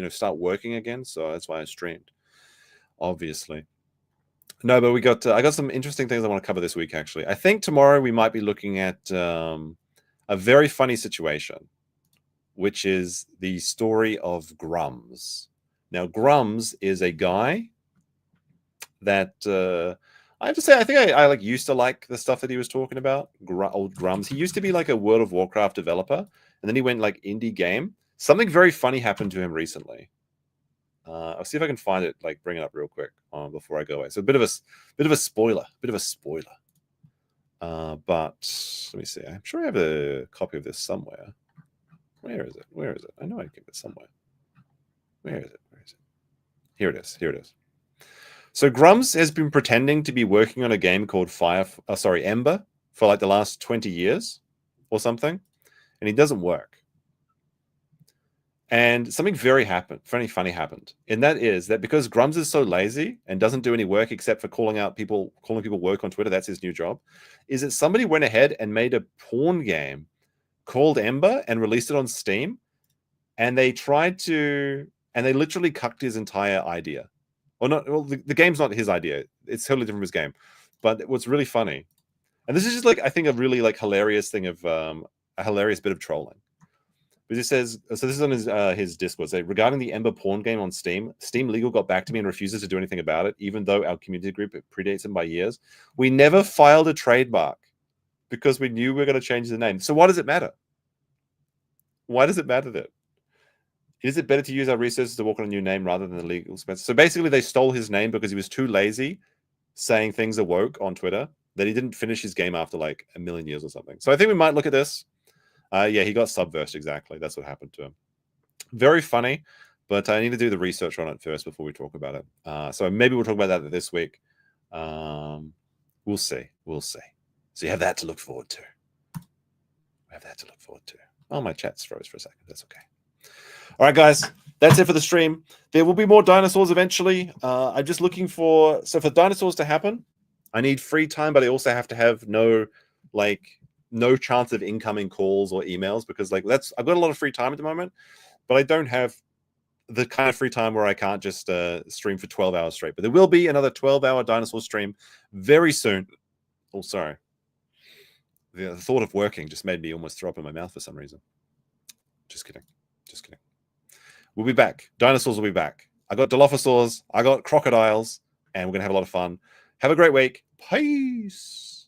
start working again. So that's why I streamed, obviously. No, but I got some interesting things I want to cover this week, actually. I think tomorrow we might be looking at a very funny situation, which is the story of Grums. Now, Grums is a guy that I have to say, I think I used to like the stuff that he was talking about. Old Grums. He used to be like a World of Warcraft developer, and then he went like indie game. Something very funny happened to him recently. I'll see if I can find it, like bring it up real quick before I go away. So a bit of a spoiler. But let me see. I'm sure I have a copy of this somewhere. Where is it? I know I keep it somewhere. Where is it? Here it is. So Grums has been pretending to be working on a game called Ember for like the last 20 years or something, and it doesn't work. And something very funny happened. And that is that because Grums is so lazy and doesn't do any work except for calling people work on Twitter, that's his new job, is that somebody went ahead and made a porn game called Ember and released it on Steam. And they literally cucked his entire idea. The game's not his idea. It's totally different from his game. But what's really funny, and this is just like, I think a really like hilarious thing of a hilarious bit of trolling. But it says, so this is on his Discord. So regarding the Ember porn game on Steam, Steam Legal got back to me and refuses to do anything about it, even though our community group predates them by years. We never filed a trademark because we knew we were going to change the name. So why does it matter? Why does it matter then? Is it better to use our resources to work on a new name rather than the legal expense? So basically, they stole his name because he was too lazy saying things are woke on Twitter that he didn't finish his game after like 1 million years or something. So I think we might look at this. Yeah, he got subversed, exactly. That's what happened to him. Very funny, but I need to do the research on it first before we talk about it. So maybe we'll talk about that this week. We'll see. We'll see. So you have that to look forward to. Oh, my chat's froze for a second. That's okay. All right, guys. That's it for the stream. There will be more dinosaurs eventually. I'm just looking for... So for dinosaurs to happen, I need free time, but I also have to have no chance of incoming calls or emails because I've got a lot of free time at the moment, but I don't have the kind of free time where I can't just stream for 12 hours straight. But there will be another 12-hour dinosaur stream very soon. Oh, sorry. The thought of working just made me almost throw up in my mouth for some reason. Just kidding. We'll be back. Dinosaurs will be back. I got Dilophosaurs, I got crocodiles, and we're going to have a lot of fun. Have a great week. Peace.